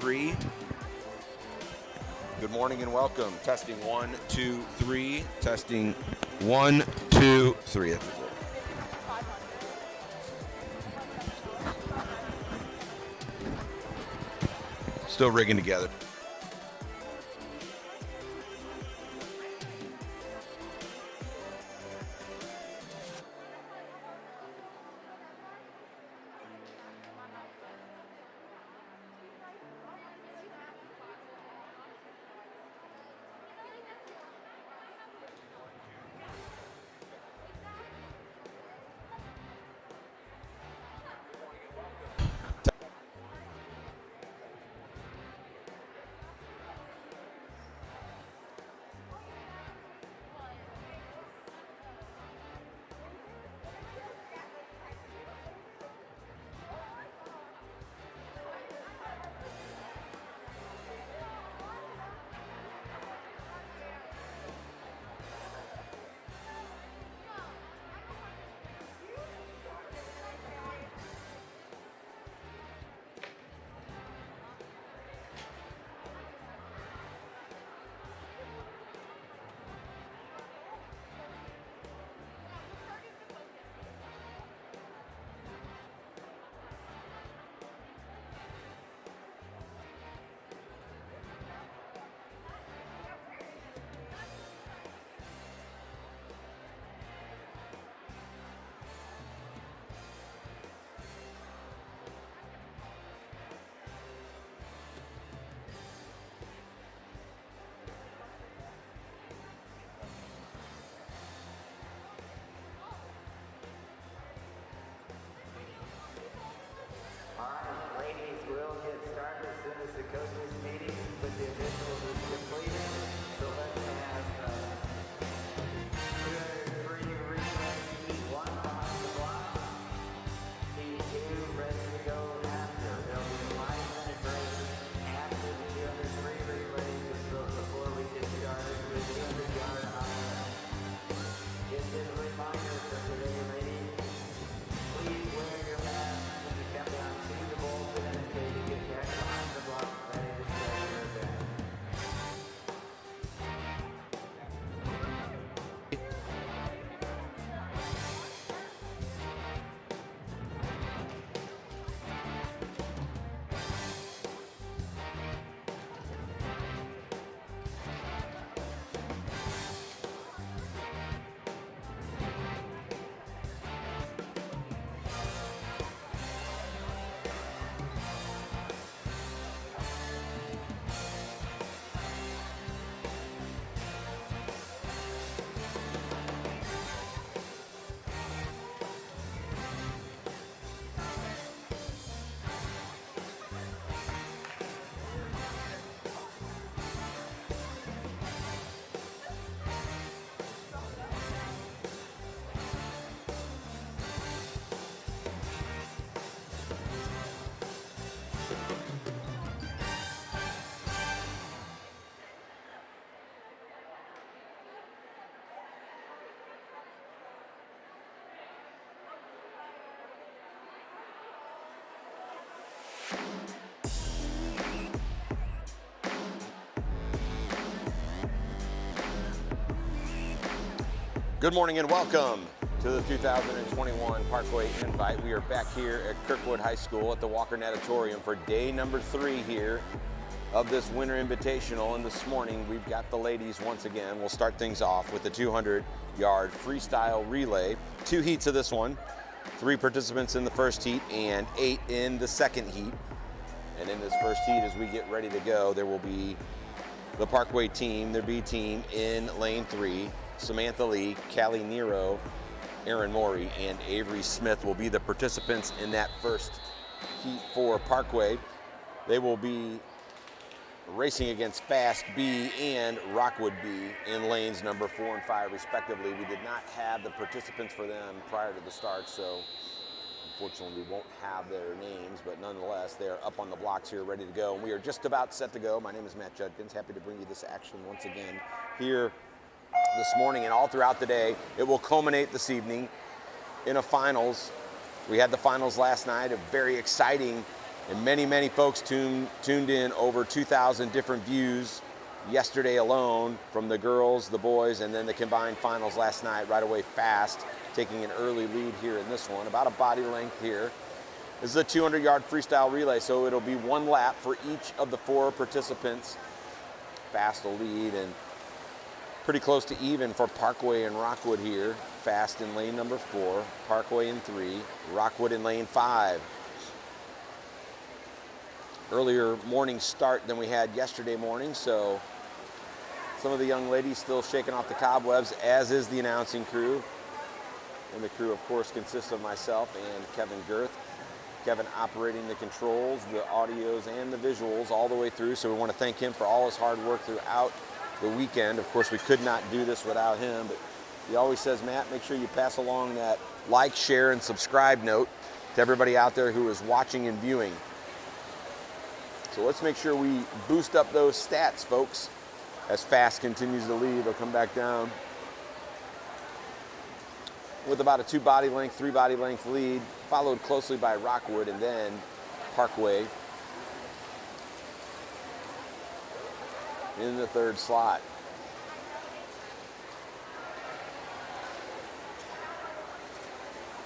3. Good morning and welcome. Testing 1, 2, 3. Testing 1, 2, 3. Still rigging together. Good morning and welcome to the 2021 Parkway Invite. We are back here at Kirkwood High School at the Walker Natatorium for day number 3 here of this Winter Invitational. And this morning we've got the ladies once again. We'll start things off with the 200-yard freestyle relay. 2 heats of this one. 3 participants in the first heat and 8 in the second heat. And in this first heat, as we get ready to go, there will be the Parkway team, their B team in lane 3. Samantha Lee, Callie Nero, Aaron Morey, and Avery Smith will be the participants in that first heat for Parkway. They will be racing against Fast B and Rockwood B in lanes number 4 and 5 respectively. We did not have the participants for them prior to the start, so unfortunately we won't have their names, but nonetheless they are up on the blocks here ready to go. And we are just about set to go. My name is Matt Judkins, happy to bring you this action once again here this morning and all throughout the day. It will culminate this evening in a finals. We had the finals last night, a very exciting And many folks tuned in, over 2,000 different views yesterday alone from the girls, the boys, and then the combined finals last night. Right away fast, taking an early lead here in this one, about a body length here. This is a 200-yard freestyle relay, so it'll be one lap for each of the 4 participants. Fast will lead, and pretty close to even for Parkway and Rockwood here. Fast in lane number 4, Parkway in 3, Rockwood in lane 5. Earlier morning start than we had yesterday morning, so some of the young ladies still shaking off the cobwebs, as is the announcing crew. And the crew, of course, consists of myself and Kevin Girth. Kevin operating the controls, the audios, and the visuals all the way through, so we want to thank him for all his hard work throughout the weekend. Of course, we could not do this without him, but he always says, Matt, make sure you pass along that like, share, and subscribe note to everybody out there who is watching and viewing. So let's make sure we boost up those stats, folks. As Fast continues to lead, they'll come back down with about a 2 body length, 3 body length lead, followed closely by Rockwood and then Parkway in the 3rd slot.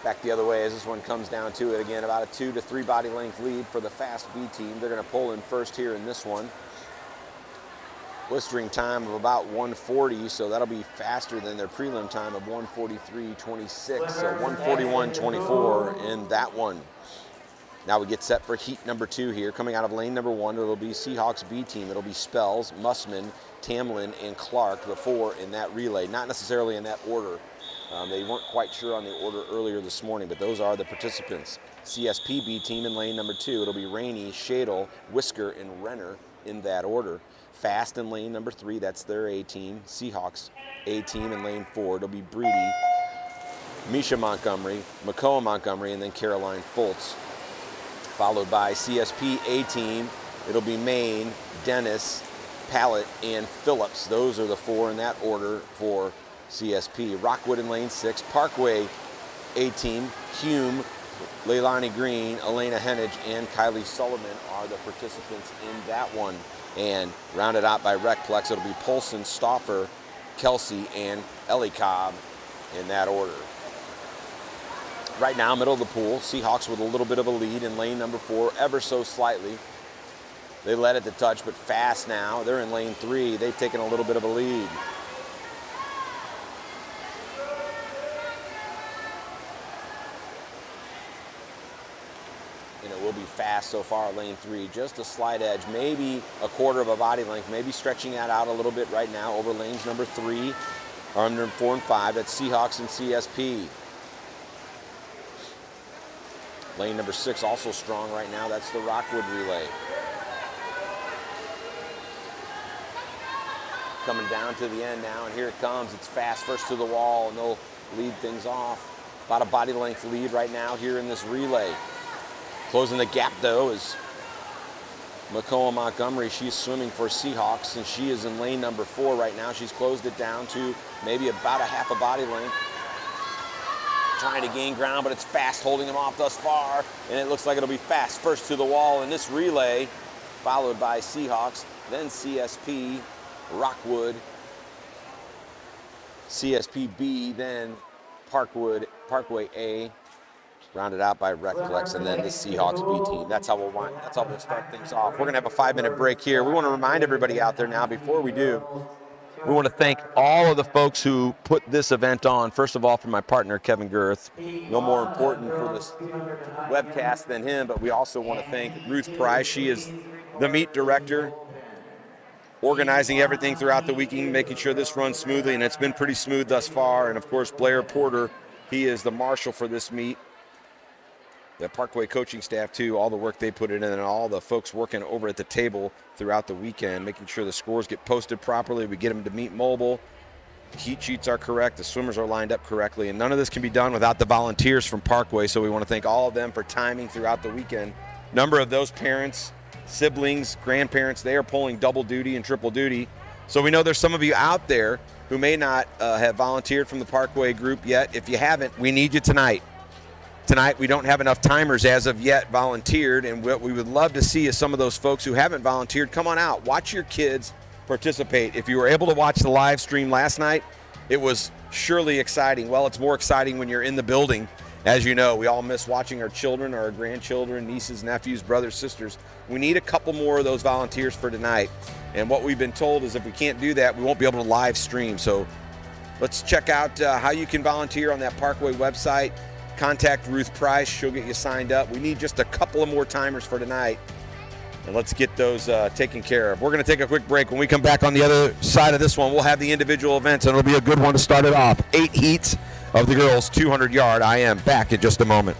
Back the other way as this one comes down to it again, about a 2 to 3 body length lead for the Fast B team. They're going to pull in first here in this one. Blistering time of about 140, so that'll be faster than their prelim time of 143.26, so 141.24 in that one. Now we get set for heat number 2 here. Coming out of lane number 1, it'll be Seahawks B team. It'll be Spells, Mussman, Tamlin, and Clark, the 4 in that relay. Not necessarily in that order. They weren't quite sure on the order earlier this morning, but those are the participants. CSP B team in lane number 2. It'll be Rainey, Shadle, Whisker, and Renner in that order. Fast in lane number 3, that's their A team. Seahawks A team in lane 4. It'll be Breedy, Misha Montgomery, McCoa Montgomery, and then Caroline Fultz. Followed by CSP A team. It'll be Maine, Dennis, Pallett, and Phillips. Those are the 4 in that order for CSP. Rockwood in lane 6. Parkway A team. Hume, Leilani Green, Elena Hennig, and Kylie Sullivan are the participants in that one. And rounded out by Recplex, it'll be Polson, Stauffer, Kelsey, and Ellie Cobb in that order. Right now, middle of the pool, Seahawks with a little bit of a lead in lane number 4, ever so slightly. They led at the touch, but Fast now. They're in lane 3. They've taken a little bit of a lead. And it will be Fast so far, lane 3. Just a slight edge, maybe a quarter of a body length, maybe stretching that out a little bit right now over lanes number 3, or under 4 and 5. That's Seahawks and CSP. Lane number 6 also strong right now. That's the Rockwood relay. Coming down to the end now, and here it comes. It's Fast first to the wall, and they'll lead things off. About a body length lead right now here in this relay. Closing the gap, though, is McCoa Montgomery. She's swimming for Seahawks, and she is in lane number 4 right now. She's closed it down to maybe about a half a body length. Trying to gain ground, but it's Fast holding them off thus far, and it looks like it'll be Fast first to the wall in this relay, followed by Seahawks, then CSP, Rockwood, CSP B, then Parkway A, rounded out by Recplex, and then the Seahawks B team. That's how we'll start things off. We're gonna have a 5-minute break here. We want to remind everybody out there now, before we do, we want to thank all of the folks who put this event on. First of all, for my partner, Kevin Girth. No more important for this webcast than him, but we also want to thank Ruth Price. She is the meet director, organizing everything throughout the weekend, making sure this runs smoothly, and it's been pretty smooth thus far. And of course, Blair Porter, he is the marshal for this meet. The Parkway coaching staff, too, all the work they put in, and all the folks working over at the table throughout the weekend, making sure the scores get posted properly. We get them to meet mobile. The heat sheets are correct. The swimmers are lined up correctly. And none of this can be done without the volunteers from Parkway, so we want to thank all of them for timing throughout the weekend. Number of those parents, siblings, grandparents, they are pulling double duty and triple duty. So we know there's some of you out there who may not have volunteered from the Parkway group yet. If you haven't, we need you tonight. tonight we don't have enough timers as of yet volunteered, and what we would love to see is some of those folks who haven't volunteered come on out. Watch your kids participate. If you were able to watch the live stream last night, it was surely exciting. Well, it's more exciting when you're in the building. As you know, we all miss watching our children, our grandchildren, nieces, nephews, brothers, sisters. We need a couple more of those volunteers for tonight. And what we've been told is if we can't do that, we won't be able to live stream. So let's check out how you can volunteer on that Parkway website. Contact Ruth Price. She'll get you signed up. We need just a couple of more timers for tonight. And let's get those taken care of. We're going to take a quick break. When we come back on the other side of this one, we'll have the individual events, and it'll be a good one to start it off. 8 heats of the girls' 200-yard. I am back in just a moment.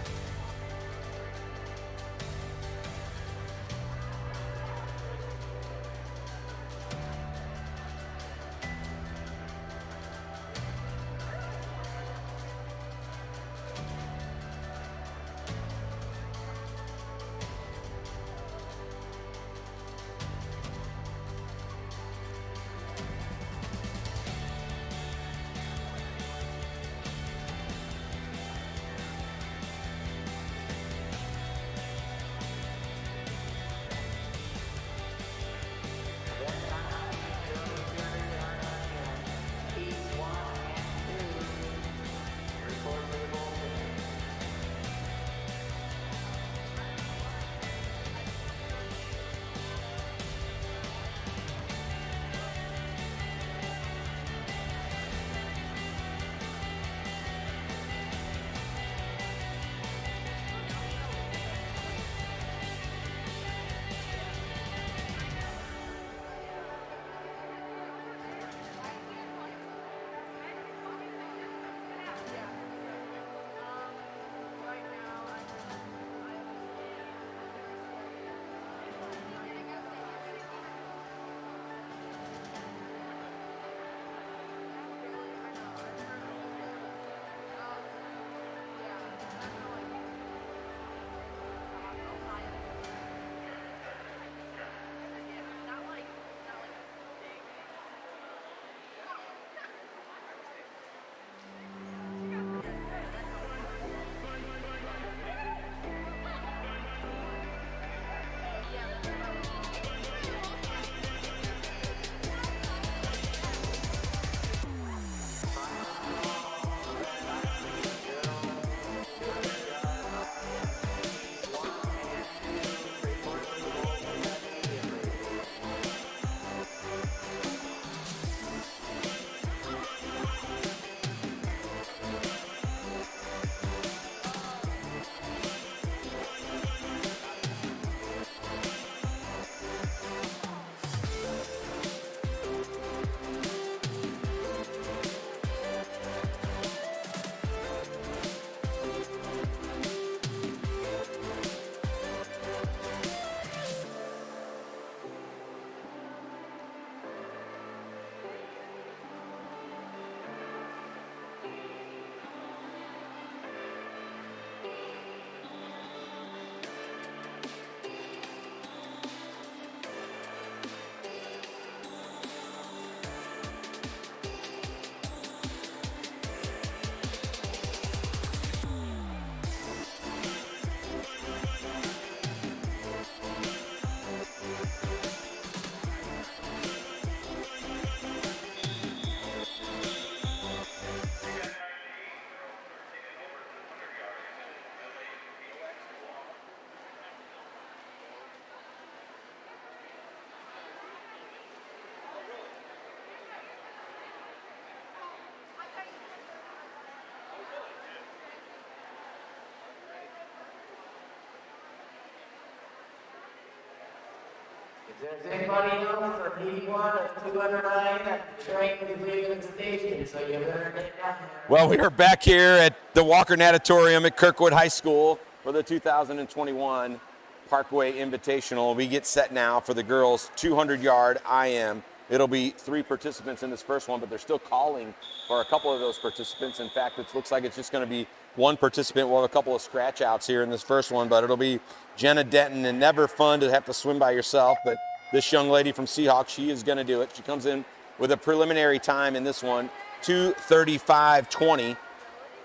If there's anybody else from 81 or 209 that train is leaving the station, so you better get down there. Well, we are back here at the Walker Natatorium at Kirkwood High School for the 2021 Parkway Invitational. We get set now for the girls' 200-yard IM. It'll be 3 participants in this first one, but they're still calling for a couple of those participants. In fact, it looks like it's just going to be 1 participant. We'll have a couple of scratch outs here in this first one, but it'll be Jenna Denton, and never fun to have to swim by yourself, but this young lady from Seahawks, she is going to do it. She comes in with a preliminary time in this one, 2:35:20.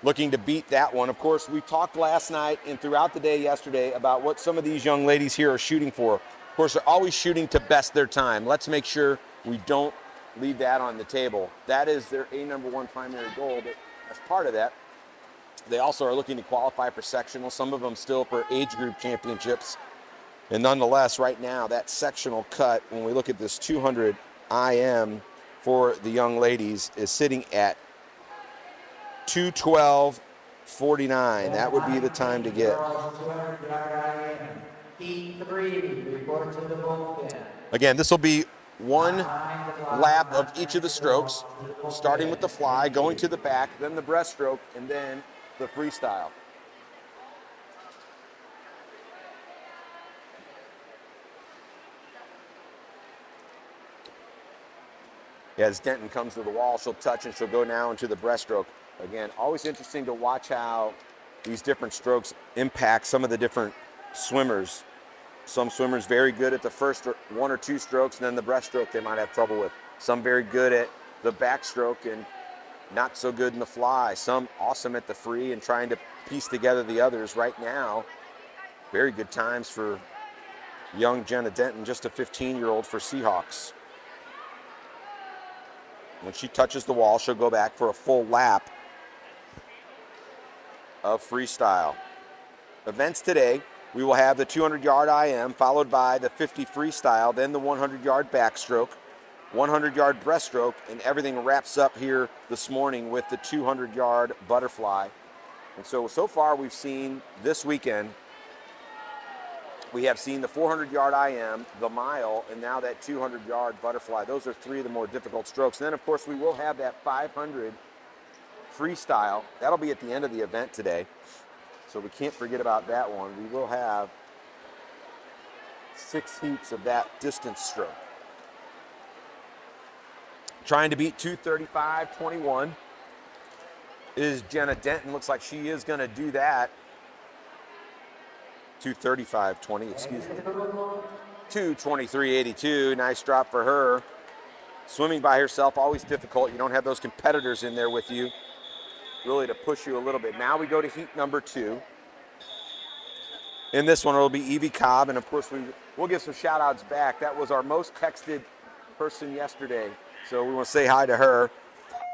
looking to beat that one. Of course, we talked last night and throughout the day yesterday about what some of these young ladies here are shooting for. Of course, they're always shooting to best their time. Let's make sure we don't leave that on the table. That is their number one primary goal. But as part of that, they also are looking to qualify for sectional, some of them still for age group championships. And nonetheless, right now, that sectional cut, when we look at this 200 IM for the young ladies, is sitting at 2:12:49. That would be the time to get. Again, this will be one lap of each of the strokes, starting with the fly, going to the back, then the breaststroke, and then the freestyle. As Denton comes to the wall, she'll touch and she'll go now into the breaststroke. Again, always interesting to watch how these different strokes impact some of the different swimmers. Some swimmers very good at the first one or two strokes, and then the breaststroke they might have trouble with. Some very good at the backstroke and not so good in the fly. Some awesome at the free and trying to piece together the others. Right now, very good times for young Jenna Denton, just a 15-year-old for Seahawks. When she touches the wall, she'll go back for a full lap of freestyle. Events today, we will have the 200-yard IM, followed by the 50 freestyle, then the 100-yard backstroke, 100-yard breaststroke, and everything wraps up here this morning with the 200-yard butterfly. And so far we've seen this weekend, we have seen the 400-yard IM, the mile, and now that 200-yard butterfly. Those are three of the more difficult strokes. And then, of course, we will have that 500 freestyle. That'll be at the end of the event today. So we can't forget about that one. We will have 6 heats of that distance stroke. Trying to beat 2:35:21 is Jenna Denton. Looks like she is going to do that. 2:35:20, excuse me. 2:23:82, nice drop for her. Swimming by herself, always difficult. You don't have those competitors in there with you, really to push you a little bit. Now we go to heat number 2. In this one, it'll be Evie Cobb, and of course we'll give some shout outs back. That was our most texted person yesterday, so we want to say hi to her.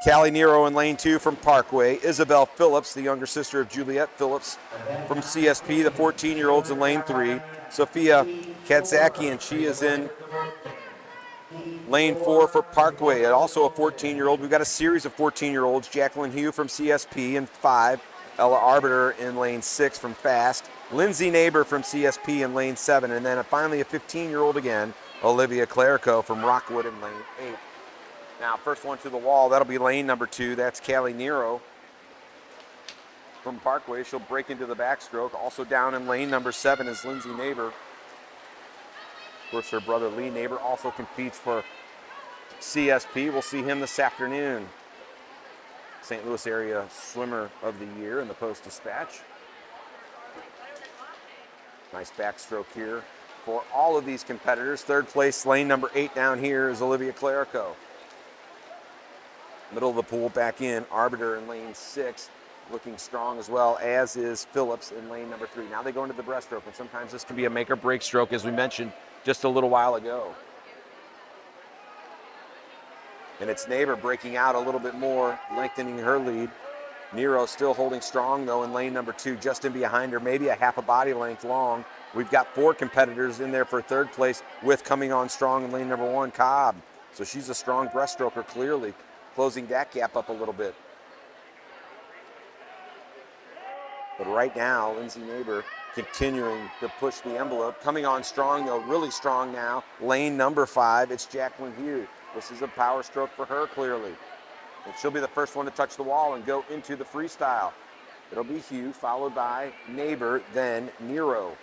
Callie Nero in lane 2 from Parkway. Isabel Phillips, the younger sister of Juliet Phillips from CSP, the 14-year-olds in lane 3. Sophia Katzakian, she is in lane 4 for Parkway, and also a 14-year-old. We've got a series of 14-year-olds. Jacqueline Hugh from CSP in 5. Ella Arbiter in lane 6 from Fast. Lindsay Neighbor from CSP in lane 7. And then finally a 15-year-old again, Olivia Clerico from Rockwood in lane 8. Now, first one to the wall, that'll be lane number 2. That's Callie Nero from Parkway. She'll break into the backstroke. Also down in lane number 7 is Lindsay Neighbor. Of course, her brother Lee Neighbor also competes for CSP. We'll see him this afternoon. St. Louis area swimmer of the year in the Post-Dispatch. Nice backstroke here for all of these competitors. Third place, lane number 8 down here is Olivia Clerico. Middle of the pool back in, Arbiter in lane 6, looking strong as well, as is Phillips in lane number 3. Now they go into the breaststroke, and sometimes this can be a make or break stroke, as we mentioned just a little while ago. And it's Neighbor breaking out a little bit more, lengthening her lead. Nero still holding strong, though, in lane number 2, just in behind her, maybe a half a body length long. We've got 4 competitors in there for third place, with coming on strong in lane number 1, Cobb. So she's a strong breaststroker, clearly, closing that gap up a little bit. But right now, Lindsay Neighbor continuing to push the envelope. Coming on strong, though, really strong now. Lane number 5, it's Jacqueline Hugh. This is a power stroke for her, clearly. And she'll be the first one to touch the wall and go into the freestyle. It'll be Hugh, followed by Neighbor, then Nero.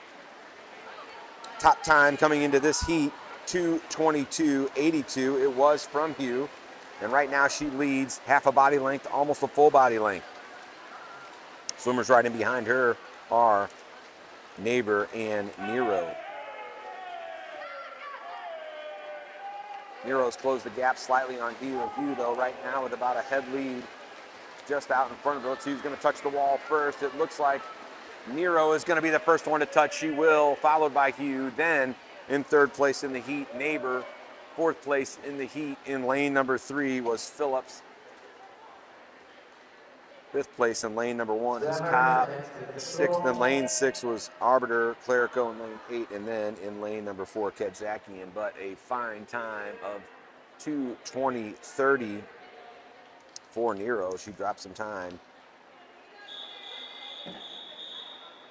Top time coming into this heat, 2:22:82. It was from Hugh. And right now she leads half a body length, almost a full body length. Swimmers right in behind her are Neighbor and Nero. Nero's closed the gap slightly on Hugh, and Hugh, though, right now with about a head lead just out in front of her. Let's see who's going to touch the wall first. It looks like Nero is going to be the first one to touch. She will, followed by Hugh. Then in third place in the heat, Neighbor. Fourth place in the heat in lane number 3 was Phillips. Fifth place in lane number 1 is Cobb. Sixth in lane 6 was Arbiter, Clerico in lane 8, and then in lane number 4, Kedzakian. But a fine time of 2:20:30 for Nero. She dropped some time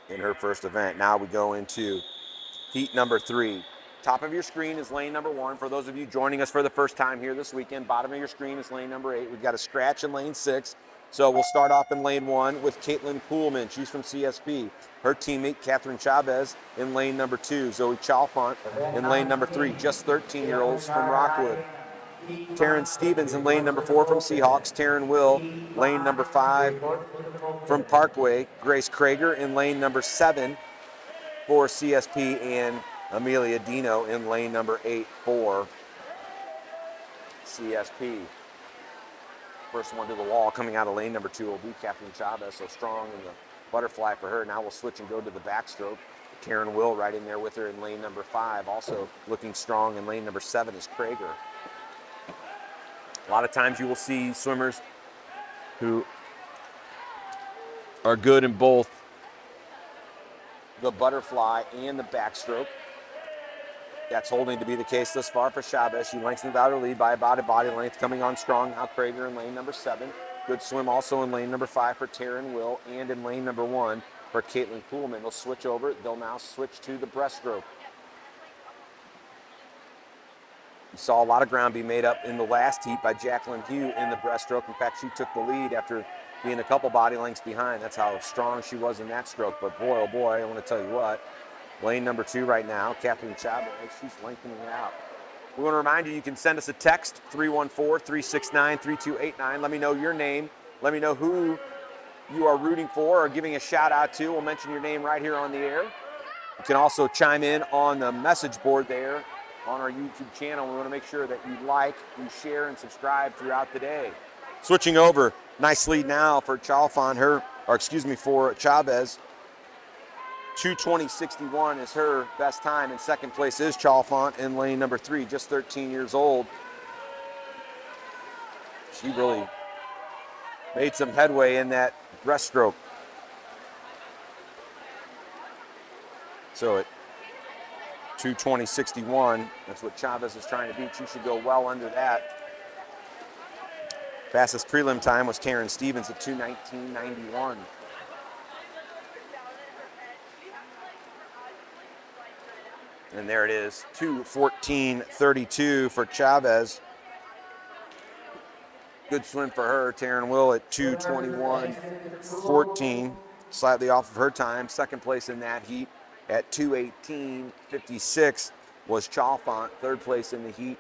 in her first event. Now we go into heat number 3. Top of your screen is lane number 1. For those of you joining us for the first time here this weekend, bottom of your screen is lane number 8. We've got a scratch in lane 6. So we'll start off in lane 1 with Caitlin Poolman. She's from CSP. Her teammate, Catherine Chavez, in lane number 2. Zoe Chalfont in lane number 3. Just 13-year-olds from Rockwood. Taryn Stevens in lane number 4 from Seahawks. Taryn Will, lane number 5 from Parkway. Grace Krager in lane number 7 for CSP. And Amelia Dino in lane number 8 for CSP. First one to the wall coming out of lane number 2 will be Catherine Chavez, so strong in the butterfly for her. Now we'll switch and go to the backstroke. Karen Will right in there with her in lane number 5. Also looking strong in lane number 7 is Krager. A lot of times you will see swimmers who are good in both the butterfly and the backstroke. That's holding to be the case thus far for Chavez. She lengthens out her lead by about a body length, coming on strong. Now Krager in lane number 7. Good swim also in lane number 5 for Taryn Will, and in lane number 1 for Caitlin Poolman. They'll switch over. They'll now switch to the breaststroke. You saw a lot of ground be made up in the last heat by Jacqueline Hugh in the breaststroke. In fact, she took the lead after being a couple body lengths behind. That's how strong she was in that stroke. But boy, oh boy, I want to tell you what. Lane number 2 right now, Catherine Chavez, she's lengthening it out. We want to remind you can send us a text, 314-369-3289. Let me know your name. Let me know who you are rooting for or giving a shout out to. We'll mention your name right here on the air. You can also chime in on the message board there on our YouTube channel. We want to make sure that you like, you share, and subscribe throughout the day. Switching over, nice lead now for Chalfont, for Chavez. 2:20:61 is her best time. In second place is Chalfont in lane number 3, just 13 years old. She really made some headway in that breaststroke. So at 2:20:61, that's what Chavez is trying to beat. She should go well under that. Fastest prelim time was Taryn Stevens at 2:19:91. And there it is, 2:14:32 for Chavez. Good swim for her. Taryn Will at 2:21:14, slightly off of her time. Second place in that heat at 2:18:56 was Chalfont. Third place in the heat,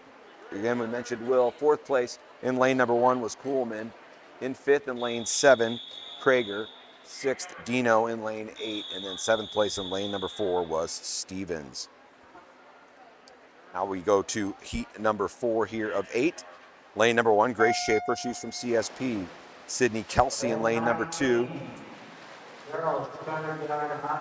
again we mentioned Will. Fourth place in lane number 1 was Kuhlman. In fifth in lane 7, Krager. Sixth, Dino in lane 8. And then seventh place in lane number 4 was Stevens. Now we go to heat number 4 here of 8. Lane number 1, Grace Schaefer, she's from CSP. Sydney Kelsey in lane number 2.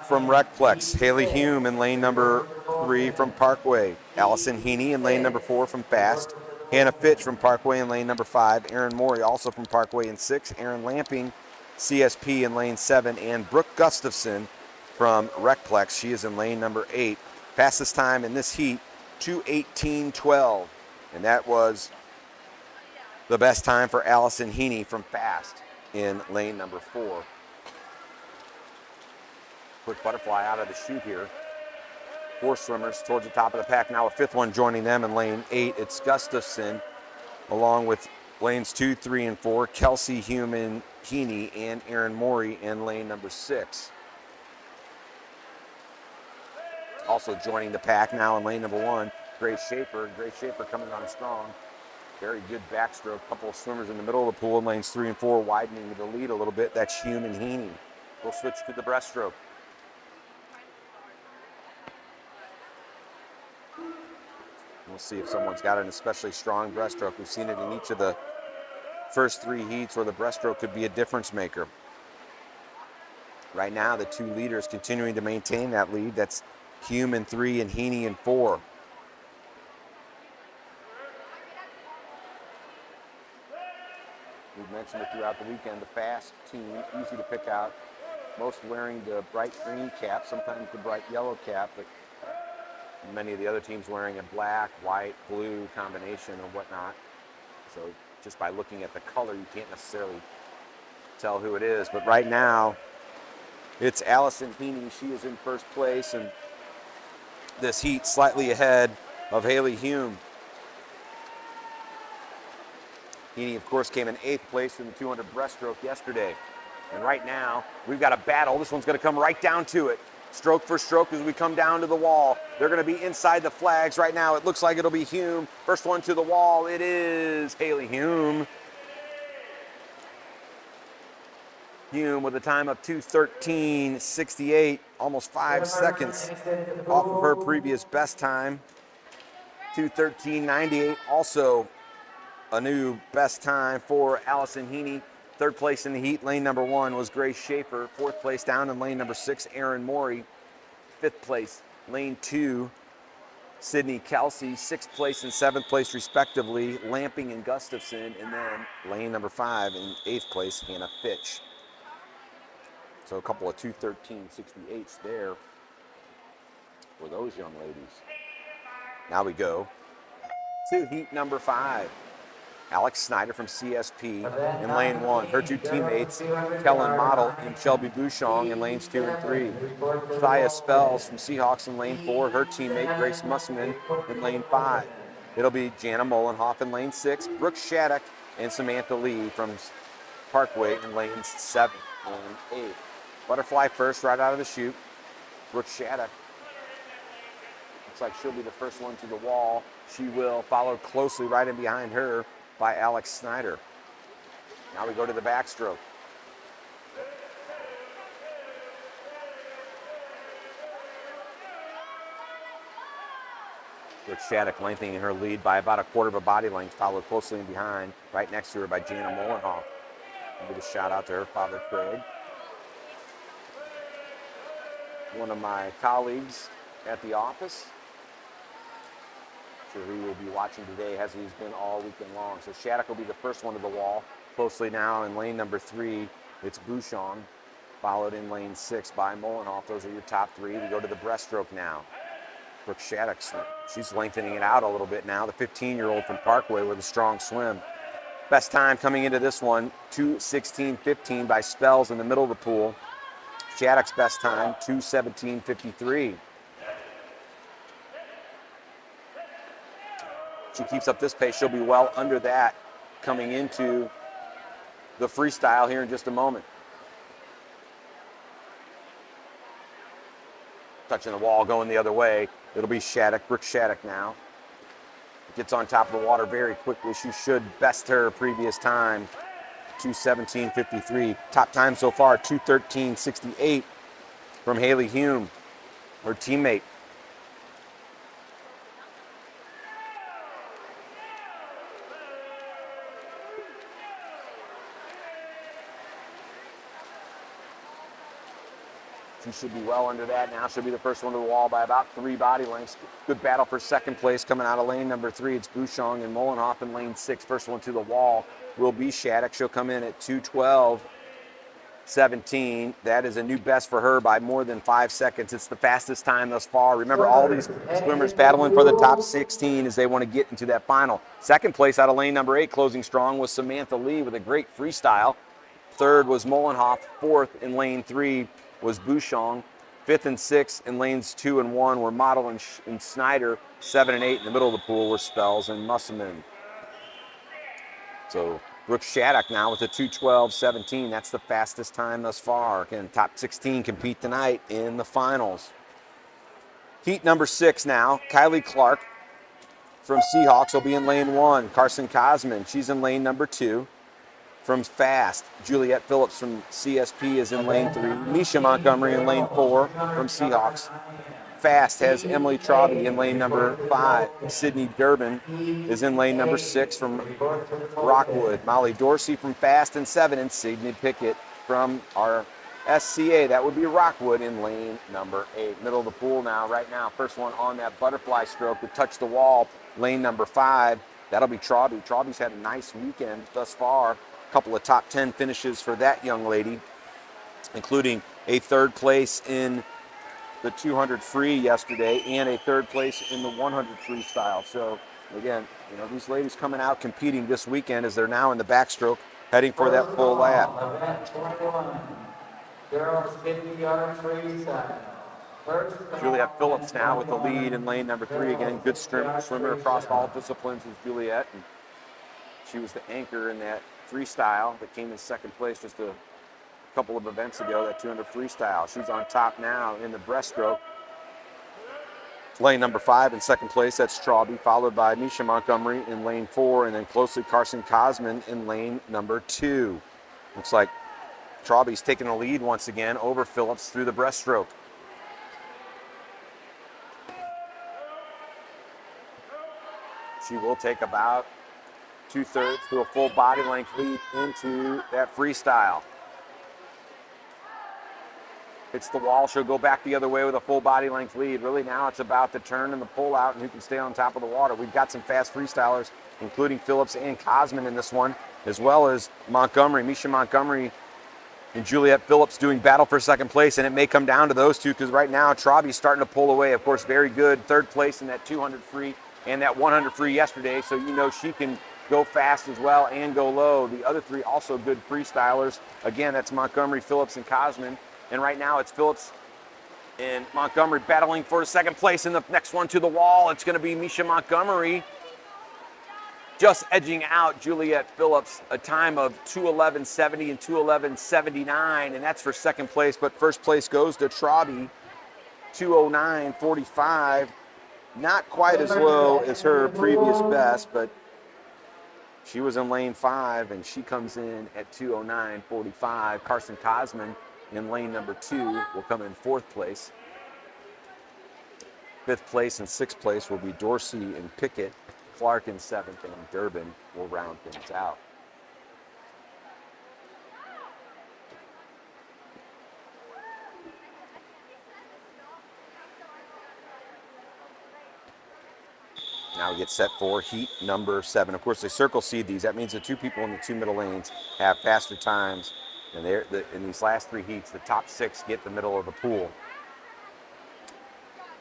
From Recplex, Haley Hume in lane number 3 from Parkway. Allison Heaney in lane number 4 from Fast. Hannah Fitch from Parkway in lane number 5. Erin Morey also from Parkway in 6. Erin Lamping, CSP in lane 7. And Brooke Gustafson from Recplex, she is in lane number 8. Fastest time in this heat, 2:18:12, and that was the best time for Allison Heaney from Fast in lane number 4. Quick butterfly out of the chute here. 4 swimmers towards the top of the pack. Now a 5th one joining them in lane 8. It's Gustafson, along with lanes 2, 3, and 4. Kelsey, Human, Heaney, and Erin Morey in lane number 6. Also joining the pack now in lane number 1, Grace Schaefer. Grace Schaefer coming on strong. Very good backstroke. Couple of swimmers in the middle of the pool in lanes 3 and 4, widening the lead a little bit. That's Hume and Heaney. We'll switch to the breaststroke. We'll see if someone's got an especially strong breaststroke. We've seen it in each of the first 3 heats where the breaststroke could be a difference maker. Right now, the 2 leaders continuing to maintain that lead. That's Hume in 3 and Heaney in 4. We've mentioned it throughout the weekend, the fast team, easy to pick out. Most wearing the bright green cap, sometimes the bright yellow cap, but many of the other teams wearing a black, white, blue combination or whatnot. So just by looking at the color, you can't necessarily tell who it is. But right now, it's Allison Heaney. She is in first place, and this heat slightly ahead of Haley Hume. Heaney, of course, came in 8th place in the 200 breaststroke yesterday. And right now, we've got a battle. This one's going to come right down to it. Stroke for stroke as we come down to the wall. They're going to be inside the flags right now. It looks like it'll be Hume. First one to the wall. It is Haley Hume. Hume with a time of 2:13.68, almost 5 seconds off of her previous best time. 2:13.98, also a new best time for Allison Heaney. 3rd place in the heat, lane number 1 was Grace Schaefer. 4th place down in lane number 6, Erin Morey. 5th place, lane 2, Sydney Kelsey. 6th place and 7th place respectively, Lamping and Gustafson. And then lane number 5 in 8th place, Hannah Fitch. So a couple of 2:13.68s there for those young ladies. Now we go to heat number 5. Alex Snyder from CSP in lane 1. Her 2 teammates, Kellen Model and Shelby Bouchong in lanes 2 and 3. Thea Spells from Seahawks in lane 4. Her teammate, Grace Musselman, in lane 5. It'll be Jana Molenhoff in lane 6. Brooke Shattuck and Samantha Lee from Parkway in lanes 7 and 8. Butterfly first right out of the chute. Brooke Shattuck. Looks like she'll be the first one to the wall. She will follow closely right in behind her by Alex Snyder. Now we go to the backstroke. Brooke Shattuck lengthening her lead by about a quarter of a body length, followed closely in behind, right next to her by Jana Molenhoff. Give a shout out to her father, Craig. One of my colleagues at the office. Sure he will be watching today, as he's been all weekend long. So Shattuck will be the first one to the wall. Closely now in lane number 3, it's Bouchong, followed in lane 6 by Molenhoff. Those are your top 3. We go to the breaststroke now. Brooke Shattuck, she's lengthening it out a little bit now. The 15-year-old from Parkway with a strong swim. Best time coming into this one, 2:16.15 by Spells in the middle of the pool. Shattuck's best time, 2:17.53. She keeps up this pace, she'll be well under that coming into the freestyle here in just a moment. Touching the wall, going the other way. It'll be Shattuck, Brooke Shattuck now. Gets on top of the water very quickly. She should best her previous time, 2:17.53. Top time so far, 2:13.68 from Haley Hume, her teammate. She should be well under that now. She'll be the first one to the wall by about 3 body lengths. Good battle for second place coming out of lane number 3. It's Bouchong and Molenhoff in lane 6. First one to the wall will be Shattuck. She'll come in at 2:12.17. That is a new best for her by more than 5 seconds. It's the fastest time thus far. Remember, all these swimmers battling for the top 16 as they want to get into that final. Second place out of lane number 8, closing strong, was Samantha Lee with a great freestyle. Third was Molenhoff. Fourth in lane 3 was Bouchong. 5th and 6th in lanes 2 and 1 were Model and Snyder. 7 and 8 in the middle of the pool were Spells and Musselman. So Brooke Shattuck now with a 2:12.17. That's the fastest time thus far. Again, top 16 compete tonight in the finals. Heat number 6 now. Kylie Clark from Seahawks will be in lane 1. Carson Cosman, she's in lane number 2. From Fast, Juliette Phillips from CSP is in lane 3. Misha Montgomery in lane 4 from Seahawks. Fast has Emily Trauby in lane number 5. Sydney Durbin is in lane number 6 from Rockwood. Molly Dorsey from Fast in 7, and Sydney Pickett from our SCA. That would be Rockwood in lane number 8. Middle of the pool now, right now. First one on that butterfly stroke to touch the wall, lane number 5. That'll be Trauby. Trauby's had a nice weekend thus far. A couple of top 10 finishes for that young lady, including a 3rd place in the 200 free yesterday and a 3rd place in the 100 freestyle. So again, you know, these ladies coming out competing this weekend as they're now in the backstroke heading for that full lap. Juliet Phillips now with the lead in lane number 3. Again, good swimmer across all disciplines is Juliet. And she was the anchor in that freestyle that came in 2nd place just a couple of events ago, that 200 freestyle. She's on top now in the breaststroke. Lane number 5 in 2nd place, that's Trauby, followed by Misha Montgomery in lane 4, and then closely Carson Cosman in lane number 2. Looks like Trauby's taking the lead once again over Phillips through the breaststroke. She will take about 2/3 to a full body length lead into that freestyle. Hits the wall, she'll go back the other way with a full body length lead. Really now it's about the turn and the pull out and who can stay on top of the water. We've got some fast freestylers, including Phillips and Cosman in this one, as well as Montgomery, Misha Montgomery and Juliet Phillips doing battle for 2nd place, and it may come down to those two because right now Trauby's starting to pull away. Of course, very good 3rd place in that 200 free and that 100 free yesterday, so you know she can go fast as well and go low. The other 3 also good freestylers. Again, that's Montgomery, Phillips, and Cosman. And right now it's Phillips and Montgomery battling for 2nd place. And the next one to the wall, it's going to be Misha Montgomery just edging out Juliet Phillips, a time of 2:11.70 and 2:11.79, and that's for 2nd place. But 1st place goes to Trauby, 2:09.45. Not quite as low as her previous best, but she was in lane 5, and she comes in at 2:09.45. Carson Cosman in lane number 2 will come in 4th place. 5th place and 6th place will be Dorsey and Pickett. Clark in 7th, and Durbin will round things out. Now we get set for heat number 7. Of course, they circle seed these. That means the 2 people in the 2 middle lanes have faster times. And in these last 3 heats, the top 6 get the middle of the pool.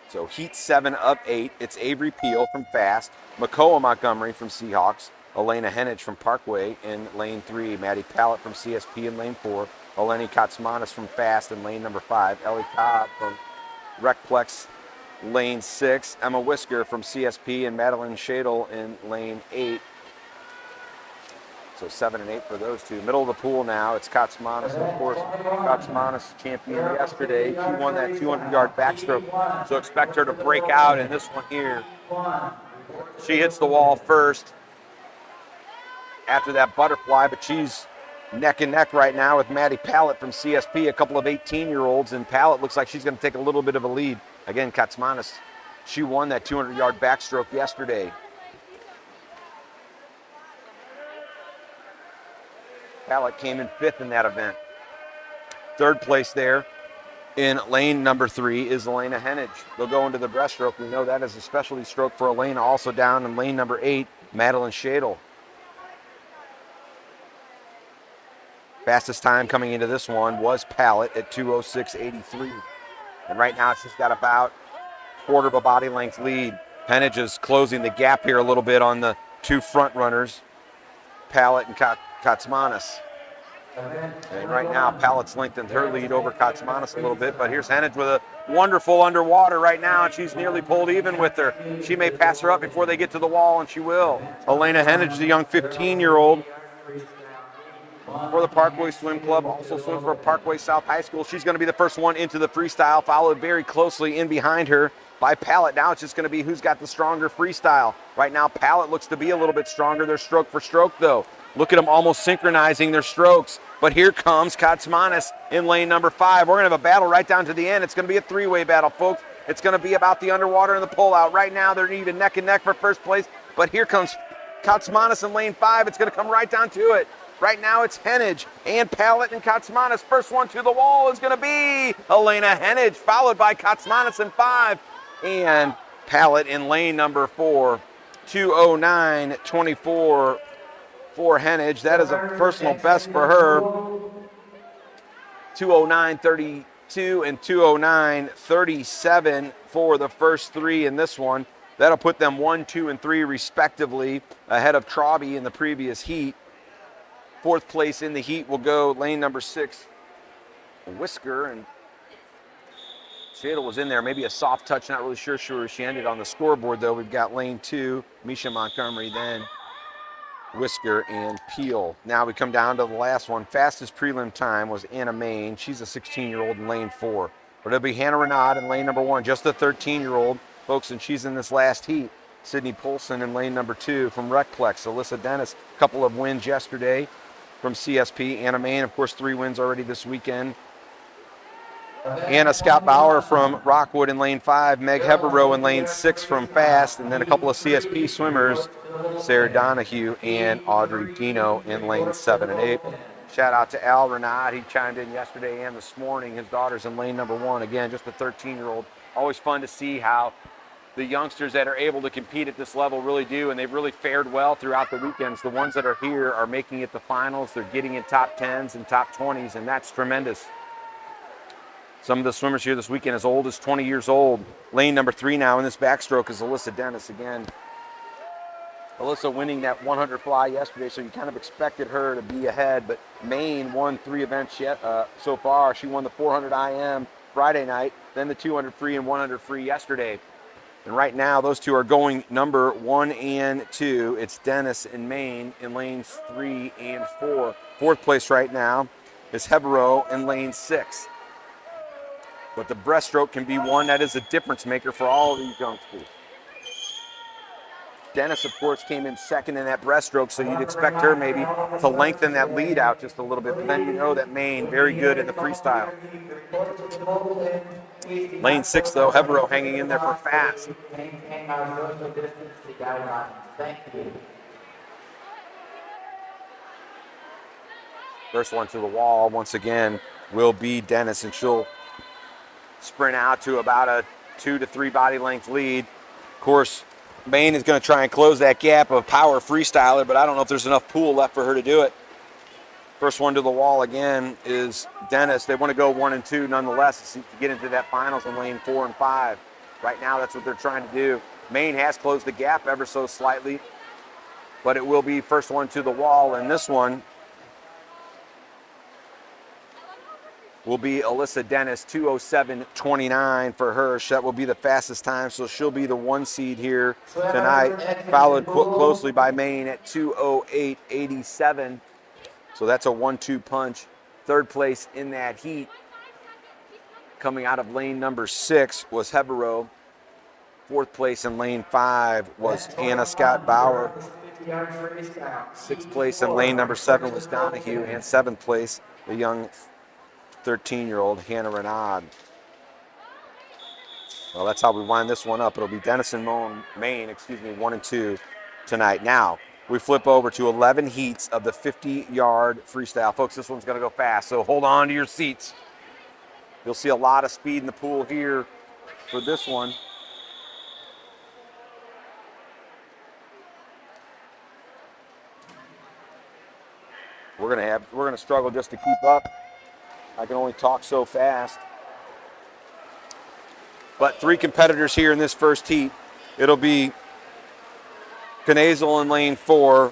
So heat 7 of 8, it's Avery Peel from Fast, Makoa Montgomery from Seahawks, Elena Henich from Parkway in lane 3, Maddie Pallett from CSP in lane 4, Eleni Katsmanis from Fast in lane number 5, Ellie Cobb from Recplex lane 6, Emma Whisker from CSP, and Madeline Shadle in lane 8. So 7 and 8 for those 2. Middle of the pool now, it's Katsmanis. Of course, Katsmanis champion yesterday. She won that 200-yard backstroke. So expect her to break out in this one here. She hits the wall first after that butterfly, but she's neck and neck right now with Maddie Pallett from CSP, a couple of 18-year-olds, and Pallett looks like she's going to take a little bit of a lead. Again, Katsmanis, she won that 200-yard backstroke yesterday. Pallett came in 5th in that event. 3rd place there in lane number 3 is Elena Henich. They'll go into the breaststroke. We know that is a specialty stroke for Elena. Also down in lane number 8, Madeline Shadle. Fastest time coming into this one was Pallett at 2:06.83. And right now she's got about 1/4 of a body length lead. Henich is closing the gap here a little bit on the 2 front runners, Pallett and Katsmanis. And right now, Pallett's lengthened her lead over Katsmanis a little bit, but here's Henich with a wonderful underwater right now, and she's nearly pulled even with her. She may pass her up before they get to the wall, and she will. Elena Henich, the young 15-year-old for the Parkway Swim Club, also swims for Parkway South High School. She's going to be the first one into the freestyle, followed very closely in behind her by Pallett. Now it's just going to be who's got the stronger freestyle. Right now, Pallett looks to be a little bit stronger. They're stroke for stroke, though. Look at them almost synchronizing their strokes. But here comes Katsmanis in lane number 5. We're going to have a battle right down to the end. It's going to be a 3-way battle, folks. It's going to be about the underwater and the pullout. Right now, they're even neck and neck for first place, but here comes Katsmanis in lane 5. It's going to come right down to it. Right now, it's Henage and Pallet and Katsmanis. First one to the wall is going to be Elena Henage, followed by Katsmanis in 5, and Pallet in lane number 4. 2:09.24 for Henage. That is a personal best for her. 2:09.32 and 2:09.37 for the first 3 in this one. That'll put them 1, 2, and 3 respectively, ahead of Trauby in the previous heat. 4th place in the heat will go lane number 6, Whisker, and Shadle was in there, maybe a soft touch, not really sure where she ended on the scoreboard though. We've got lane 2, Misha Montgomery, then Whisker and Peel. Now we come down to the last one. Fastest prelim time was Anna Main. She's a 16-year-old in lane 4. But it'll be Hannah Renaud in lane number 1, just a 13-year-old, folks, and she's in this last heat. Sydney Polson in lane number 2 from Recplex. Alyssa Dennis, a couple of wins yesterday from CSP. Anna Main, of course, 3 wins already this weekend. Anna Scott Bauer from Rockwood in lane 5, Meg Heberow in lane 6 from Fast, and then a couple of CSP swimmers, Sarah Donahue and Audrey Dino in lane 7 and 8. Shout out to Al Renaud. He chimed in yesterday and this morning. His daughter's in lane number 1. Again, just a 13-year-old. Always fun to see how the youngsters that are able to compete at this level really do, and they've really fared well throughout the weekends. The ones that are here are making it to finals. They're getting in top 10s and top 20s, and that's tremendous. Some of the swimmers here this weekend as old as 20 years old. Lane number 3 now in this backstroke is Alyssa Dennis again. Alyssa winning that 100 fly yesterday, so you kind of expected her to be ahead, but Maine won 3 events yet so far. She won the 400 IM Friday night, then the 200 free and 100 free yesterday. And right now, those two are going number 1 and 2. It's Dennis and Maine in lanes 3 and 4. 4th place right now is Heberow in lane 6. But the breaststroke can be one that is a difference maker for all of these youngsters. Dennis, of course, came in second in that breaststroke, so you'd expect her maybe to lengthen that lead out just a little bit. But then you know that Maine, very good in the freestyle. Lane 6, though, Heberow hanging in there for Fast. First one to the wall, once again, will be Dennis, and she'll sprint out to about a 2 to 3 body length lead. Of course, Maine is going to try and close that gap of power freestyler, but I don't know if there's enough pool left for her to do it. First one to the wall again is Dennis. They want to go 1 and 2 nonetheless to get into that finals in lane 4 and 5. Right now, that's what they're trying to do. Maine has closed the gap ever so slightly, but it will be first one to the wall, and this one will be Alyssa Dennis, 2:07.29 for her. That will be the fastest time, so she'll be the 1 seed here tonight, followed closely by Maine at 2:08.87. So that's a 1-2 punch. 3rd place in that heat, coming out of lane number 6, was Heberow. 4th place in lane 5 was Anna Scott Bauer. 6th place in lane number 7 was Donahue, and 7th place, the young 13-year-old Hannah Renaud. Well, that's how we wind this one up. It'll be Dennis and Maine, 1 and 2 tonight. Now, we flip over to 11 heats of the 50-yard freestyle. Folks, this one's going to go fast, so hold on to your seats. You'll see a lot of speed in the pool here for this one. We're going to struggle just to keep up. I can only talk so fast. But 3 competitors here in this first heat. It'll be Knazel in lane 4,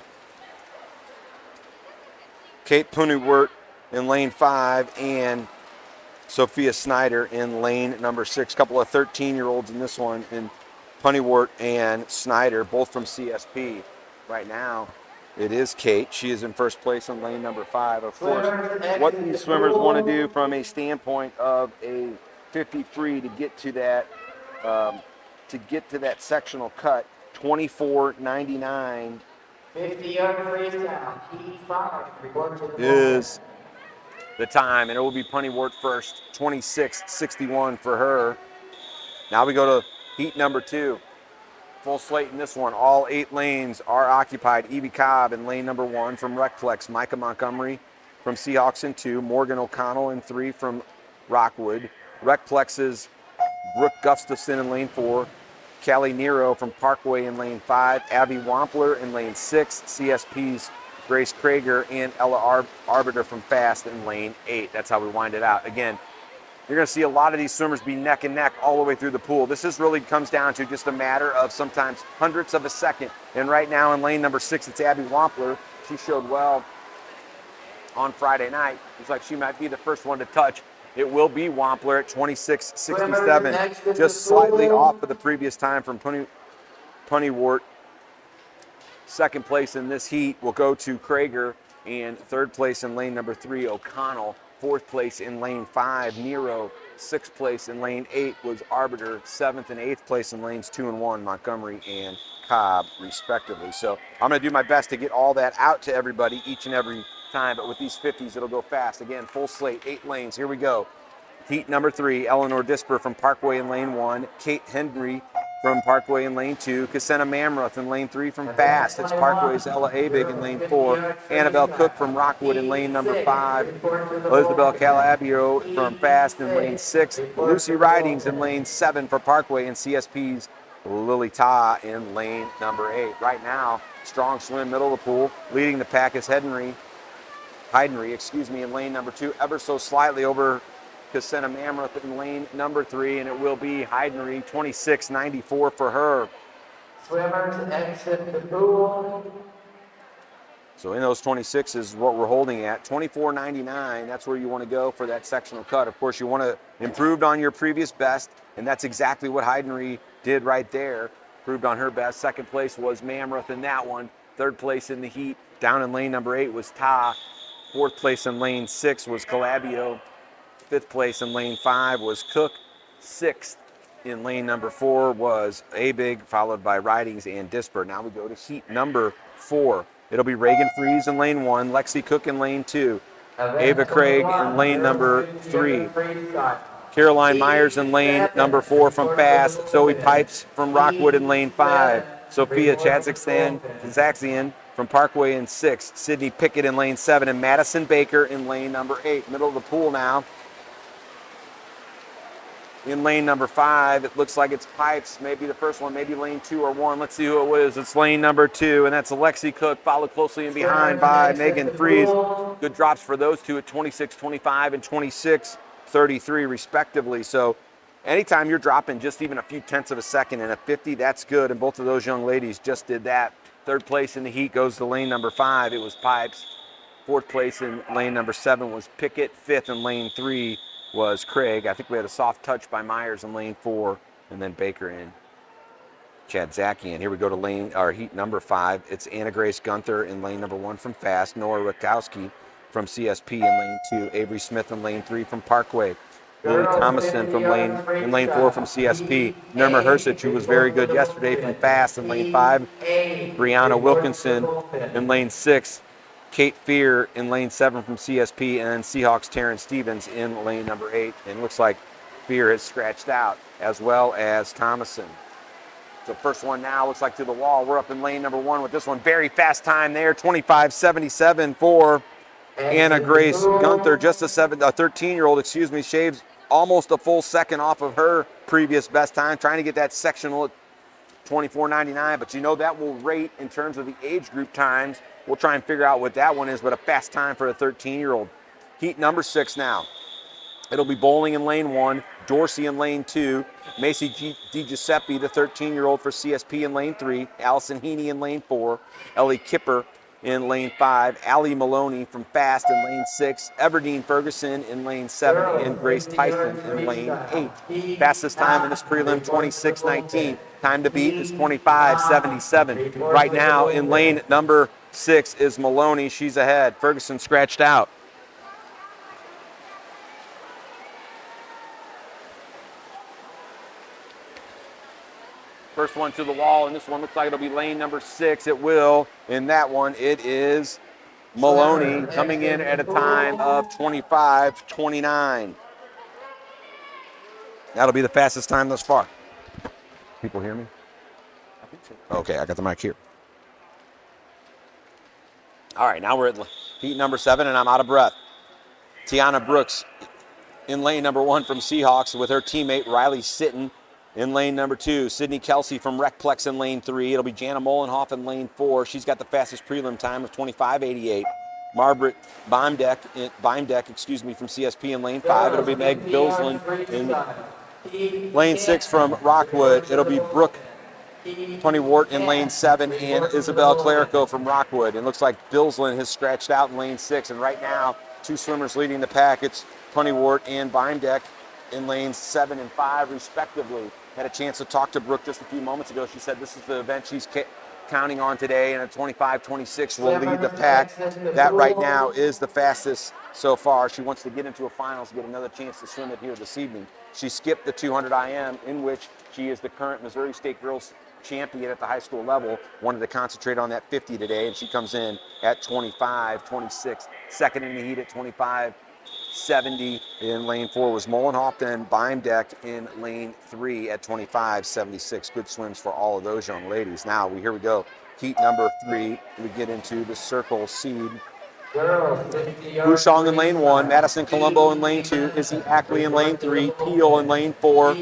Kate Punywert in lane 5, and Sophia Snyder in lane number 6. Couple of 13-year-olds in this one, in Punywert and Snyder, both from CSP. Right now, it is Kate. She is in first place in lane number 5. Of course, what these swimmers want to do from a standpoint of a 50 free to get to that sectional cut, 24.99 is the time, and it will be Punnywort first, 26.61 for her. Now we go to heat number 2. Full slate in this one. All 8 lanes are occupied. Evie Cobb in lane number 1 from Recplex. Micah Montgomery from Seahawks in 2. Morgan O'Connell in 3 from Rockwood. Recplex's Brooke Gustafson in lane 4. Callie Nero from Parkway in lane 5. Abby Wampler in lane 6. CSP's Grace Krager and Ella Arbiter from Fast in lane 8. That's how we wind it out. Again, you're going to see a lot of these swimmers be neck and neck all the way through the pool. This is really comes down to just a matter of sometimes hundredths of a second. And right now in lane number 6, it's Abby Wampler. She showed well on Friday night. Looks like she might be the first one to touch. It will be Wampler at 26.67, just slightly off of the previous time from Punnywart. Second place in this heat will go to Krager, and third place in lane number 3, O'Connell. Fourth place in lane 5, Nero. Sixth place in lane 8 was Arbiter. Seventh and eighth place in lanes 2 and 1, Montgomery and Cobb, respectively. So I'm going to do my best to get all that out to everybody each and every time, but with these 50s, it'll go fast. Again, full slate, 8 lanes. Here we go. Heat number 3, Eleanor Disper from Parkway in lane 1, Kate Henry from Parkway in lane 2, Cassena Mamroth in lane 3 from Fast. It's Parkway's Ella Abig in lane 4, Annabelle Cook from Rockwood in lane number 5, Elizabeth Calabio from Fast in lane 6, Lucy Ridings in lane 7 for Parkway, and CSP's Lily Ta in lane number 8. Right now, strong swim, middle of the pool. Leading the pack is Heidenry, in lane number 2, ever so slightly over Cassena Mamroth in lane number 3, and it will be Heidenry, 26.94 for her. Swimmers exit the pool. So in those 26 is what we're holding at. 24.99, that's where you want to go for that sectional cut. Of course, you want to improve on your previous best, and that's exactly what Heidenry did right there. Improved on her best. Second place was Mamroth in that one. Third place in the heat down in lane number 8 was Ta. Fourth place in lane 6 was Calabio. Fifth place in lane 5 was Cook. Sixth in lane number 4 was Abig, followed by Ridings and Disper. Now we go to heat number 4. It'll be Reagan Fries in lane 1, Lexi Cook in lane 2, Ava Craig in lane number 3, Caroline Myers in lane number 4 from Fast, Zoe Pipes from Rockwood in lane 5, Sophia Chadzixian from Parkway in 6, Sydney Pickett in lane 7, and Madison Baker in lane number 8. Middle of the pool now. In lane number 5, it looks like it's Pipes, maybe the first one, maybe lane 2 or 1. Let's see who it is. It's lane number 2, and that's Alexi Cook, followed closely in behind by Megan Fries. Good drops for those two at 26.25 and 26.33 respectively. So anytime you're dropping just even a few tenths of a second in a 50, that's good, and both of those young ladies just did that. Third place in the heat goes to lane number 5. It was Pipes. Fourth place in lane number 7 was Pickett. Fifth in lane 3 was Craig. I think we had a soft touch by Myers in lane 4, and then Baker in Chadzakian. Here we go to heat number 5. It's Anna Grace Gunther in lane number 1 from Fast, Nora Rakowski from CSP in lane 2, Avery Smith in lane 3 from Parkway, Lily Thomason in lane 4 from CSP, Nirma Hersich, who was very good yesterday from Fast in lane 5, Brianna Wilkinson in lane 6, Kate Fear in lane 7 from CSP, and then Seahawks Terrence Stevens in lane number 8. And it looks like Fear has scratched out, as well as Thomason. So first one now looks like to the wall. We're up in lane number 1 with this one. Very fast time there, 25.77 for Anna Grace Gunther. Just a 13-year-old, shaves almost a full second off of her previous best time, trying to get that sectional at 24.99, but you know that will rate in terms of the age group times. We'll try and figure out what that one is, but a fast time for a 13-year-old. Heat number 6 now. It'll be Bowling in lane 1, Dorsey in lane 2, Macy DiGiuseppe, the 13-year-old for CSP in lane 3, Allison Heaney in lane 4, Ellie Kipper in lane 5, Allie Maloney from Fast in lane 6, Everdeen Ferguson in lane 7, and Grace Tyson in lane 8. Fastest time in this prelim, 26.19. Time to beat is 25.77. Right now in lane number 6 is Maloney. She's ahead. Ferguson scratched out. First one to the wall, and this one looks like it'll be lane number 6. It will. In that one, it is Maloney coming in at a time of 25.29. That'll be the fastest time thus far. People hear me? I think so. Okay, I got the mic here. All right, now we're at heat number 7, and I'm out of breath. Tiana Brooks in lane number 1 from Seahawks with her teammate Riley Sitton in lane number 2. Sydney Kelsey from Recplex in lane 3. It'll be Jana Molenhoff in lane 4. She's got the fastest prelim time of 25:88. Margaret Beimdeck from CSP in lane 5. It'll be Meg Bilsland in lane 6 from Rockwood. It'll be Brooke Tony Wart in lane 7 and Isabel Clerico from Rockwood. It looks like Bilsland has scratched out in lane 6, and right now 2 swimmers leading the pack. It's Tony Wart and Beimdeck in lanes 7 and 5 respectively. Had a chance to talk to Brooke just a few moments ago. She said this is the event she's counting on today, and a 25:26 will lead the pack. That right now is the fastest so far. She wants to get into a finals to get another chance to swim it here this evening. She skipped the 200 IM, in which she is the current Missouri State Girls champion at the high school level. Wanted to concentrate on that 50 today, and she comes in at 25:26. Second in the heat at 25:70 in lane 4 was Molenhoff, then Beimdeck in lane 3 at 25:76. Good swims for all of those young ladies. Now, here we go. Heat number 3, we get into the circle seed. Bouchong in lane 1, Madison Colombo in lane 2, Izzy Ackley in lane 3, Peel in lane 4,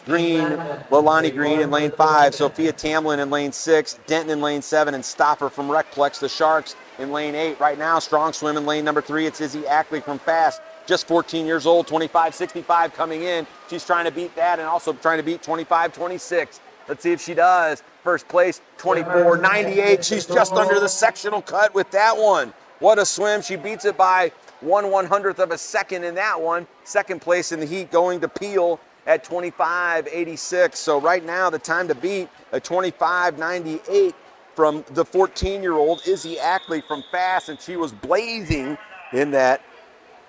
Green, Lilani Green in lane 5, Sophia Tamlin in lane 6, Denton in lane 7, and Stoffer from Recplex. The Sharks in lane 8. Right now, strong swim in lane number 3. It's Izzy Ackley from Fast, just 14 years old, 25:65 coming in. She's trying to beat that and also trying to beat 25:26. Let's see if she does. First place, 24:98. She's just under the sectional cut with that one. What a swim. She beats it by 1/100th of a second in that one. Second place in the heat going to Peel at 25:86. So right now the time to beat a 25:98 from the 14-year-old Izzy Ackley from Fast, and she was blazing in that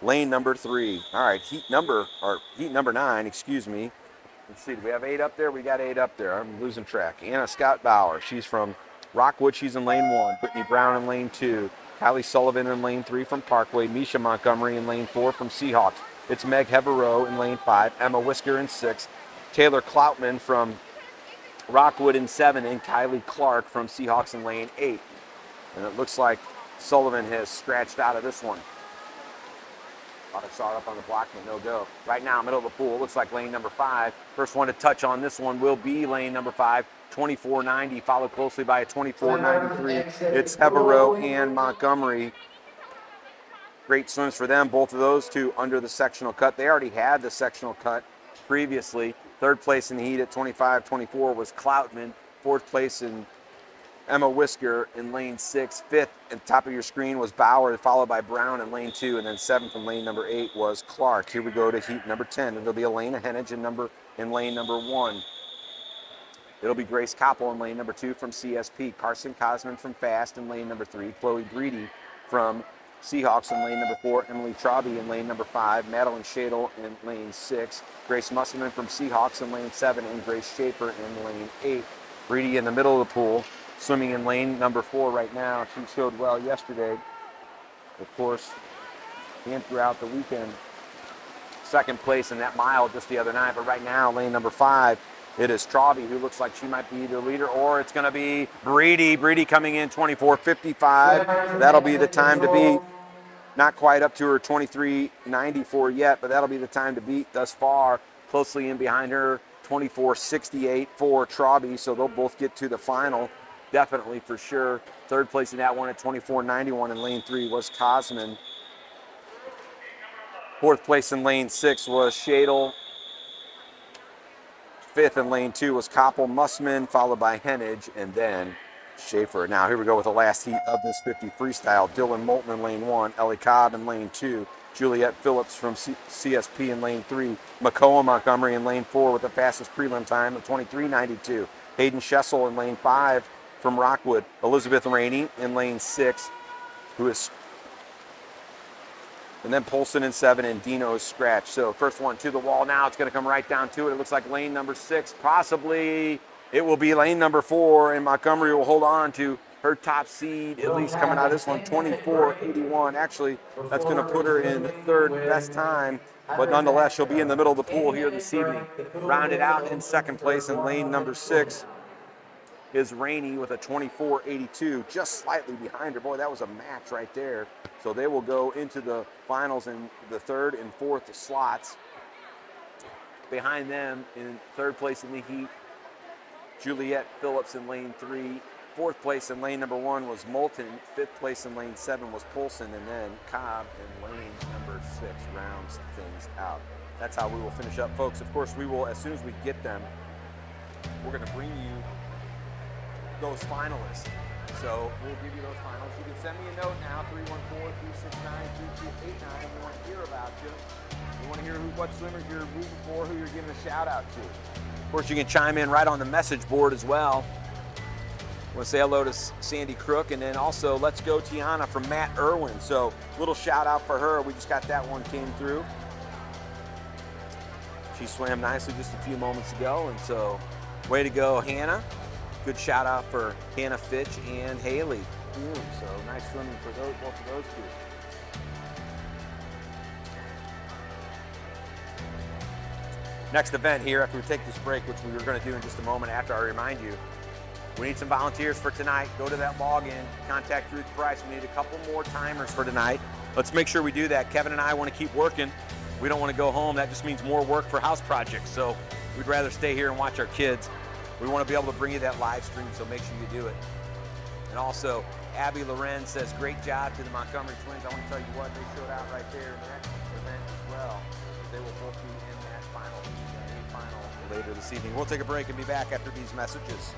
lane number 3. All right, heat number 9, excuse me. Let's see, do we have 8 up there? We got 8 up there. I'm losing track. Anna Scott Bauer, she's from Rockwood. She's in lane 1. Brittany Brown in lane 2. Kylie Sullivan in lane 3 from Parkway. Misha Montgomery in lane 4 from Seahawks. It's Meg Heverow in lane 5. Emma Whisker in 6. Taylor Kloutman from Rockwood in 7. And Kylie Clark from Seahawks in lane 8. And it looks like Sullivan has scratched out of this one. Thought I saw it up on the block, but no go. Right now, middle of the pool, looks like lane number 5. First one to touch on this one will be lane number 5, 24:90, followed closely by a 24:93. It's Heverow and Montgomery. Great swims for them, both of those two under the sectional cut. They already had the sectional cut previously. Third place in the heat at 25:24 was Kloutman. Fourth place in Emma Whisker in lane 6. Fifth at the top of your screen was Bauer, followed by Brown in lane 2, and then 7th in lane number 8 was Clark. Here we go to heat number 10. It'll be Elena Hennig in lane number 1. It'll be Grace Koppel in lane number 2 from CSP. Carson Cosman from Fast in lane number 3. Chloe Greedy from Seahawks in lane number 4. Emily Trauby in lane number 5. Madeline Shadle in lane 6. Grace Musselman from Seahawks in lane 7. And Grace Schaefer in lane 8. Greedy in the middle of the pool, swimming in lane number 4 right now. She showed well yesterday, of course, and throughout the weekend. Second place in that mile just the other night, but right now, lane number 5, it is Trauby, who looks like she might be the leader, or it's going to be Breedy. Breedy coming in 24:55. That'll be the time to beat. Not quite up to her 23:94 yet, but that'll be the time to beat thus far. Closely in behind her, 24:68 for Trauby, so they'll both get to the final. Definitely, for sure. Third place in that one at 24:91 in lane 3 was Cosman. Fourth place in lane 6 was Shadle. Fifth in lane 2 was Koppel Mussman, followed by Hennig, and then Schaefer. Now here we go with the last heat of this 50 freestyle. Dylan Moulton in lane 1, Ellie Cobb in lane 2, Juliette Phillips from CSP in lane 3, Makoa Montgomery in lane 4 with the fastest prelim time of 23:92. Hayden Schessel in lane 5 from Rockwood. Elizabeth Rainey in lane 6, and then Polson in 7, and Dino is scratched. So first one to the wall now. It's going to come right down to it. It looks like lane number 6, possibly it will be lane number 4, and Montgomery will hold on to her top seed, at least coming out of this one, 24.81. Actually, that's going to put her in third best time, but nonetheless, she'll be in the middle of the pool here this evening. Rounded out in second place in lane number 6 is Rainey with a 24.82, just slightly behind her. Boy, that was a match right there. So they will go into the finals in the third and fourth slots. Behind them in third place in the heat, Juliet Phillips in lane 3. Fourth place in lane number 1 was Moulton. Fifth place in lane 7 was Polson. And then Cobb in lane number 6 rounds things out. That's how we will finish up, folks. Of course, we will, as soon as we get them, we're going to bring you those finalists. So we'll give you those finals. You can send me a note now, 314-369-2289. We want to hear about you. We want to hear what swimmers you're rooting for, who you're giving a shout out to. Of course, you can chime in right on the message board as well. I want to say hello to Sandy Crook, and then also Let's Go Tiana from Matt Irwin. So little shout out for her. We just got that one came through. She swam nicely just a few moments ago, and so way to go, Hannah. Good shout out for Hannah Fitch and Haley. So nice swimming for both of those two. Next event here, after we take this break, which we were going to do in just a moment after I remind you, we need some volunteers for tonight. Go to that login, contact Ruth Price. We need a couple more timers for tonight. Let's make sure we do that. Kevin and I want to keep working. We don't want to go home. That just means more work for house projects. So we'd rather stay here and watch our kids. We want to be able to bring you that live stream, so make sure you do it. And also, Abby Loren says, great job to the Montgomery Twins. I want to tell you what, they showed out right there in that event as well. They will both be in that final later this evening. We'll take a break and be back after these messages.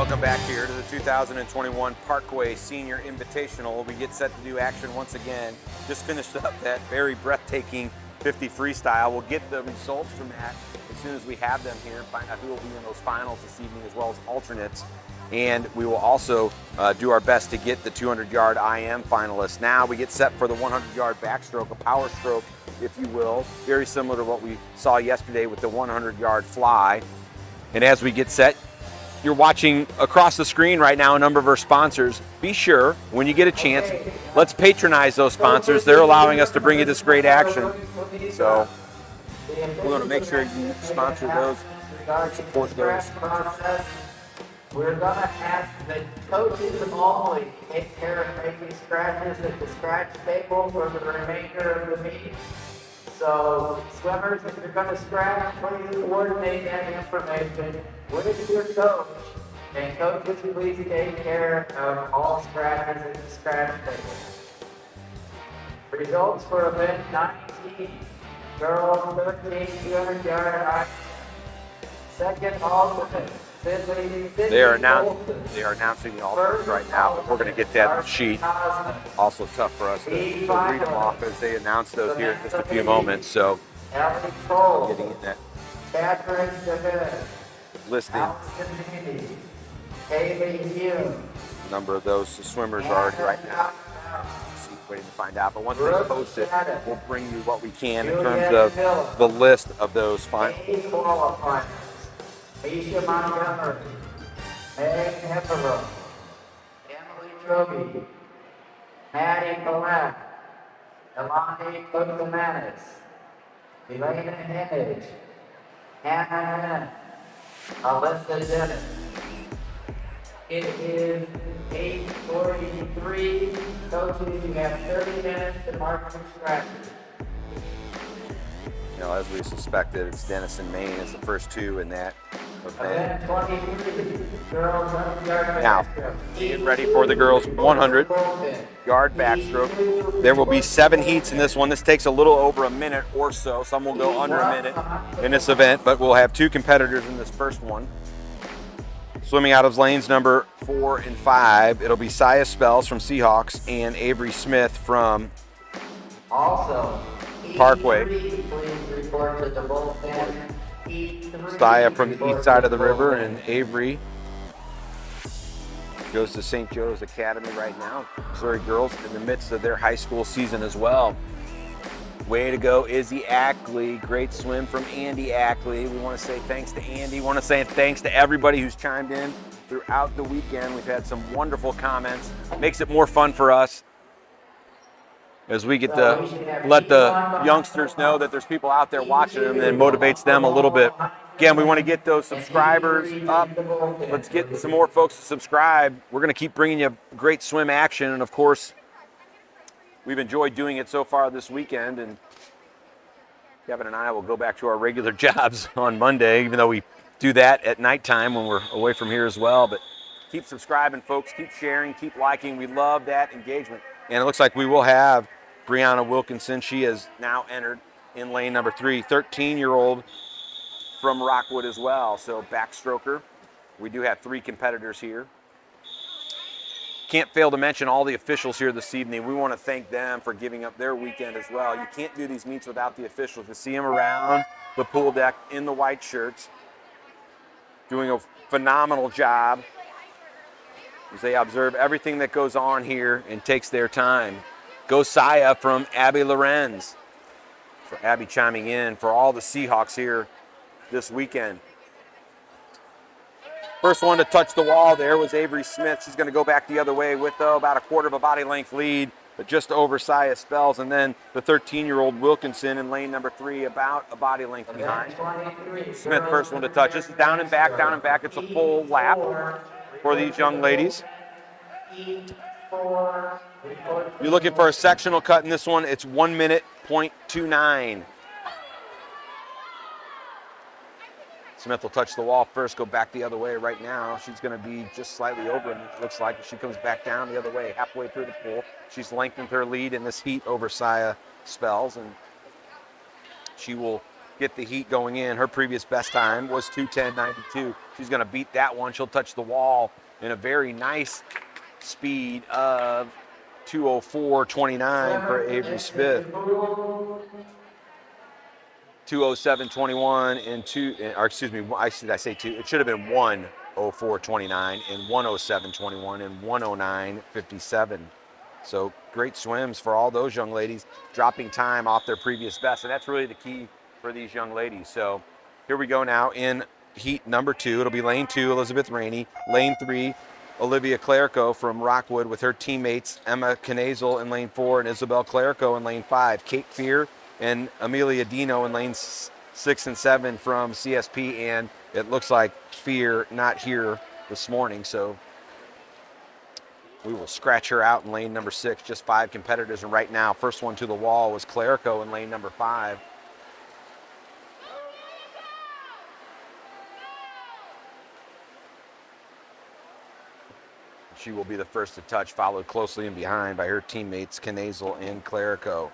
Welcome back here to the 2021 Parkway Senior Invitational. We get set to do action once again. Just finished up that very breathtaking 50 freestyle. We'll get the results from that as soon as we have them here and find out who will be in those finals this evening, as well as alternates. And we will also do our best to get the 200-yard IM finalists. Now we get set for the 100-yard backstroke, a power stroke, if you will, very similar to what we saw yesterday with the 100-yard fly. And as we get set, you're watching across the screen right now a number of our sponsors. Be sure, when you get a chance, let's patronize those sponsors. They're allowing us to bring you this great action. So we're going to make sure you sponsor those, support those sponsors. We're going to ask the coaches of all to take care of making scratches at the scratch table for the remainder of the meeting. So, swimmers, if you're going to scratch, please coordinate that information with your coach. And coaches, please take care of all scratches at the scratch table. Results for event 19, girls 13, 200-yard. Second alternate. They are announcing the alternates right now, but we're going to get that sheet. Also tough for us to read them off as they announce those here in just a few moments. So getting in that listing. Number of those swimmers are right now. Waiting to find out, but once they post it, we'll bring you what we can in terms of the list of those finalists. Misha Montgomery, Meg Hepero, Emily Troby, Maddie Collette, Elani Cookamanis, Elena Hennage, Hannah Lynn, Alyssa Dennis. It is 8:43. Coaches, you have 30 minutes to mark your strategy. You know, as we suspected, it's Denison, Maine is the first two in that event. Now, getting ready for the girls' 100-yard backstroke. There will be 7 heats in this one. This takes a little over a minute or so. Some will go under a minute in this event, but we'll have 2 competitors in this first one. Swimming out of lanes number 4 and 5, it'll be Saya Spells from Seahawks and Avery Smith from Parkway. Saya from the east side of the river, and Avery goes to St. Joe's Academy right now. Missouri girls in the midst of their high school season as well. Way to go, Izzy Ackley. Great swim from Andy Ackley. We want to say thanks to Andy. We want to say thanks to everybody who's chimed in throughout the weekend. We've had some wonderful comments. Makes it more fun for us as we get to let the youngsters know that there's people out there watching them, and motivates them a little bit. Again, we want to get those subscribers up. Let's get some more folks to subscribe. We're going to keep bringing you great swim action, and of course, we've enjoyed doing it so far this weekend, and Kevin and I will go back to our regular jobs on Monday, even though we do that at nighttime when we're away from here as well. But keep subscribing, folks. Keep sharing. Keep liking. We love that engagement. And it looks like we will have Brianna Wilkinson. She has now entered in lane number 3, 13-year-old from Rockwood as well. So backstroker. We do have 3 competitors here. Can't fail to mention all the officials here this evening. We want to thank them for giving up their weekend as well. You can't do these meets without the officials. You see them around the pool deck in the white shirts, doing a phenomenal job as they observe everything that goes on here and takes their time. Go Saya from Abby Lorenz. For Abby chiming in for all the Seahawks here this weekend. First one to touch the wall there was Avery Smith. She's going to go back the other way with, about a quarter of a body length lead, but just over Saya Spells. And then the 13-year-old Wilkinson in lane number 3, about a body length behind. Smith, first one to touch. This is down and back, down and back. It's a full lap for these young ladies. You're looking for a sectional cut in this one. It's 1 minute, 0.29. Smith will touch the wall first, go back the other way right now. She's going to be just slightly over him, it looks like. She comes back down the other way, halfway through the pool. She's lengthened her lead in this heat over Saya Spells, and she will get the heat going in. Her previous best time was 2:10.92. She's going to beat that one. She'll touch the wall in a very nice speed of 2:04.29 for Avery Smith. 2:07.21 and or excuse me, I say two. It should have been 1:04.29 and 1:07.21 and 1:09.57. So great swims for all those young ladies, dropping time off their previous best, and that's really the key for these young ladies. So here we go now in heat number 2. It'll be lane 2, Elizabeth Rainey. Lane 3, Olivia Clerico from Rockwood with her teammates Emma Knazel in lane 4 and Isabel Clerico in lane 5. Kate Fear and Amelia Dino in lanes 6 and 7 from CSP, and it looks like Fear not here this morning, so we will scratch her out in lane number 6. Just 5 competitors, and right now, first one to the wall was Clerico in lane number 5. She will be the first to touch, followed closely in behind by her teammates Knazel and Clerico.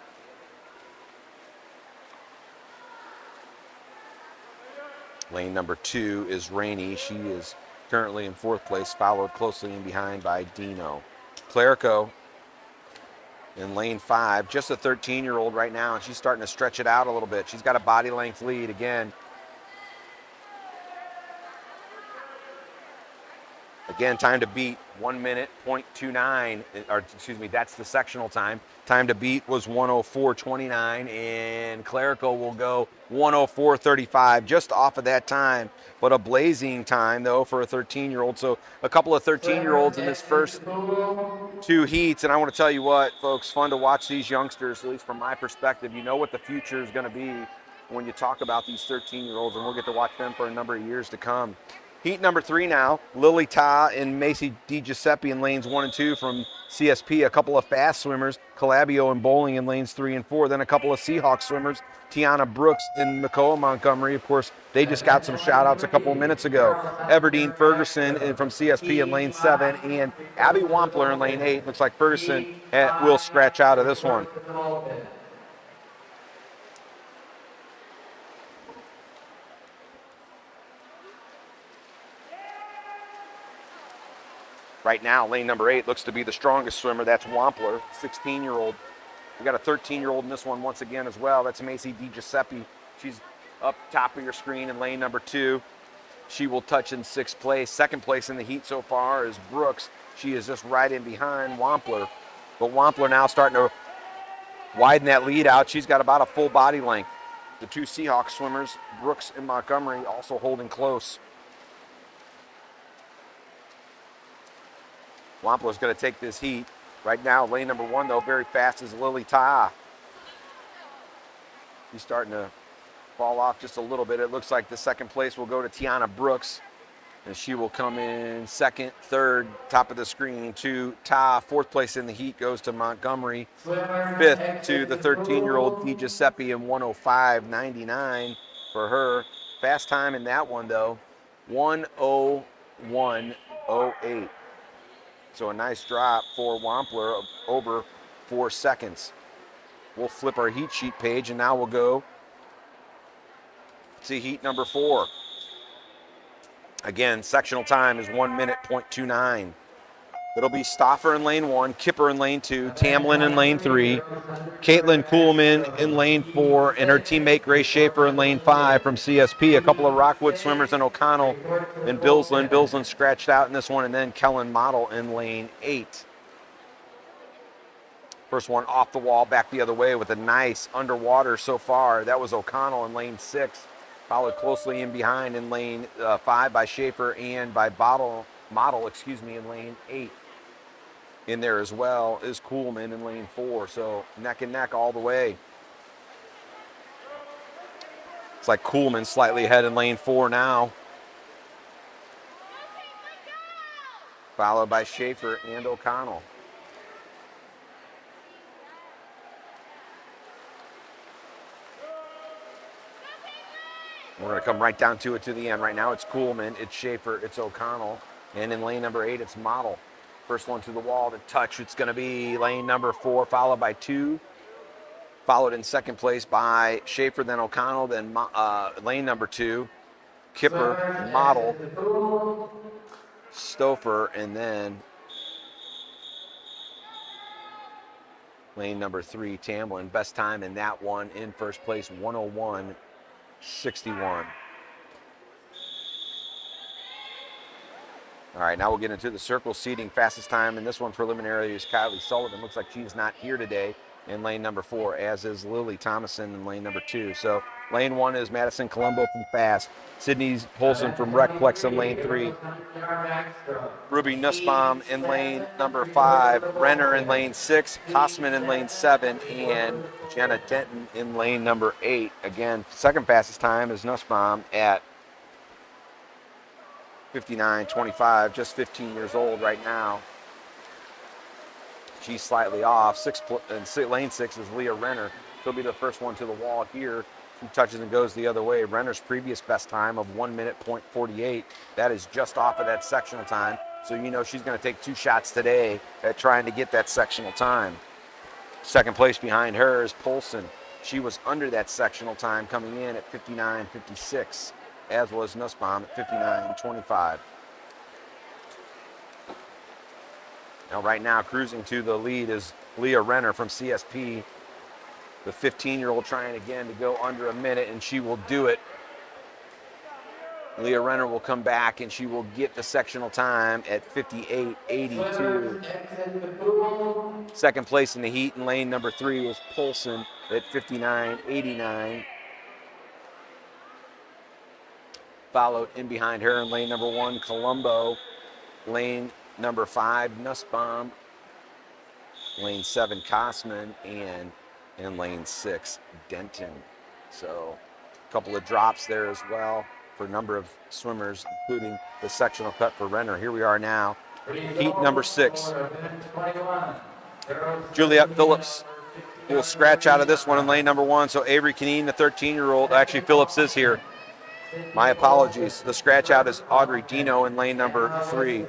Lane number 2 is Rainey. She is currently in 4th place, followed closely in behind by Dino. Clerico in lane 5, just a 13-year-old right now, and she's starting to stretch it out a little bit. She's got a body length lead again. Again, time to beat 1 minute, 0.29, or excuse me, that's the sectional time. Time to beat was 1:04.29, and Clerico will go 1:04.35, just off of that time, but a blazing time, though, for a 13-year-old. So a couple of 13-year-olds in this first 2 heats, and I want to tell you what, folks, fun to watch these youngsters, at least from my perspective. You know what the future is going to be when you talk about these 13-year-olds, and we'll get to watch them for a number of years to come. Heat number 3 now, Lily Ta and Macy DiGiuseppe in lanes 1 and 2 from CSP. A couple of fast swimmers, Calabio and Bowling in lanes 3 and 4. Then a couple of Seahawk swimmers, Tiana Brooks and Makoa Montgomery. Of course, they just got some shout-outs a couple of minutes ago. Everdeen Ferguson from CSP in lane 7, and Abby Wampler in lane 8. Looks like Ferguson will scratch out of this one. Right now, lane number 8 looks to be the strongest swimmer. That's Wampler, 16-year-old. We got a 13-year-old in this one once again as well. That's Macy DiGiuseppe. She's up top of your screen in lane number 2. She will touch in 6th place. 2nd place in the heat so far is Brooks. She is just right in behind Wampler. But Wampler now starting to widen that lead out. She's got about a full body length. The 2 Seahawk swimmers, Brooks and Montgomery, also holding close. Wampler's going to take this heat. Right now, lane number 1, though, very fast is Lily Ta. She's starting to fall off just a little bit. It looks like the 2nd place will go to Tiana Brooks, and she will come in 2nd, 3rd, top of the screen to Ta. 4th place in the heat goes to Montgomery. 5th to the 13-year-old DiGiuseppe in 1:05.99 for her. Fast time in that one, though, 1:01.08. So a nice drop for Wampler of over 4 seconds. We'll flip our heat sheet page, and now we'll go to heat number 4. Again, sectional time is 1 minute, 0.29. It'll be Stoffer in lane 1, Kipper in lane 2, Tamlin in lane 3, Caitlin Kuhlman in lane 4, and her teammate Grace Schaefer in lane 5 from CSP. A couple of Rockwood swimmers in O'Connell and Billsland. Billsland scratched out in this one, and then Kellen Model in lane 8. First one off the wall, back the other way with a nice underwater so far. That was O'Connell in lane 6, followed closely in behind in lane 5 by Schaefer and by Model, in lane 8. In there as well is Kuhlman in lane 4, so neck and neck all the way. It's like Kuhlman slightly ahead in lane 4 now, followed by Schaefer and O'Connell. We're going to come right down to it to the end. Right now it's Kuhlman, it's Schaefer, it's O'Connell, and in lane number 8 it's Model. First one to the wall to touch, it's going to be lane number 4, followed by 2, followed in second place by Schaefer, then O'Connell, then lane number 2, Kipper, Model, Stouffer, and then lane number 3, Tamlin. Best time in that one in first place, 101.61. All right, now we'll get into the circle seating. Fastest time in this one preliminary is Kylie Sullivan. Looks like she's not here today in lane number 4, as is Lily Thomason in lane number 2. So lane 1 is Madison Colombo from Fast, Sydney Polson from Recplex in lane 3, Ruby Nussbaum in lane number 5, Renner in lane 6, Kosman in lane 7, and Jenna Denton in lane number 8. Again, second fastest time is Nussbaum at 59.25, just 15 years old right now. She's slightly off. Lane 6 is Leah Renner. She'll be the first one to the wall here. She touches and goes the other way. Renner's previous best time of 1 minute 48. That is just off of that sectional time. So you know she's going to take 2 shots today at trying to get that sectional time. Second place behind her is Polson. She was under that sectional time coming in at 59.56. as was Nussbaum at 59.25. Now right now cruising to the lead is Leah Renner from CSP, the 15-year-old trying again to go under a minute, and she will do it. Leah Renner will come back and she will get the sectional time at 58.82. Second place in the heat in lane number 3 was Polson at 59.89. Followed in behind her in lane number 1, Colombo. Lane number 5, Nussbaum. Lane 7, Kosman. And in lane 6, Denton. So a couple of drops there as well for a number of swimmers, including the sectional cut for Renner. Here we are now, heat number 6. Juliet Phillips will scratch out of this one in lane number 1. So Avery Kineen, the 13-year-old, actually Phillips is here. My apologies. The scratch out is Audrey Dino in lane number 3.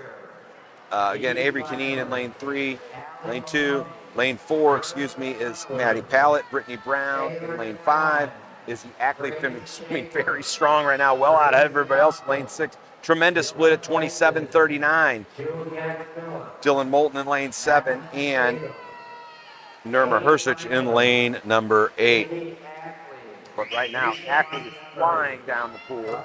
Again, Avery Kineen in lane 3. Lane 2, lane 4, is Maddie Pallett. Brittany Brown in lane 5. Izzy Ackley swimming very strong right now, well out of everybody else in lane 6. Tremendous split at 27.39. Dylan Moulton in lane 7 and Nirma Hersich in lane number 8. But right now, Ackley is flying down the pool.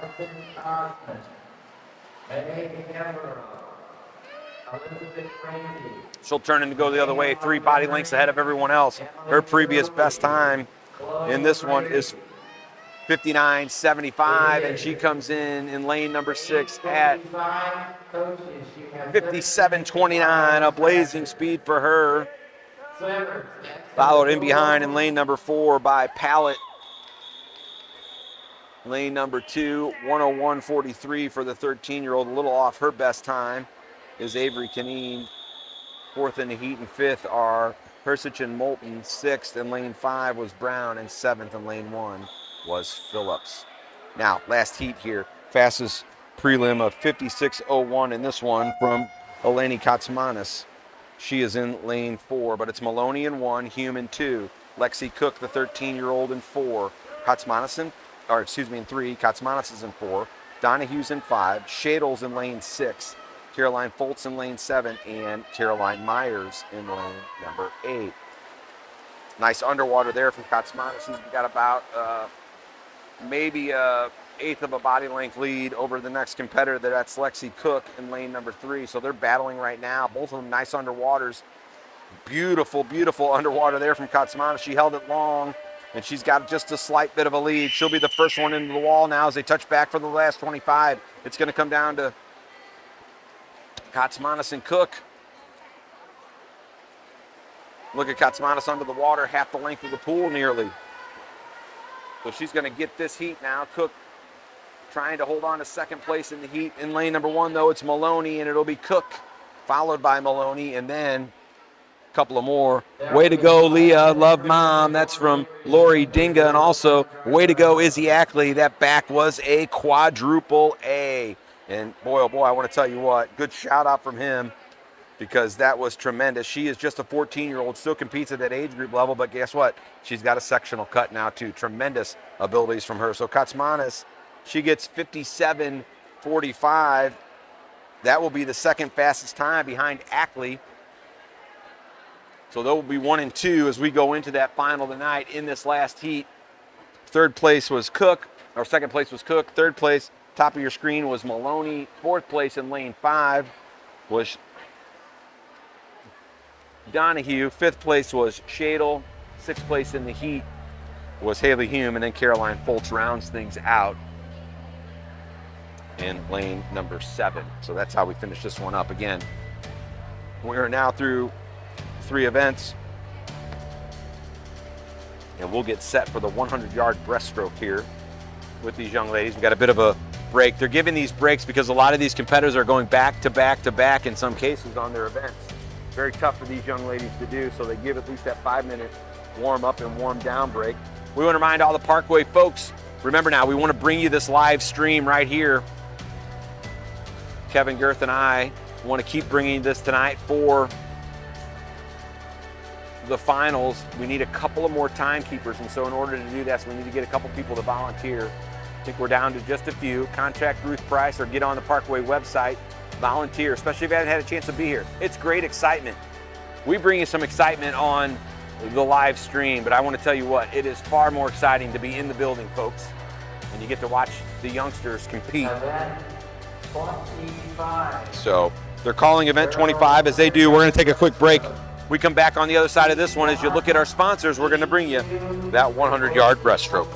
She'll turn and go the other way, 3 body lengths ahead of everyone else. Her previous best time in this one is 59.75, and she comes in lane number 6 at 57.29, a blazing speed for her. Followed in behind in lane number 4 by Pallett. Lane number 2, 101.43 for the 13-year-old, a little off her best time, is Avery Kineen. 4th in the heat and 5th are Hersich and Moulton. 6th in lane 5 was Brown, and 7th in lane 1 was Phillips. Now, last heat here, fastest prelim of 56.01 in this one from Eleni Katsmanis. She is in lane 4, but it's Maloney in 1, Hume in 2, Lexi Cook, the 13-year-old, in 4, in 3, Katsmanis is in 4, Donahue's in 5, Shadles in lane 6, Caroline Foltz in lane 7, and Caroline Myers in lane number 8. Nice underwater there from Katsmanis. She's got about maybe a 1/8 of a body length lead over the next competitor. That's Lexi Cook in lane number 3. So they're battling right now. Both of them nice underwaters. Beautiful, beautiful underwater there from Katsmanis. She held it long, and she's got just a slight bit of a lead. She'll be the first one into the wall now as they touch back for the last 25. It's going to come down to Katsmanis and Cook. Look at Katsmanis under the water, half the length of the pool nearly. So she's going to get this heat now. Cook trying to hold on to second place in the heat. In lane number 1, though, it's Maloney, and it'll be Cook, followed by Maloney, and then a couple of more. Way to go, Leah. Love Mom. That's from Lori Dinga. And also, way to go, Izzy Ackley. That back was a quadruple A. And boy, oh boy, I want to tell you what, good shout out from him. because that was tremendous. She is just a 14-year-old, still competes at that age group level, but guess what? She's got a sectional cut now too. Tremendous abilities from her. So Katsmanis, she gets 57.45. That will be the second fastest time behind Ackley. So there will be 1 and 2 as we go into that final tonight in this last heat. Third place was Cook, or second place was Cook. Third place, top of your screen, was Maloney. Fourth place in lane 5 was Donahue. Fifth place was Shadle. Sixth place in the heat was Haley Hume, and then Caroline Foltz rounds things out in lane number 7. So that's how we finish this one up. Again, we are now through 3 events, and we'll get set for the 100-yard breaststroke here with these young ladies. We got a bit of a break. They're giving these breaks because a lot of these competitors are going back to back to back in some cases on their events. Very tough for these young ladies to do, so they give at least that 5-minute warm up and warm down break. We want to remind all the Parkway folks, remember now, we want to bring you this live stream right here. Kevin Girth and I want to keep bringing this tonight for the finals. We need a couple of more timekeepers, and so in order to do this, we need to get a couple people to volunteer. I think we're down to just a few. Contact Ruth Price or get on the Parkway website. Volunteer, especially if you haven't had a chance to be here. It's great excitement. We bring you some excitement on the live stream, but I want to tell you what, it is far more exciting to be in the building, folks, and you get to watch the youngsters compete. Event 25. So they're calling event 25. As they do, we're going to take a quick break. We come back on the other side of this one. As you look at our sponsors, we're going to bring you that 100-yard breaststroke.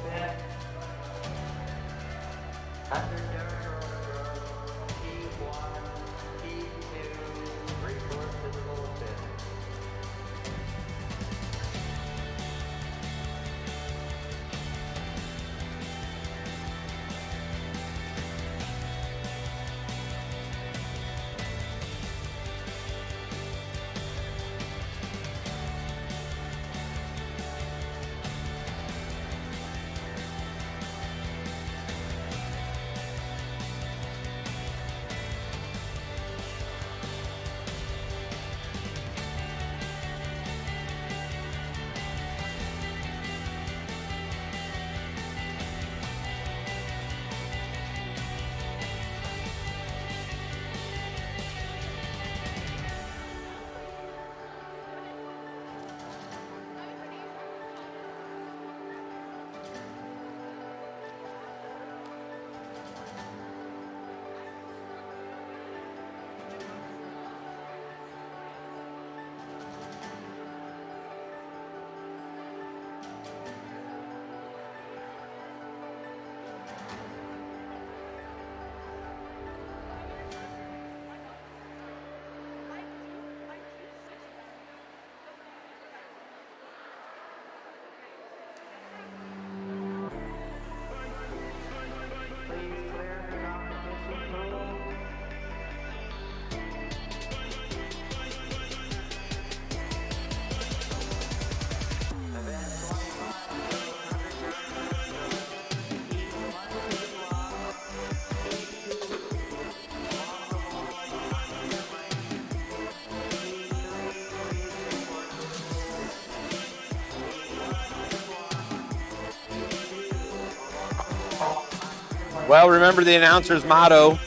Well, remember the announcer's motto,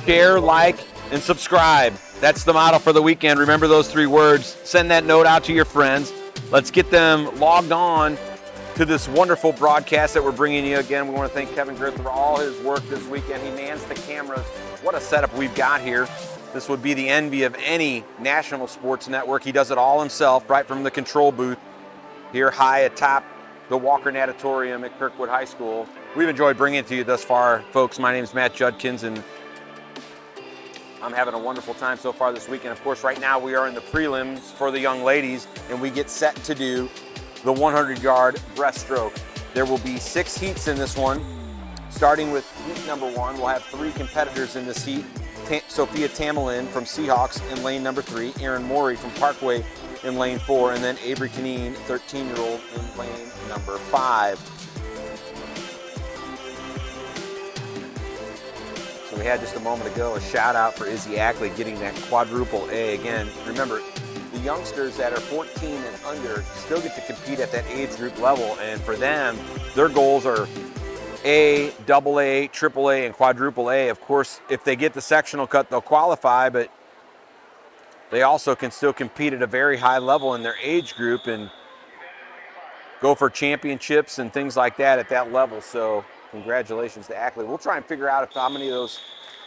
share, like, and subscribe. That's the motto for the weekend. Remember those 3 words. Send that note out to your friends. Let's get them logged on to this wonderful broadcast that we're bringing you. Again, we want to thank Kevin Girth for all his work this weekend. He mans the cameras. What a setup we've got here. This would be the envy of any national sports network. He does it all himself, right from the control booth here high atop the Walker Natatorium at Kirkwood High School. We've enjoyed bringing it to you thus far, folks. My name is Matt Judkins, and I'm having a wonderful time so far this weekend. Of course, right now we are in the prelims for the young ladies, and we get set to do the 100-yard breaststroke. There will be 6 heats in this one. Starting with heat number 1, we'll have 3 competitors in this heat. Sophia Tamelin from Seahawks in lane number 3, Erin Morey from Parkway in lane 4, and then Avery Canine, 13-year-old, in lane number 5. So we had just a moment ago a shout out for Izzy Ackley getting that quadruple A. Again, remember, the youngsters that are 14 and under still get to compete at that age group level, and for them, their goals are A, double A, triple A, and quadruple A. Of course, if they get the sectional cut, they'll qualify, but they also can still compete at a very high level in their age group and go for championships and things like that at that level. So congratulations to Ackley. We'll try and figure out how many of those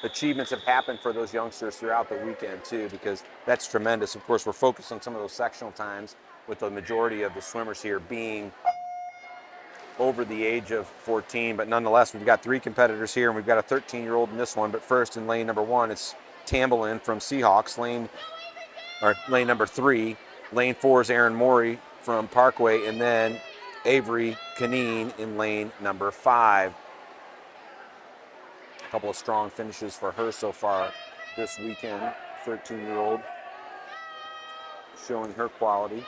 achievements have happened for those youngsters throughout the weekend too, because that's tremendous. Of course, we're focused on some of those sectional times with the majority of the swimmers here being over the age of 14, but nonetheless, we've got 3 competitors here, and we've got a 13-year-old in this one. But first, in lane number 1, it's Tamblin from Seahawks, lane number 3. Lane 4 is Aaron Morey from Parkway, and then Avery Canine in lane number 5. A couple of strong finishes for her so far this weekend. 13-year-old showing her quality.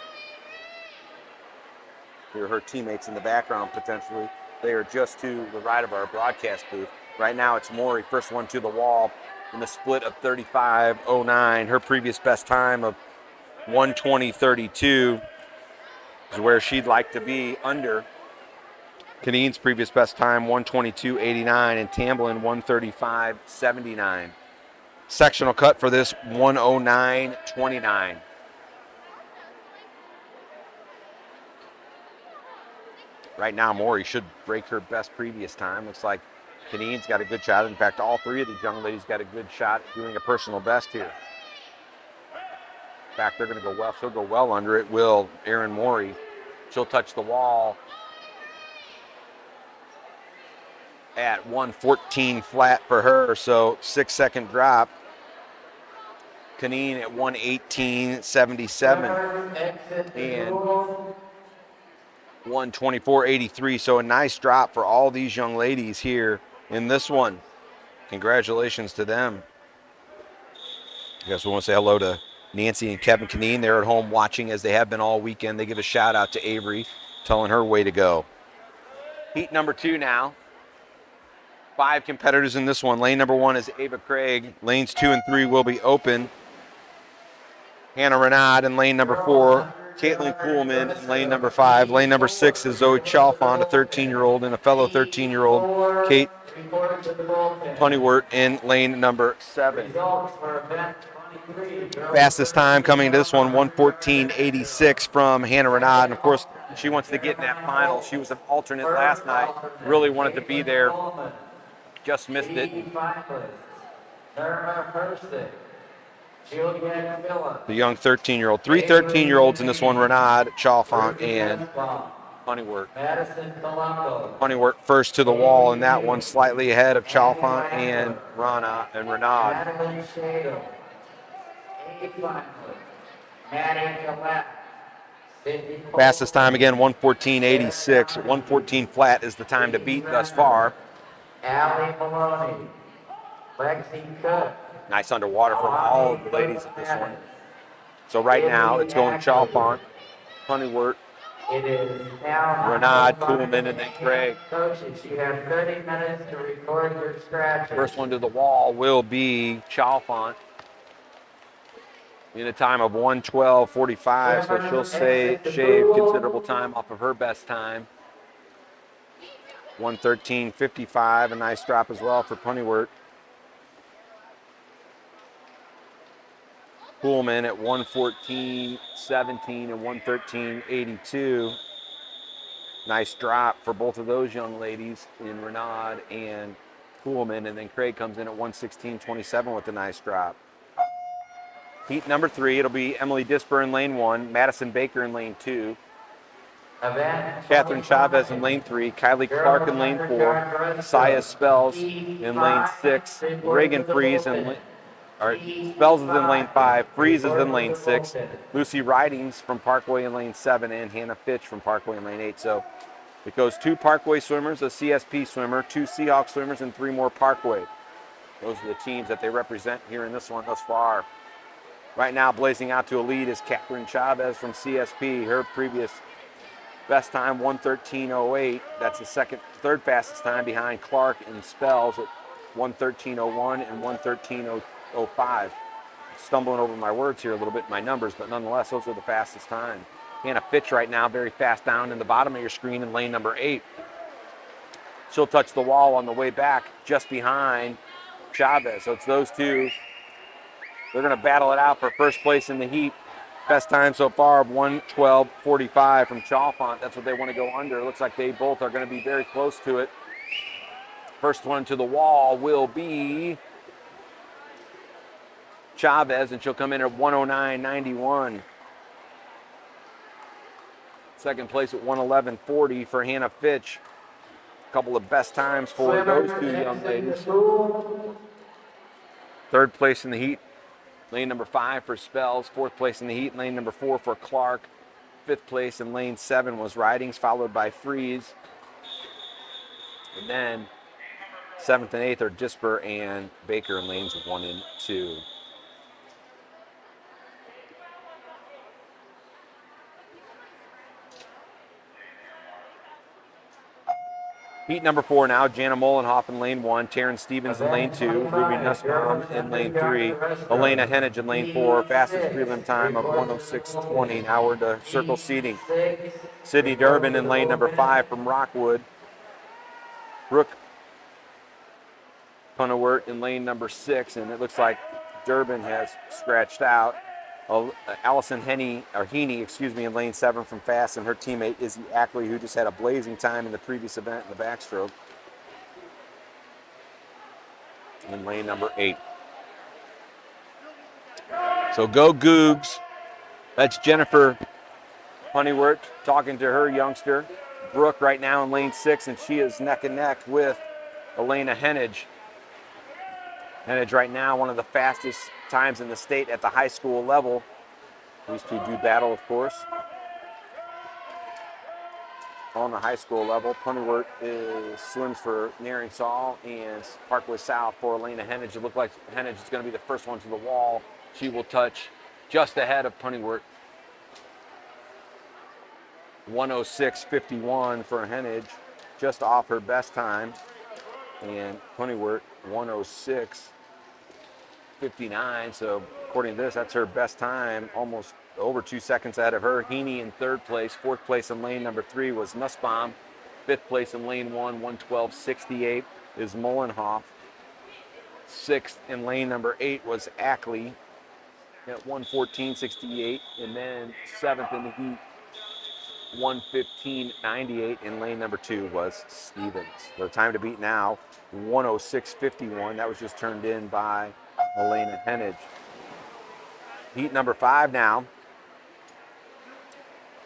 Here are her teammates in the background potentially. They are just to the right of our broadcast booth. Right now it's Morey, first one to the wall in a split of 35.09. Her previous best time of 1:20.32 is where she'd like to be under Canine's previous best time, 1:22.89, and Tamblin 1:35.79. Sectional cut for this, 1:09.29. Right now, Morey should break her best previous time. Looks like Canine's got a good shot. In fact, all 3 of these young ladies got a good shot at doing a personal best here. In fact, they're going to go well. She'll go well under it. Will Aaron Morey. She'll touch the wall at 1:14 flat for her, so 6-second drop. Canine at 1:18.77 and 1:24.83, so a nice drop for all these young ladies here in this one. Congratulations to them. I guess we want to say hello to Nancy and Kevin Canine. They're at home watching as they have been all weekend. They give a shout out to Avery, telling her way to go. Heat number 2 now. 5 competitors in this one. Lane number 1 is Ava Craig. Lanes 2 and 3 will be open. Hannah Renaud in lane number 4. Caitlin Kuhlman in lane number 5. Lane number 6 is Zoe Chalfont, a 13-year-old, and a fellow 13-year-old, Kate Honeywert, in lane number 7. Fastest time coming to this one, 1:14.86 from Hannah Renaud. And of course, she wants to get in that final. She was an alternate last night. Really wanted to be there. Just missed it. The young 13-year-old. 3 13-year-olds in this one, Renaud, Chalfont, and Honeywert. Honeywert first to the wall in that one, slightly ahead of Chalfont and Renaud. Fastest time again, 1:14.86. 1:14 flat is the time to beat thus far. Allie Maloney, Lexi Cook. Nice underwater from all of the ladies at this one. So right now it's going Chalfont, Honeywert, Renaud, Kuhlman, and then Craig. Coaches, you have 30 minutes to record your scratches. First one to the wall will be Chalfont in a time of 1:12.45, so she'll shave considerable time off of her best time. 1:13.55, a nice drop as well for Honeywert. Kuhlman at 1:14.17 and 1:13.82. Nice drop for both of those young ladies in Renaud and Kuhlman, and then Craig comes in at 1:16.27 with a nice drop. Heat number 3, it'll be Emily Disper in lane 1, Madison Baker in lane 2, Catherine Chavez in lane 3, Kylie Clark in lane 4, Saya Spells in lane 6, Reagan Fries in Spells is in lane 5, Fries is in lane 6, Lucy Ridings from Parkway in lane 7, and Hannah Fitch from Parkway in lane 8. So it goes 2 Parkway swimmers, a CSP swimmer, 2 Seahawk swimmers, and 3 more Parkway. Those are the teams that they represent here in this one thus far. Right now, blazing out to a lead is Catherine Chavez from CSP. Her previous best time, 1:13.08. That's the third fastest time behind Clark and Spells at 1:13:01 and 1:13:05. Stumbling over my words here a little bit, my numbers, but nonetheless, those are the fastest time. Hannah Fitch right now, very fast down in the bottom of your screen in lane number 8. She'll touch the wall on the way back just behind Chavez. So it's those two. They're going to battle it out for first place in the heat. Best time so far of 1:12:45 from Chalfont. That's what they want to go under. It looks like they both are going to be very close to it. First one to the wall will be Chavez, and she'll come in at 1:09:91. Second place at 1:11:40 for Hannah Fitch. A couple of best times for those two young ladies. Third place in the heat, lane number 5 for Spells. Fourth place in the heat, lane number 4 for Clark. Fifth place in lane 7 was Ridings, followed by Freeze. And then 7th and 8th are Disper and Baker in lanes 1 and 2. Heat number 4 now, Jana Molenhoff in lane 1, Taryn Stevens in lane 2, Ruby Nussbaum in lane 3, Elena Hennig in lane 4, fastest prelim time of 1:06:20. Now we're to circle seating. Sydney Durbin in lane number 5 from Rockwood. Brooke Punawert in lane number 6, and it looks like Durbin has scratched out. Allison Heaney in lane 7 from Fast, and her teammate Izzy Ackley, who just had a blazing time in the previous event in the backstroke, in lane number 8. So go Googs. That's Jennifer Honeywort talking to her youngster. Brooke right now in lane 6, and she is neck and neck with Elena Hennig. Hennig right now one of the fastest times in the state at the high school level. These two do battle, of course, on the high school level. Punywort swims for Naring-Saul and Parkway South for Elena Hennig. It looks like Hennig is going to be the first one to the wall. She will touch just ahead of Punywort. 1:06:51 for Hennig, just off her best time. And Punywort 1:06:59. So according to this, that's her best time, almost over 2 seconds ahead of her. Heaney in third place. Fourth place in lane number 3 was Nussbaum. Fifth place in lane 1, 1:12:68 is Molenhoff. Sixth in lane number 8 was Ackley at 1:14:68. And then seventh in the heat, 1:15:98 in lane number 2 was Stevens. Their time to beat now, 1:06:51. That was just turned in by Elena Hennig. Heat number 5 now.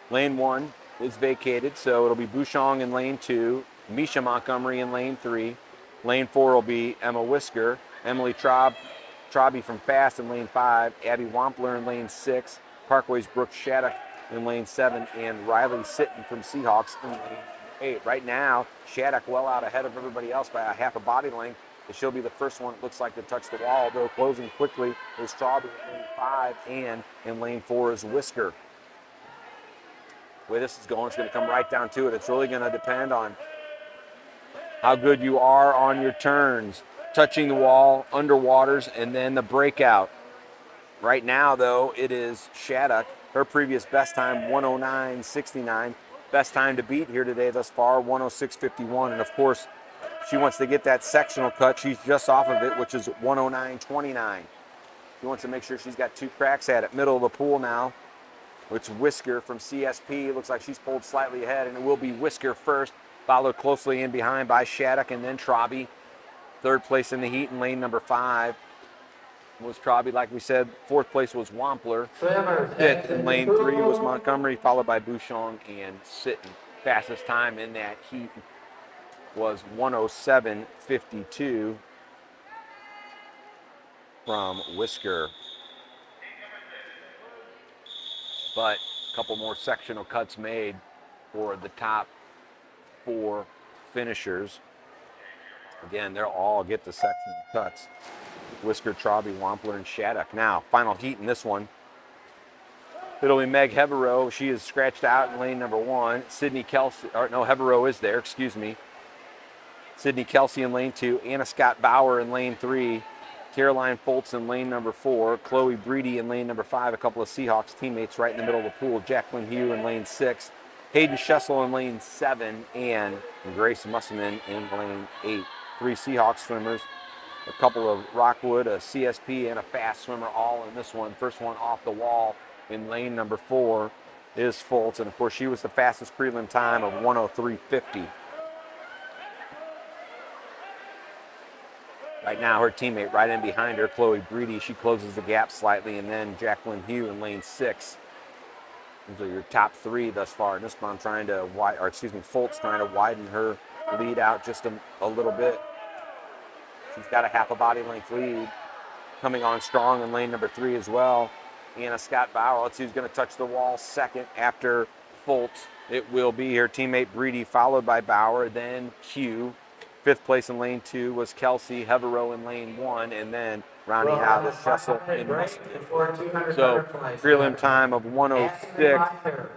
Lane 1 is vacated, so it'll be Bouchong in lane 2, Misha Montgomery in lane 3. Lane 4 will be Emma Whisker, Emily Trobby from Fast in lane 5, Abby Wampler in lane 6, Parkway's Brooke Shattuck in lane 7, and Riley Sitton from Seahawks in lane 8. Right now, Shattuck well out ahead of everybody else by a half a body length. She'll be the first one, it looks like, to touch the wall, though closing quickly is Trobby in lane 5, and in lane 4 is Whisker. The way this is going, it's going to come right down to it. It's really going to depend on how good you are on your turns, touching the wall, underwaters, and then the breakout. Right now, though, it is Shattuck. Her previous best time, 1:09:69. Best time to beat here today thus far, 1:06:51. And, of course, she wants to get that sectional cut. She's just off of it, which is 1:09:29. She wants to make sure she's got 2 cracks at it. Middle of the pool now. It's Whisker from CSP. Looks like she's pulled slightly ahead, and it will be Whisker first, followed closely in behind by Shattuck and then Trobby. Third place in the heat in lane number 5 was Trobby, like we said. Fourth place was Wampler. Fifth in lane 3 was Montgomery, followed by Bouchong and Sitton. Fastest time in that heat was 1:07:52 from Whisker. But a couple more sectional cuts made for the top 4 finishers. Again, they'll all get the sectional cuts. Whisker, Trobby, Wampler, and Shattuck. Now, final heat in this one. It'll be Meg Heverow. She is scratched out in lane number 1. Sydney Kelsey, or no, Heverow is there, excuse me. Sydney Kelsey in lane 2, Anna Scott Bauer in lane 3, Caroline Foltz in lane number 4, Chloe Breedy in lane number 5, a couple of Seahawks teammates right in the middle of the pool, Jacqueline Hugh in lane 6, Hayden Schessel in lane 7, and Grace Musselman in lane 8. 3 Seahawks swimmers, a couple of Rockwood, a CSP, and a fast swimmer all in this one. First one off the wall in lane number 4 is Foltz, and of course she was the fastest prelim time of 1:03.50. Right now, her teammate right in behind her, Chloe Breedy, she closes the gap slightly, and then Jacqueline Hugh in lane 6. Those are your top 3 thus far. And this one, Foltz trying to widen her lead out just a little bit. She's got a half a body length lead. Coming on strong in lane number 3 as well, Anna Scott Bauer. Let's see who's going to touch the wall second after Foltz. It will be her teammate Breedy, followed by Bauer, then Hugh. 5th place in lane 2 was Kelsey Heverow in lane 1, and then rounding out is Schessel in Musselman. So prelim time of 1:06.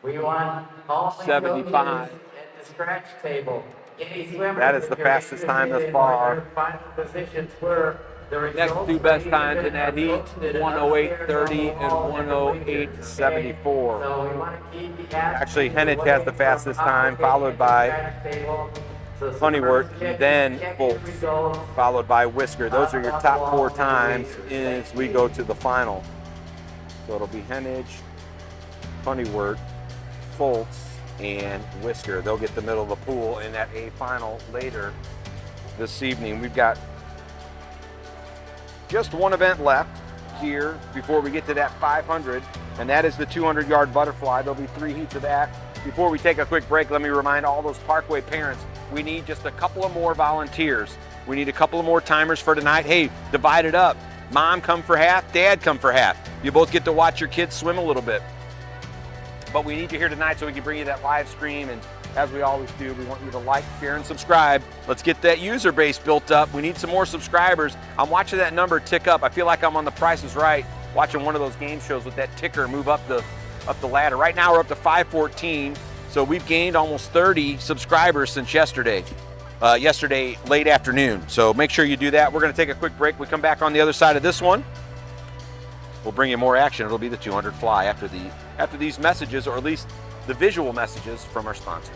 We want all 75. At the scratch table. That is the fastest time thus far. Final positions were the Next 2 best times in that heat, 1:08.30 and 1:08.74. So we want to keep the Actually, Hennig has the fastest time, followed by Honeyworth, then Foltz, followed by Whisker. Those are your top 4 times as we go to the final. So it'll be Hennig, Honeyworth, Foltz, and Whisker. They'll get the middle of the pool in that A final later this evening. We've got just one event left here before we get to that 500, and that is the 200-yard butterfly. There'll be 3 heats of that. Before we take a quick break, let me remind all those Parkway parents, we need just a couple of more volunteers. We need a couple of more timers for tonight. Hey, divide it up. Mom come for half, Dad come for half. You both get to watch your kids swim a little bit. But we need you here tonight so we can bring you that live stream, and as we always do, we want you to like, share, and subscribe. Let's get that user base built up. We need some more subscribers. I'm watching that number tick up. I feel like I'm on The Price is Right, watching one of those game shows with that ticker move up the ladder. Right now we're up to 514, so we've gained almost 30 subscribers since yesterday late afternoon. So make sure you do that. We're going to take a quick break. We come back on the other side of this one. We'll bring you more action. It'll be the 200 fly after these messages, or at least the visual messages from our sponsors.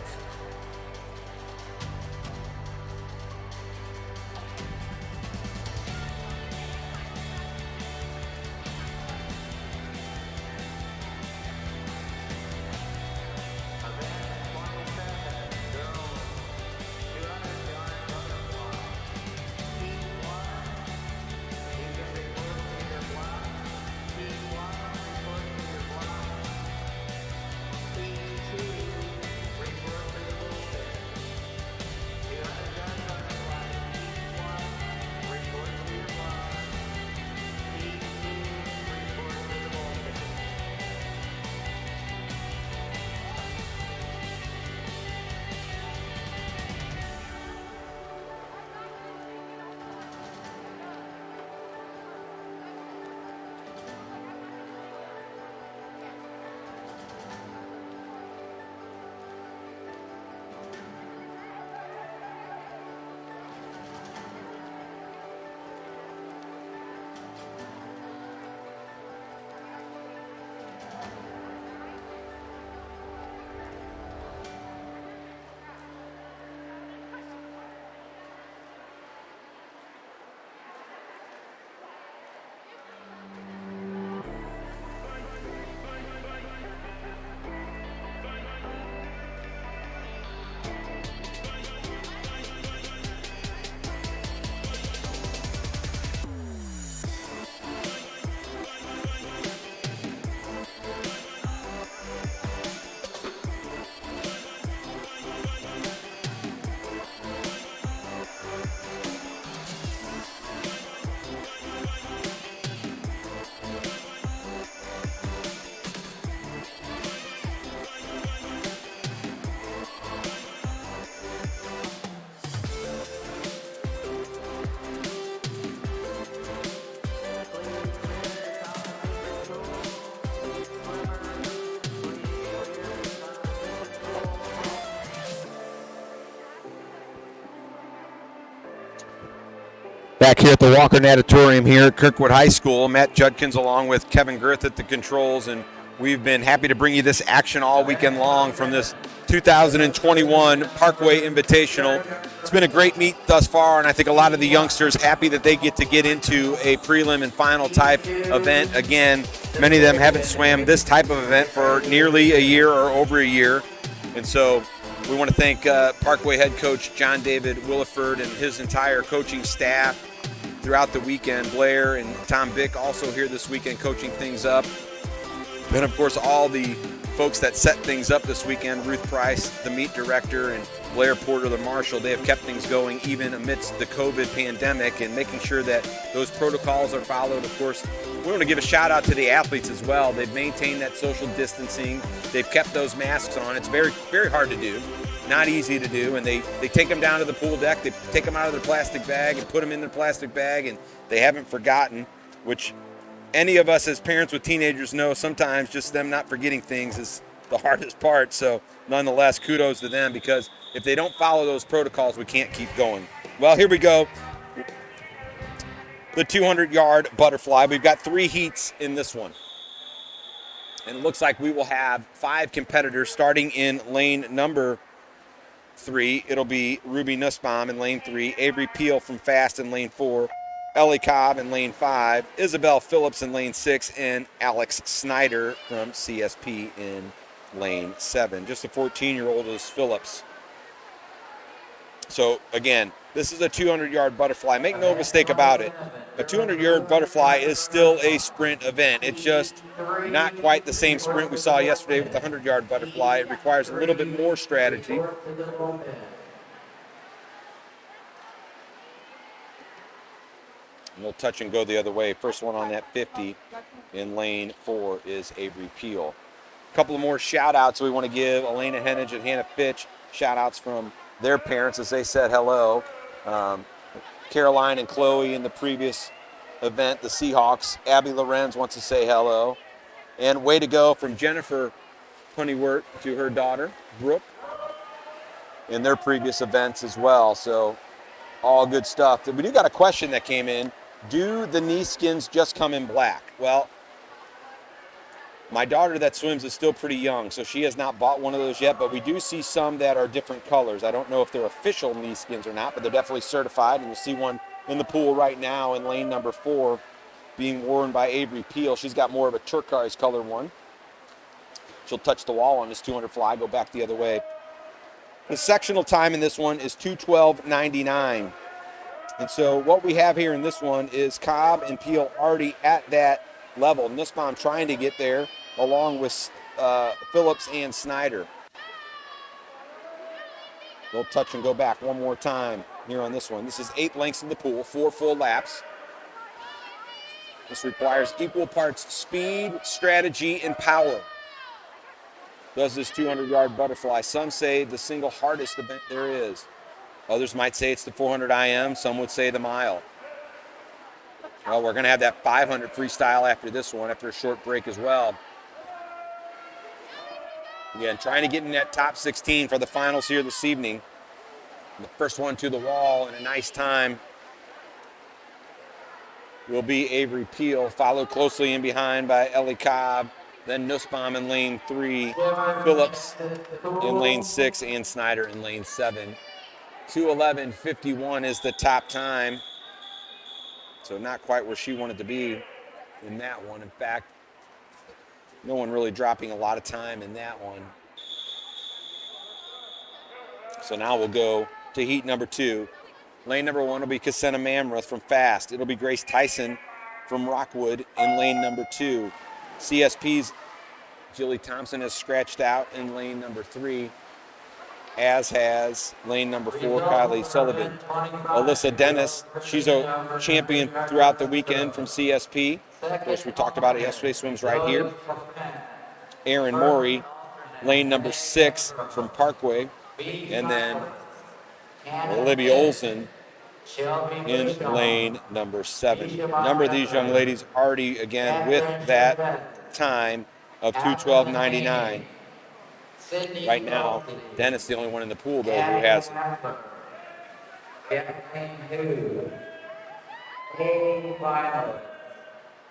Back here at the Walker Natatorium here at Kirkwood High School. Matt Judkins along with Kevin Girth at the controls, and we've been happy to bring you this action all weekend long from this 2021 Parkway Invitational. It's been a great meet thus far, and I think a lot of the youngsters happy that they get to get into a prelim and final type event. Again, many of them haven't swam this type of event for nearly a year or over a year, and so we want to thank Parkway head coach John David Williford and his entire coaching staff throughout the weekend. Blair and Tom Bick also here this weekend coaching things up. And of course, all the folks that set things up this weekend, Ruth Price, the meet director, and Blair Porter, the marshal. They have kept things going even amidst the COVID pandemic and making sure that those protocols are followed. Of course, we want to give a shout out to the athletes as well. They've maintained that social distancing. They've kept those masks on. It's very, very hard to do, not easy to do. And they take them down to the pool deck. They take them out of their plastic bag and put them in their plastic bag, and they haven't forgotten, which any of us as parents with teenagers know sometimes just them not forgetting things is the hardest part. So nonetheless, kudos to them, because if they don't follow those protocols, we can't keep going. Well, here we go. The 200-yard butterfly. We've got 3 heats in this one. And it looks like we will have 5 competitors starting in lane number 3. It'll be Ruby Nussbaum in lane 3, Avery Peel from Fast in lane 4, Ellie Cobb in lane 5, Isabel Phillips in lane 6, and Alex Snyder from CSP in lane 7. Just a 14-year-old is Phillips. So again, this is a 200-yard butterfly. Make no mistake about it. A 200-yard butterfly is still a sprint event. It's just not quite the same sprint we saw yesterday with the 100-yard butterfly. It requires a little bit more strategy. And we'll touch and go the other way. First one on that 50 in lane 4 is Avery Peel. A couple of more shout-outs we want to give. Elena Hennig and Hannah Fitch. Shout-outs from their parents as they said hello. Caroline and Chloe in the previous event, the Seahawks. Abby Lorenz wants to say hello. And way to go from Jennifer Honeywert to her daughter, Brooke, in their previous events as well. So all good stuff. We do got a question that came in. Do the knee skins just come in black? Well, my daughter that swims is still pretty young, so she has not bought one of those yet, but we do see some that are different colors. I don't know if they're official knee skins or not, but they're definitely certified, and you'll see one in the pool right now in lane number 4 being worn by Avery Peel. She's got more of a turquoise color one. She'll touch the wall on this 200 fly, go back the other way. The sectional time in this one is 2:12.99. And so what we have here in this one is Cobb and Peel already at that level. Nussbaum trying to get there along with Phillips and Snyder. They'll touch and go back one more time here on this one. This is 8 lengths in the pool, 4 full laps. This requires equal parts speed, strategy, and power. Does this 200-yard butterfly. Some say the single hardest event there is. Others might say it's the 400 IM. Some would say the mile. Well, we're going to have that 500 freestyle after this one, after a short break as well. Again, trying to get in that top 16 for the finals here this evening. The first one to the wall in a nice time will be Avery Peel, followed closely in behind by Ellie Cobb, then Nussbaum in lane 3, Phillips in lane 6, and Snyder in lane 7. 2:11.51 is the top time. So not quite where she wanted to be in that one. In fact, no one really dropping a lot of time in that one. So now we'll go to heat number 2. Lane number 1 will be Cassena Mamroth from Fast. It'll be Grace Tyson from Rockwood in lane number 2. CSP's Jilly Thompson has scratched out in lane number 3, as has lane number 4, Kylie Sullivan. Alyssa Dennis, she's a champion throughout the weekend from CSP. Of course, we talked about it yesterday, swims right here. Erin Morey, lane number 6 from Parkway. And then Olivia Olson in lane number 7. A number of these young ladies already, again, with that time of 2:12.99. Right now, Dennis the only one in the pool, though, who has it. A finalist.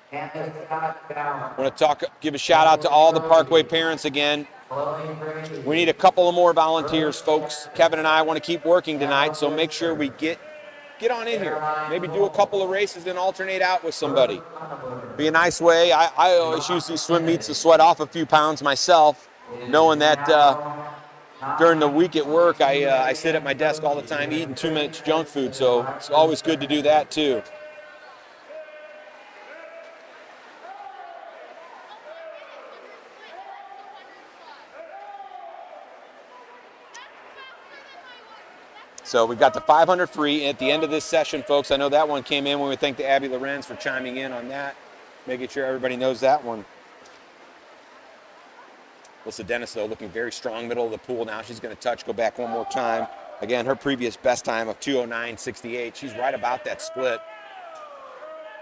Candace Scott Down. I want to give a shout out to all the Parkway parents again. We need a couple of more volunteers, folks. Kevin and I want to keep working tonight, so make sure we get on in here. Maybe do a couple of races and alternate out with somebody. Be a nice way. I always use these swim meets to sweat off a few pounds myself, knowing that during the week at work, I sit at my desk all the time eating too much junk food, so it's always good to do that too. So we've got the 500 free at the end of this session, folks. I know that one came in when we thank Abby Lorenz for chiming in on that, making sure everybody knows that one. Alyssa Dennis, though, looking very strong, middle of the pool now. She's going to touch, go back one more time. Again, her previous best time of 2:09.68. She's right about that split.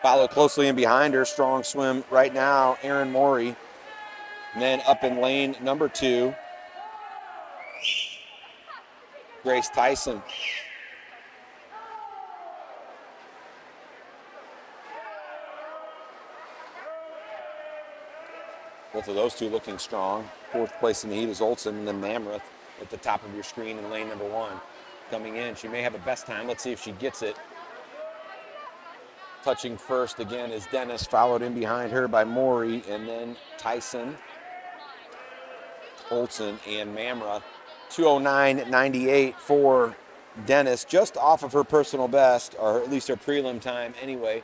Followed closely in behind her, strong swim right now, Erin Morey. And then up in lane number 2, Grace Tyson. Both of those two looking strong. 4th place in the heat is Olsen, and then Mammoth at the top of your screen in lane number 1. Coming in, she may have a best time. Let's see if she gets it. Touching first again is Dennis, followed in behind her by Morey, and then Tyson, Olsen, and Mammoth. 2:09.98 for Dennis, just off of her personal best, or at least her prelim time anyway.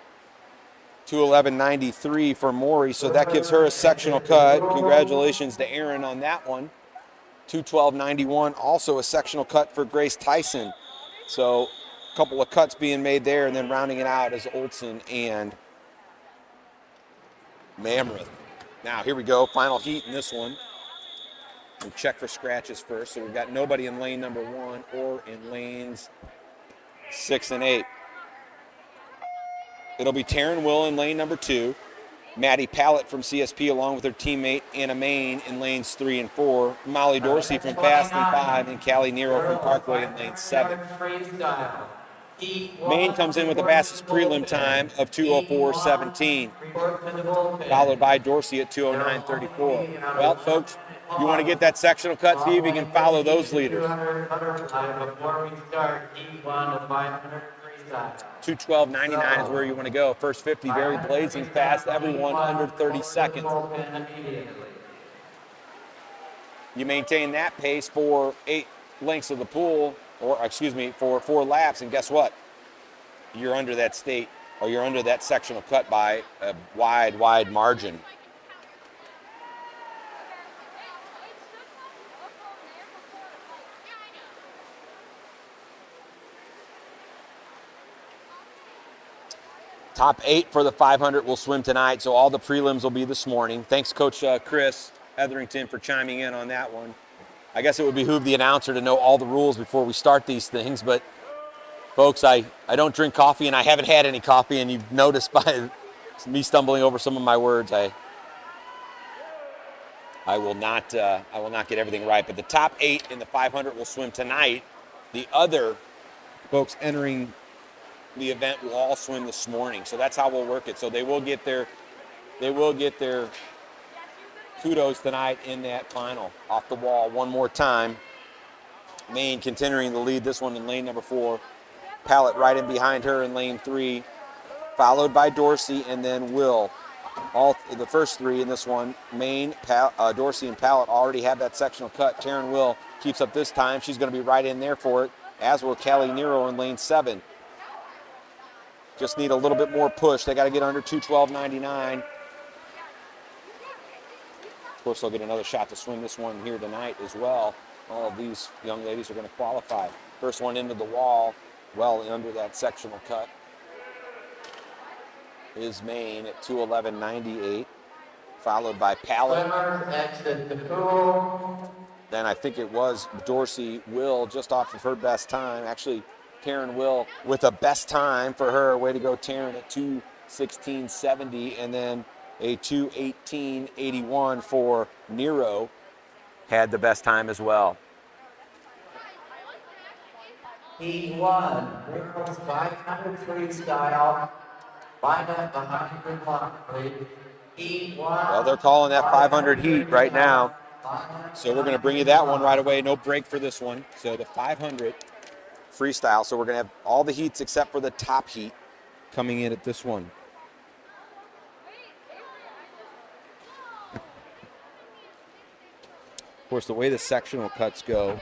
2:11.93 for Morey, so that gives her a sectional cut. Congratulations to Erin on that one. 2:12.91, also a sectional cut for Grace Tyson. So a couple of cuts being made there, and then rounding it out is Olsen and Mammoth. Now here we go, final heat in this one. We'll check for scratches first. So we've got nobody in lane number 1 or in lanes 6 and 8. It'll be Taryn Will in lane number 2, Maddie Pallett from CSP along with her teammate Anna Main in lanes 3 and 4, Molly Dorsey from Fast and 5, and Callie Nero from Parkway in lane 7. Main comes in with the fastest prelim time of 2:04.17, followed by Dorsey at 2:09.34. Well, folks, you want to get that sectional cut, see if you can follow those leaders. 2:12.99 is where you want to go. First 50, very blazing fast. Everyone under 30 seconds. You maintain that pace for 8 lengths of the pool, or excuse me, for 4 laps, and guess what? You're under that state, or you're under that sectional cut by a wide margin. Top 8 for the 500 will swim tonight, so all the prelims will be this morning. Thanks, Coach Chris Etherington, for chiming in on that one. I guess it would behoove the announcer to know all the rules before we start these things, but folks, I don't drink coffee, and I haven't had any coffee, and you've noticed by me stumbling over some of my words, I will not get everything right. But the top 8 in the 500 will swim tonight. The other folks entering the event will all swim this morning, so that's how we'll work it. So they will get their kudos tonight in that final. Off the wall one more time. Main continuing the lead, this one in lane number 4. Pallett right in behind her in lane 3, followed by Dorsey and then Will. All the first 3 in this one, Main, Dorsey, and Pallett already have that sectional cut. Taryn Will keeps up this time. She's going to be right in there for it, as will Callie Nero in lane 7. Just need a little bit more push. They got to get under 2:12.99. Of course, they'll get another shot to swim this one here tonight as well. All of these young ladies are going to qualify. First one into the wall, well under that sectional cut, is Main at 2:11.98, followed by Pallett. Then I think it was Dorsey Will just off of her best time. Actually, Taryn Will with a best time for her. Way to go, Taryn, at 2:16.70, and then a 2:18.81 for Nero had the best time as well. Heat 1, girls 500 freestyle. Line up behind the clock, please. Heat 1. Well, they're calling that 500 heat right now. So we're going to bring you that one right away. No break for this one. So the 500 freestyle. So we're going to have all the heats except for the top heat coming in at this one. Of course, the way the sectional cuts go,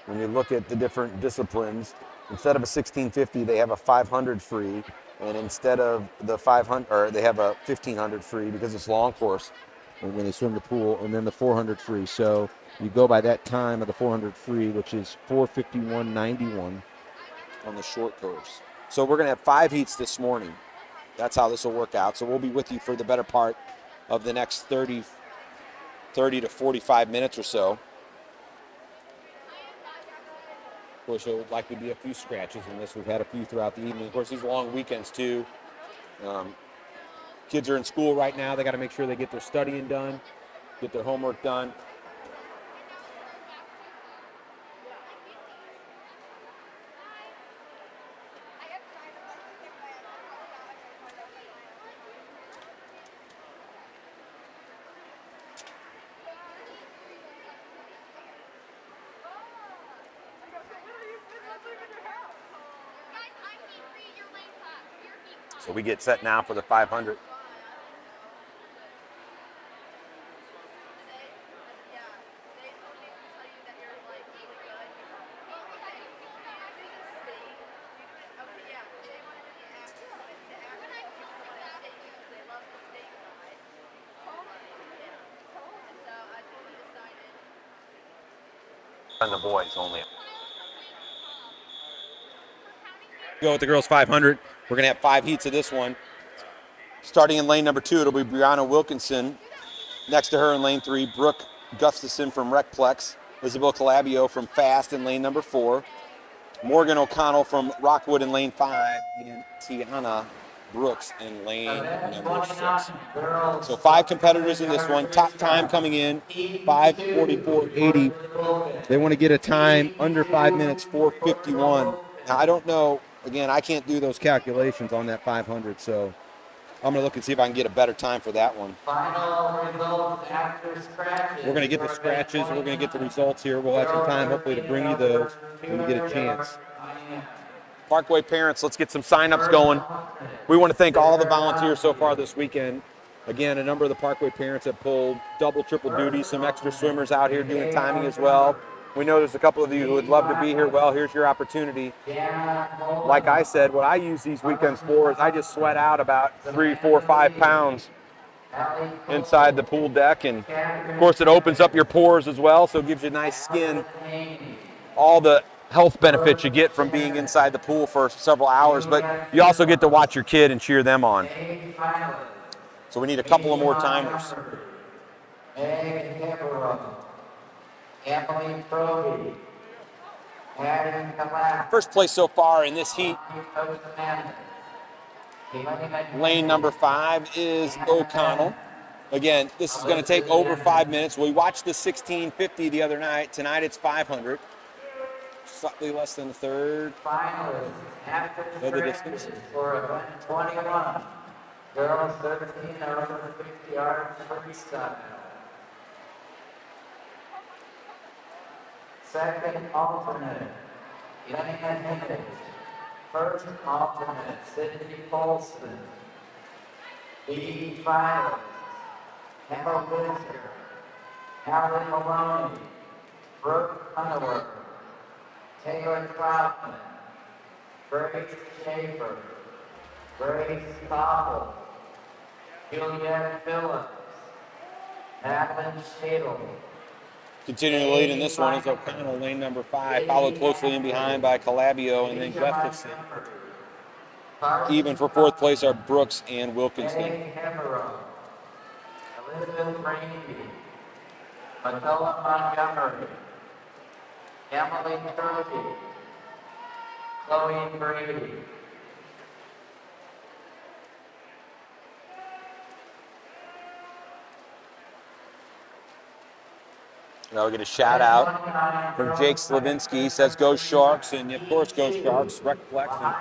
when you look at the different disciplines, instead of a 1650, they have a 500 free, and instead of the 500, or they have a 1500 free because it's long course when they swim the pool, and then the 400 free. So you go by that time of the 400 free, which is 4:51.91 on the short course. So we're going to have 5 heats this morning. That's how this will work out. So we'll be with you for the better part of the next 30 to 45 minutes or so. Of course, there'll likely be a few scratches in this. We've had a few throughout the evening. Of course, these long weekends too. Kids are in school right now. They got to make sure they get their studying done, get their homework done. So we get set now for the 500. And the boys only. Go with the girls 500. We're going to have 5 heats of this one. Starting in lane number 2, it'll be Brianna Wilkinson. Next to her in lane 3, Brooke Gustafson from Recplex. Isabel Calabio from Fast in lane number 4. Morgan O'Connell from Rockwood in lane 5. And Tiana Brooks in lane number 6. So 5 competitors in this one. Top time coming in, 5:44.80. They want to get a time under 5 minutes, 4:51. Now, I don't know. Again, I can't do those calculations on that 500, so I'm going to look and see if I can get a better time for that one. Final results after scratches. We're going to get the scratches. We're going to get the results here. We'll have some time, hopefully, to bring you those when we get a chance. Parkway parents, let's get some sign-ups going. We want to thank all the volunteers so far this weekend. Again, a number of the Parkway parents have pulled double, triple duty, some extra swimmers out here doing timing as well. We know there's a couple of you who would love to be here. Well, here's your opportunity. Like I said, what I use these weekends for is I just sweat out about 3, 4, 5 pounds inside the pool deck. And, of course, it opens up your pores as well, so it gives you nice skin. All the health benefits you get from being inside the pool for several hours, but you also get to watch your kid and cheer them on. So we need a couple of more timers. First place so far in this heat, lane number 5 is O'Connell. Again, this is going to take over 5 minutes. We watched the 1650 the other night. Tonight it's 500. Slightly less than a third of the distance. For event 21, girls 13 over 50 yards freestyle. Second alternate, Elena Hennig. First alternate, Sydney Polston. B finalist, Emma Winter, Alan Maloney, Brooke Underwood, Taylor Troutman, Grace Schaefer, Grace Koppel, Juliette Phillips, Madeline Shadle. Continuing to lead in this one is O'Connell, lane number 5, followed closely in behind by Calabio and then Gustafson. Even for 4th place are Brooks and Wilkinson. Elizabeth Randy, Matilda Montgomery, Emily Kirby, Chloe Brady. Now we'll get a shout out from Jake Slavinsky. He says, "Go Sharks," and of course, go Sharks. Recplex and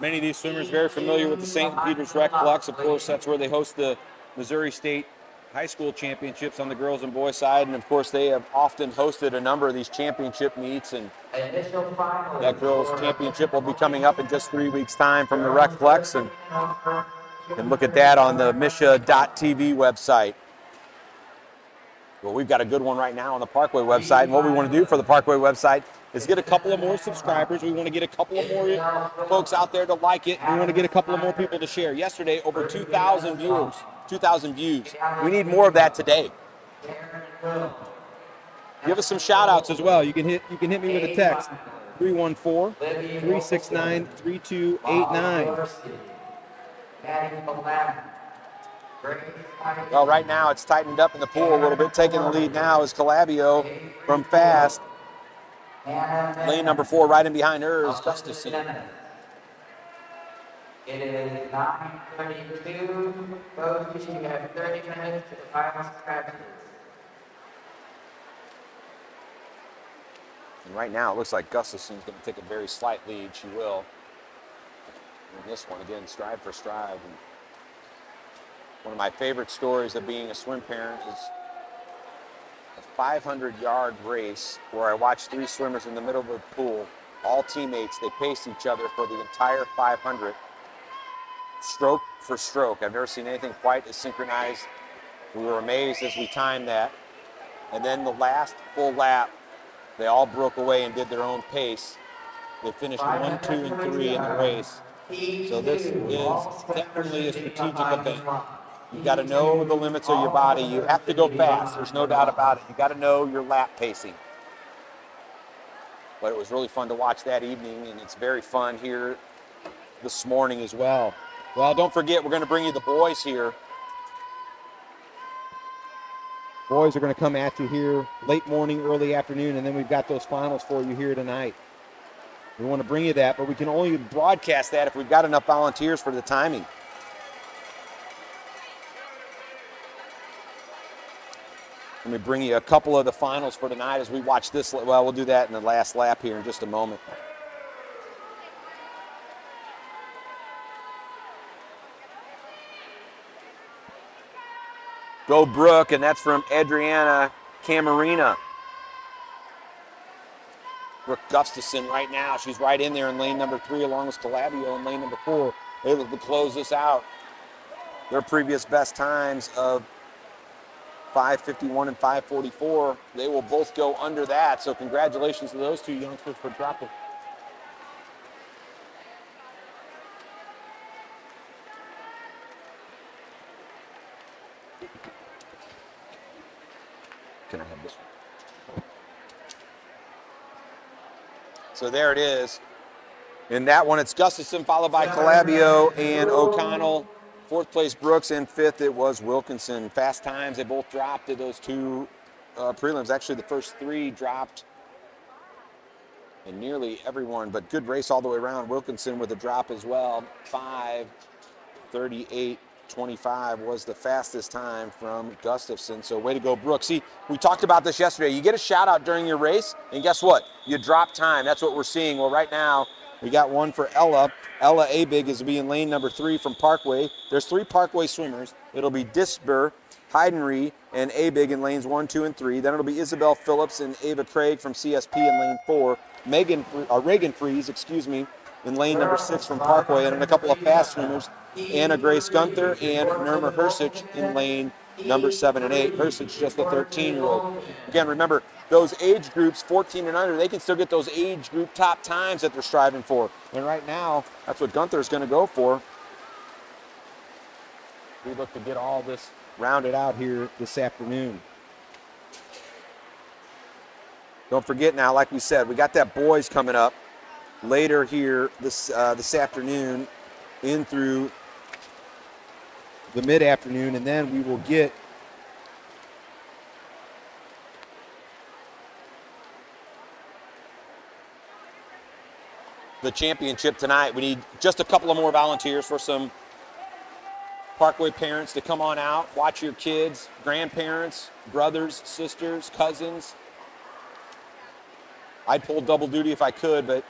Many of these swimmers very familiar with the St. Peter's Rec Plex. Of course, that's where they host the Missouri State High School Championships on the girls and boys side. And of course, they have often hosted a number of these championship meets. And that girls championship will be coming up in just 3 weeks' time from the Rec Plex. And look at that on the Misha.tv website. Well, we've got a good one right now on the Parkway website. And what we want to do for the Parkway website is get a couple of more subscribers. We want to get a couple of more folks out there to like it. We want to get a couple of more people to share. Yesterday, over 2,000 viewers, 2,000 views. We need more of that today. Give us some shout outs as well. You can hit me with a text, 314-369-3289. Well, right now it's tightened up in the pool a little bit. Taking the lead now is Calabio from Fast. Lane number 4 right in behind her is Gustafson. It is 9:32. Coach, you have 30 minutes to the final scratches. And right now it looks like Gustafson's going to take a very slight lead. She will. And this one, again, stride for stride. And one of my favorite stories of being a swim parent is a 500-yard race where I watched 3 swimmers in the middle of the pool, all teammates. They paced each other for the entire 500, stroke for stroke. I've never seen anything quite as synchronized. We were amazed as we timed that. And then the last full lap, they all broke away and did their own pace. They finished 1, 2, and 3 in the race. So this is definitely a strategic event. You've got to know the limits of your body. You have to go fast. There's no doubt about it. You've got to know your lap pacing. But it was really fun to watch that evening, and it's very fun here this morning as well. Well, don't forget, we're going to bring you the boys here. Boys are going to come at you here late morning, early afternoon, and then we've got those finals for you here tonight. We want to bring you that, but we can only broadcast that if we've got enough volunteers for the timing. Let me bring you a couple of the finals for tonight as we watch this. Well, we'll do that in the last lap here in just a moment. Go Brooke, and that's from Adriana Camarina. Brooke Gustafson right now. She's right in there in lane number 3 along with Calabio in lane number 4. They look to close this out. Their previous best times of 5:51 and 5:44. They will both go under that. So congratulations to those 2 youngsters for dropping. Can I have this one? So there it is. In that one, it's Gustafson followed by Calabio and O'Connell. 4th place Brooks, and 5th it was Wilkinson. Fast times, they both dropped at those 2 prelims. Actually, the first 3 dropped and nearly everyone, but good race all the way around. Wilkinson with a drop as well. 5:38.25 was the fastest time from Gustafson. So way to go, Brooks. See, we talked about this yesterday. You get a shout out during your race, and guess what? You drop time. That's what we're seeing. Well, right now, we got one for Ella. Ella Abig is being lane number 3 from Parkway. There's 3 Parkway swimmers. It'll be Disber, Heidenry, and Abig in lanes 1, 2, and 3. Then it'll be Isabel Phillips and Ava Craig from CSP in lane 4. Reagan Fries, in lane number 6 from Parkway. And then a couple of fast swimmers, Anna Grace Gunther and Nirma Hersich in lane number 7 and 8. Hersich just a 13-year-old. Again, remember, those age groups, 14 and under, they can still get those age group top times that they're striving for. And right now, that's what Gunther's going to go for. We look to get all this rounded out here this afternoon. Don't forget now, like we said, we got that boys coming up later here this afternoon in through the mid-afternoon, and then we will get the championship tonight. We need just a couple of more volunteers for some Parkway parents to come on out, watch your kids, grandparents, brothers, sisters, cousins. I'd pull double duty if I could, but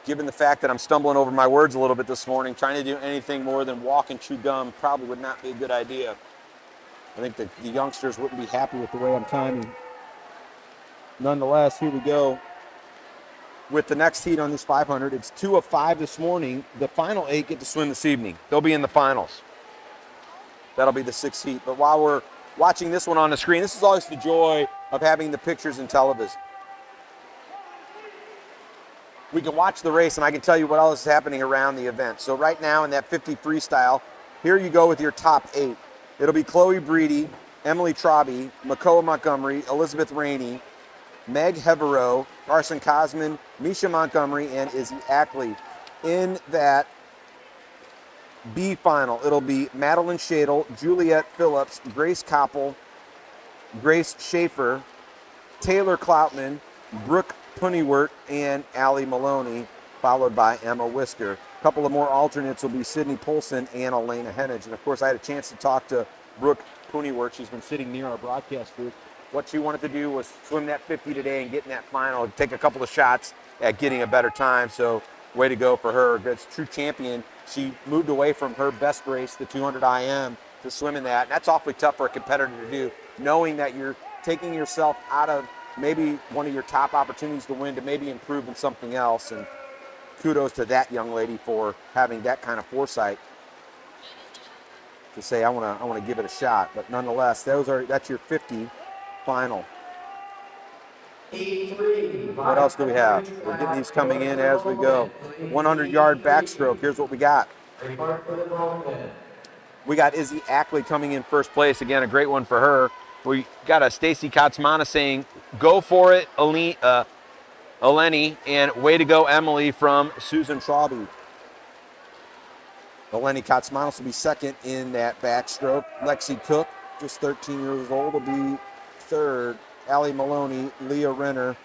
given the fact that I'm stumbling over my words a little bit this morning, trying to do anything more than walk and chew gum probably would not be a good idea. I think that the youngsters wouldn't be happy with the way I'm timing. Nonetheless, here we go with the next heat on this 500. It's 2 of 5 this morning. The final 8 get to swim this evening. They'll be in the finals. That'll be the 6th heat. But while we're watching this one on the screen, this is always the joy of having the pictures in television. We can watch the race, and I can tell you what else is happening around the event. So right now in that 50 freestyle, here you go with your top 8. It'll be Chloe Breedy, Emily Trauby, Makoa Montgomery, Elizabeth Rainey, Meg Heverow, Carson Cosman, Misha Montgomery, and Izzy Ackley. In that B final, it'll be Madeline Shadle, Juliette Phillips, Grace Koppel, Grace Schaefer, Taylor Kloutman, Brooke Punywert, and Allie Maloney, followed by Emma Whisker. A couple of more alternates will be Sydney Polson and Elena Hennig. And of course, I had a chance to talk to Brooke Punywert. She's been sitting near our broadcast booth. What she wanted to do was swim that 50 today and get in that final, take a couple of shots at getting a better time. So way to go for her. That's true champion. She moved away from her best race, the 200 IM, to swim in that. And that's awfully tough for a competitor to do, knowing that you're taking yourself out of maybe one of your top opportunities to win to maybe improve in something else. And kudos to that young lady for having that kind of foresight to say, I want to give it a shot. But nonetheless, that's your 50 final. What else do we have? We're getting these coming in as we go. 100-yard backstroke. Here's what we got. We got Izzy Ackley coming in first place. Again, a great one for her. We got a Stacy Katzmana saying, go for it, Eleni, and way to go, Emily, from Susan Trauby. Eleni Katzmanis will be second in that backstroke. Lexi Cook, just 13 years old, will be third. Allie Maloney, Leah Renner,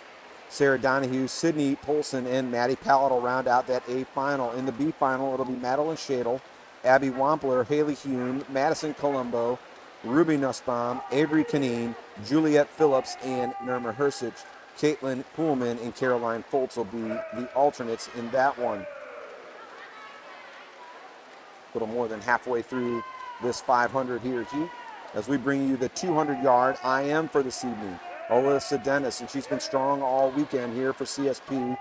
Sarah Donahue, Sydney Polson, and Maddie Pallett will round out that A final. In the B final, it'll be Madeline Shadle, Abby Wampler, Haley Hume, Madison Colombo, Ruby Nussbaum, Avery Canine, Juliette Phillips, and Nirma Hersic. Caitlin Poolman and Caroline Foltz will be the alternates in that one. A little more than halfway through this 500 here, Heath, as we bring you the 200-yard IM for this evening. Alyssa Dennis, and she's been strong all weekend here for CSP.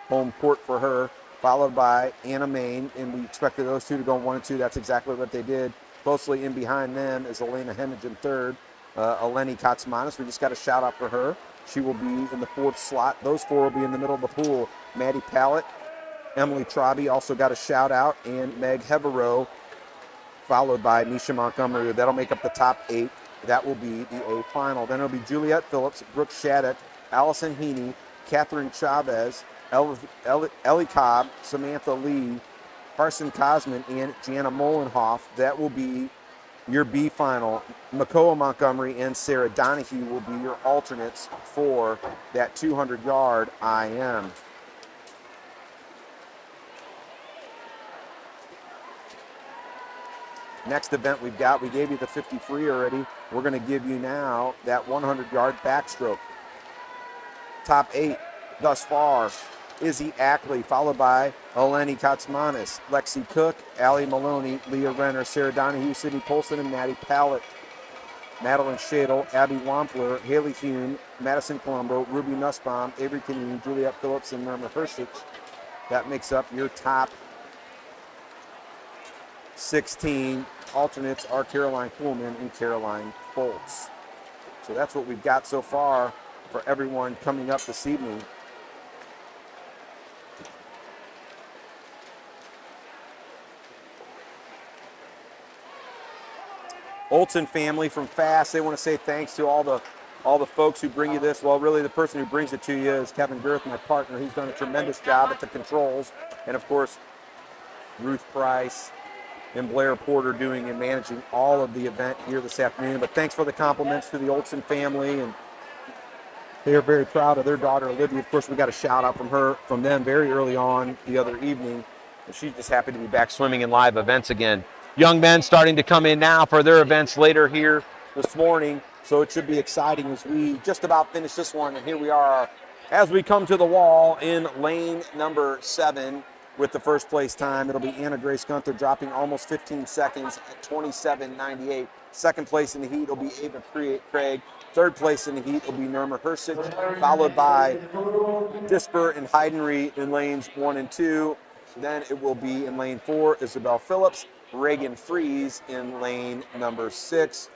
Home court for her, followed by Anna Main, and we expected those two to go 1 and 2. That's exactly what they did. Closely in behind them is Elena Hennig in third. Eleni Katzmanis, we just got a shout out for her. She will be in the 4th slot. Those 4 will be in the middle of the pool. Maddie Pallett, Emily Trauby also got a shout out, and Meg Heverow, followed by Misha Montgomery. That'll make up the top 8. That will be the A final. Then it'll be Juliette Phillips, Brooke Shattuck, Allison Heaney, Catherine Chavez, Ellie Cobb, Samantha Lee, Carson Cosman, and Jana Molenhoff. That will be your B final. Makoa Montgomery and Sarah Donahue will be your alternates for that 200-yard IM. Next event we gave you the 50 free already. We're going to give you now that 100-yard backstroke. Top 8 thus far, Izzy Ackley, followed by Eleni Katzmanis, Lexi Cook, Allie Maloney, Leah Renner, Sarah Donahue, Sydney Polson, and Maddie Pallett. Madeline Shadle, Abby Wampler, Haley Hume, Madison Colombo, Ruby Nussbaum, Avery Canine, Juliette Phillips, and Nirma Hersic. That makes up your top 16. Alternates are Caroline Poolman and Caroline Foltz. So that's what we've got so far for everyone coming up this evening. Olson family from FAST, they want to say thanks to all the folks who bring you this. Well, really the person who brings it to you is Kevin Girth, my partner. He's done a tremendous job at the controls. And of course, Ruth Price and Blair Porter doing and managing all of the event here this afternoon. But thanks for the compliments to the Olson family, and they are very proud of their daughter Olivia. Of course, we got a shout out from them very early on the other evening, and she's just happy to be back swimming in live events again. Young men starting to come in now for their events later here this morning, so it should be exciting as we just about finish this one. And here we are, As we come to the wall in lane number 7 with the first place time, it'll be Anna Grace Gunther dropping almost 15 seconds at 27.98. Second place in the heat will be Ava Craig. Third place in the heat will be Norma Hersich, followed by Disper and Heidenreich in lanes 1 and 2. Then it will be in lane 4, Isabel Phillips, Reagan Fries in lane number 6.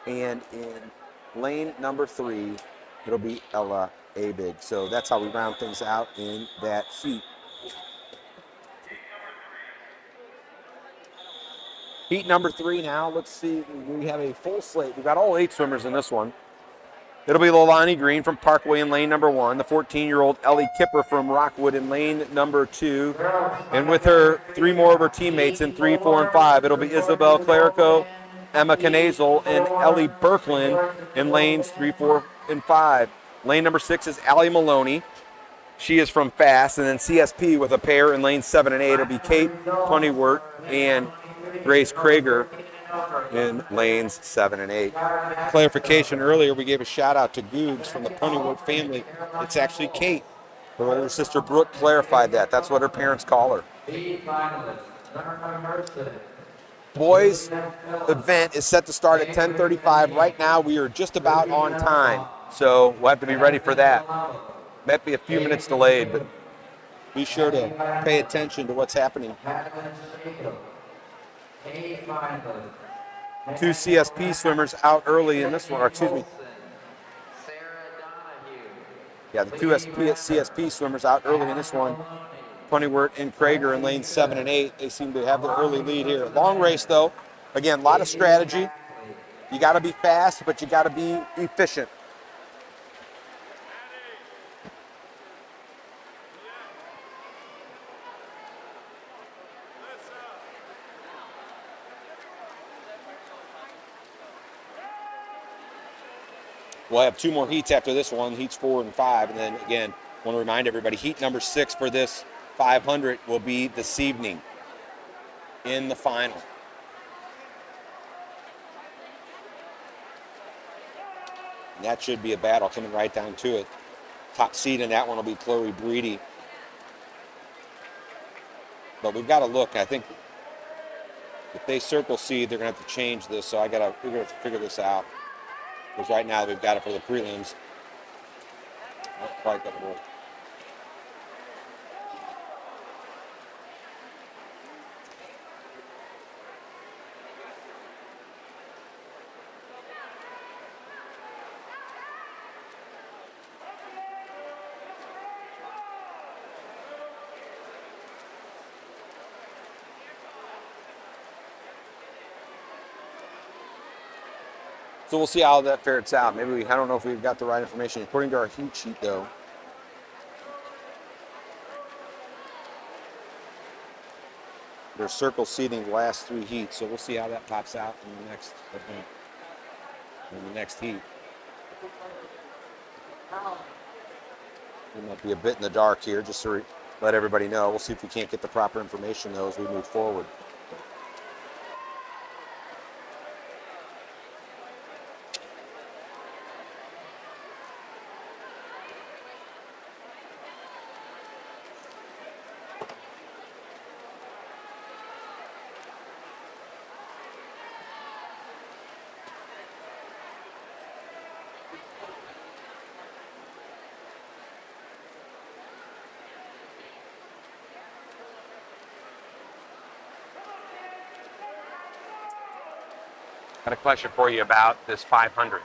And in lane number 3, it'll be Ella Abig. So that's how we round things out in that heat. Heat number 3 now. Let's see. We have a full slate. We've got all 8 swimmers in this one. It'll be Lolani Green from Parkway in lane number 1. The 14-year-old Ellie Kipper from Rockwood in lane number 2. And with her, 3 more of her teammates in 3, 4, and 5. It'll be Isabel Clerico, Emma Knazel, and Ellie Birkland in lanes 3, 4, and 5. Lane number 6 is Allie Maloney. She is from Fast. And then CSP with a pair in lanes 7 and 8. It'll be Kate Punnywert and Grace Krager in lanes 7 and 8. Clarification, earlier we gave a shout out to Googs from the Punnywert family. It's actually Kate. Her older sister Brooke clarified that. That's what her parents call her. Boys event is set to start at 10:35. Right now we are just about on time, so we'll have to be ready for that. Might be a few minutes delayed, but be sure to pay attention to what's happening. 2 CSP swimmers out early in this one, or excuse me. Yeah, the 2 CSP swimmers out early in this one. Punnywert and Krager in lanes 7 and 8. They seem to have the early lead here. Long race, though. Again, a lot of strategy. You got to be fast, but you got to be efficient. We'll have 2 more heats after this one, heats 4 and 5. And then, again, want to remind everybody, heat number 6 for this 500 will be this evening in the final. And that should be a battle coming right down to it. Top seed in that one will be Chloe Breedy. But we've got to look. I think if they circle seed, they're going to have to change this. So we're going to have to figure this out. Because right now we've got it for the prelims. Not quite going to work. So we'll see how that ferrets out. Maybe I don't know if we've got the right information. According to our heat sheet, though, they're circle seeding the last 3 heats. So we'll see how that pops out in the next event, in the next heat. We might be a bit in the dark here, just to let everybody know. We'll see if we can't get the proper information, though, as we move forward. Got a question for you about this 500.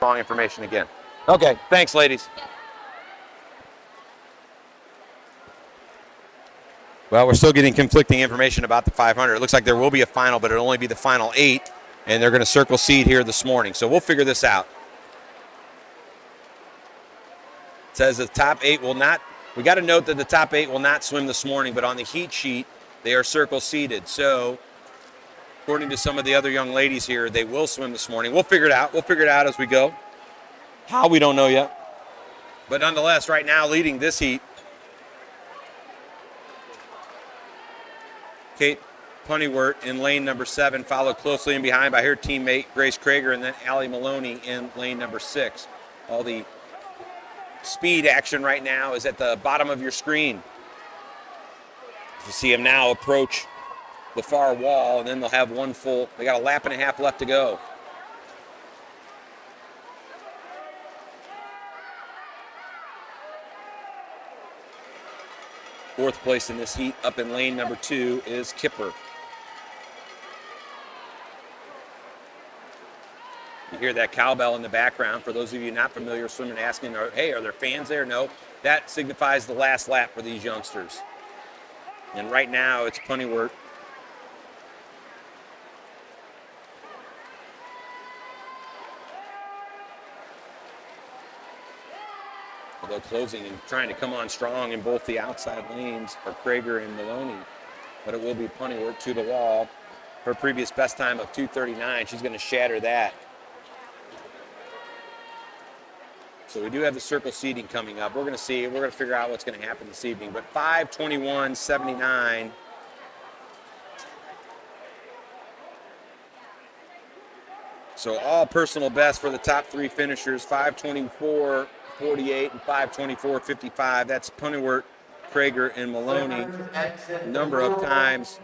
Wrong information again. Okay, thanks, ladies. Well, we're still getting conflicting information about the 500. It looks like there will be a final, but it'll only be the final 8, and they're going to circle seed here this morning. So we'll figure this out. It says the top 8 will not, we got to note that the top 8 will not swim this morning, but on the heat sheet, they are circle seeded. So according to some of the other young ladies here, they will swim this morning. We'll figure it out. We'll figure it out as we go. How, we don't know yet. But nonetheless, right now leading this heat, Kate Punnywert in lane number 7, followed closely in behind by her teammate Grace Krager, and then Allie Maloney in lane number 6. All the speed action right now is at the bottom of your screen. You see them now approach the far wall, and then they'll have they got a lap and a half left to go. Fourth place in this heat up in lane number 2 is Kipper. You hear that cowbell in the background. For those of you not familiar with swimming, asking, hey, are there fans there? No, that signifies the last lap for these youngsters. And right now it's Punnywert. Although closing and trying to come on strong in both the outside lanes are Krager and Maloney. But it will be Punnywert to the wall. Her previous best time of 2:39, she's going to shatter that. So we do have the circle seating coming up. We're going to see. We're going to figure out what's going to happen this evening. But 5:21.79. So all personal best for the top 3 finishers, 5:24.48 and 5:24.55. That's Punnywert, Krager, and Maloney. A number of times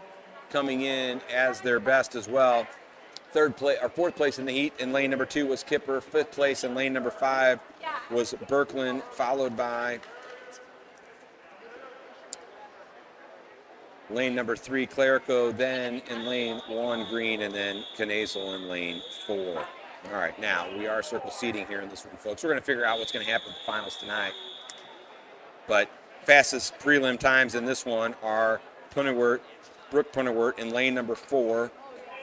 coming in as their best as well. Fourth place in the heat in lane number 2 was Kipper. 5th place in lane number 5 was Birkeland, followed by lane number 3, Clerico, then in lane 1, Green, and then Knazel in lane 4. All right, now we are circle seating here in this one, folks. We're going to figure out what's going to happen in the finals tonight. But fastest prelim times in this one are Brooke Punnywert in lane number 4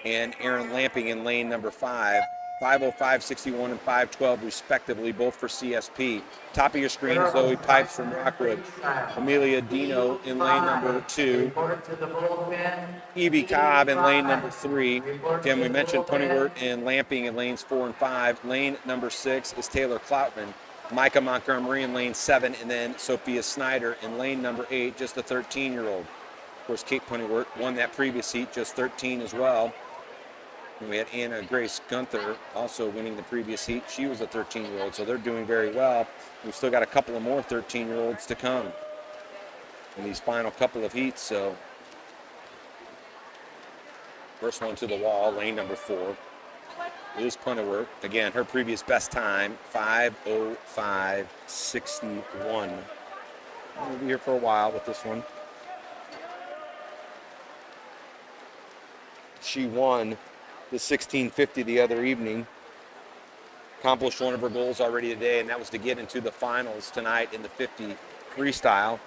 and Aaron Lamping in lane number 5. 5:05.61 and 5:12 respectively, both for CSP. Top of your screen, Zoe Pipes from Rockwood. Amelia Dino in lane number 2. Evie Cobb in lane number 3. Again, we mentioned Punnywert and Lamping in lanes 4 and 5. Lane number 6 is Taylor Cloutman. Micah Montgomery in lane 7, and then Sophia Snyder in lane number 8, just a 13-year-old. Of course, Kate Punnywert won that previous heat, just 13 as well. And we had Anna Grace Gunther also winning the previous heat. She was a 13-year-old, so they're doing very well. We've still got a couple of more 13-year-olds to come in these final couple of heats. So first one to the wall, lane number 4, is Punnywert. Again, her previous best time, 5:05.61. We'll be here for a while with this one. She won the 1650 the other evening. Accomplished one of her goals already today, and that was to get into the finals tonight in the 50 freestyle. Of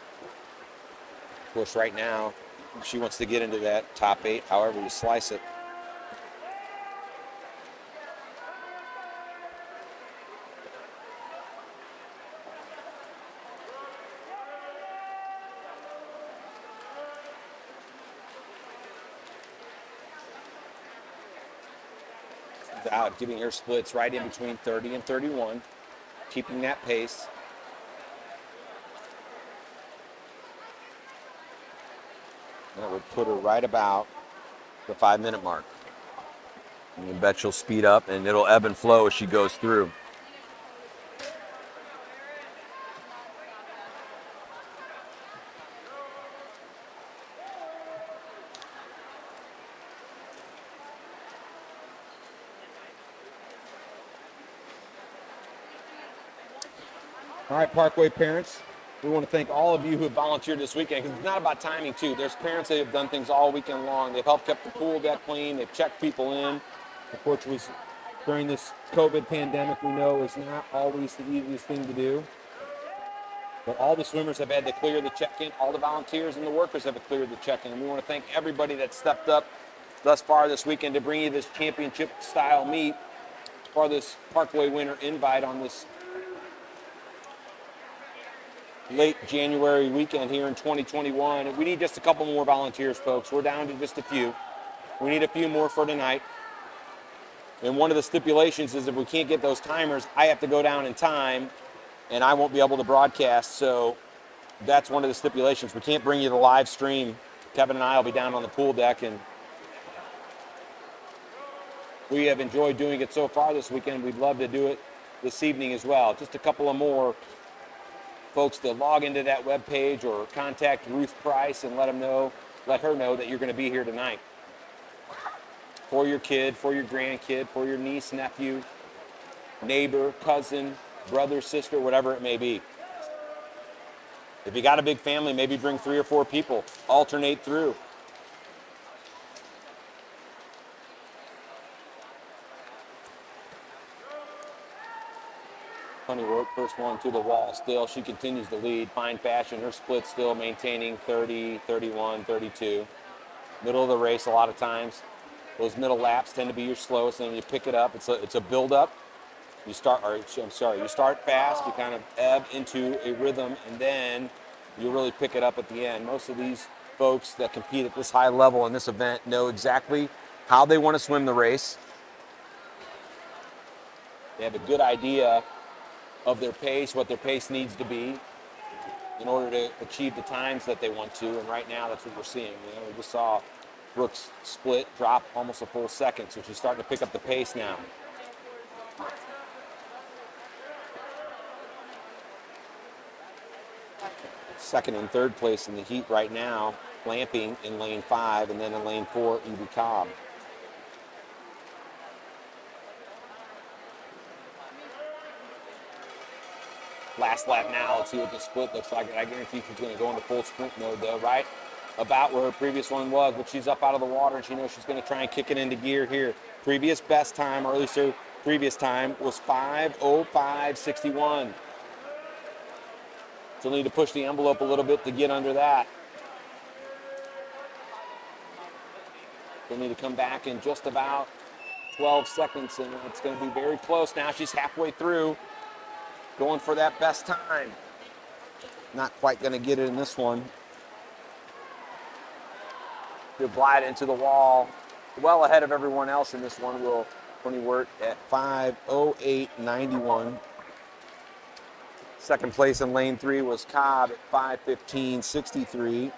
course, right now, she wants to get into that top 8, however you slice it. Out, giving her splits right in between 30 and 31, keeping that pace. That would put her right about the 5-minute mark. And you bet she'll speed up, and it'll ebb and flow as she goes through. All right, Parkway parents, we want to thank all of you who have volunteered this weekend, because it's not about timing, too. There's parents that have done things all weekend long. They've helped keep the pool deck clean. They've checked people in. Of course, during this COVID pandemic, we know is not always the easiest thing to do. But all the swimmers have had to clear the check-in. All the volunteers and the workers have cleared the check-in. And we want to thank everybody that stepped up thus far this weekend to bring you this championship-style meet for this Parkway winter invite on this late January weekend here in 2021. We need just a couple more volunteers, folks. We're down to just a few. We need a few more for tonight. And one of the stipulations is if we can't get those timers, I have to go down in time and I won't be able to broadcast, so that's one of the stipulations. We can't bring you the live stream. Kevin and I will be down on the pool deck, and we have enjoyed doing it so far this weekend. We'd love to do it this evening as well. Just a couple of more folks to log into that webpage or contact Ruth Price and let her know that you're going to be here tonight. For your kid, for your grandkid, for your niece, nephew, neighbor, cousin, brother, sister, whatever it may be. If you got a big family, maybe bring 3 or 4 people. Alternate through. Funny work, first one to the wall still. She continues to lead. Fine fashion. Her split still maintaining 30, 31, 32. Middle of the race a lot of times. Those middle laps tend to be your slowest, and then you pick it up. It's a build-up. You start fast. You kind of ebb into a rhythm, and then you really pick it up at the end. Most of these folks that compete at this high level in this event know exactly how they want to swim the race. They have a good idea of their pace, what their pace needs to be in order to achieve the times that they want to. And right now, that's what we're seeing. We just saw Brooks split, drop almost a full second, so she's starting to pick up the pace now. Second and third place in the heat right now, Lamping in lane 5, and then in lane 4, Evie Cobb. Last lap now. Let's see what the split looks like. I guarantee she's going to go into full sprint mode, though, right about where her previous one was. But she's up out of the water, and she knows she's going to try and kick it into gear here. Previous best time, or at least her previous time, was 5:05.61. She'll need to push the envelope a little bit to get under that. She'll need to come back in just about 12 seconds, and it's going to be very close now. She's halfway through. Going for that best time. Not quite going to get it in this one. He'll glide into the wall. Well ahead of everyone else in this one. Will Tony Wirt at 5:08.91. Second place in lane 3 was Cobb at 5:15.63.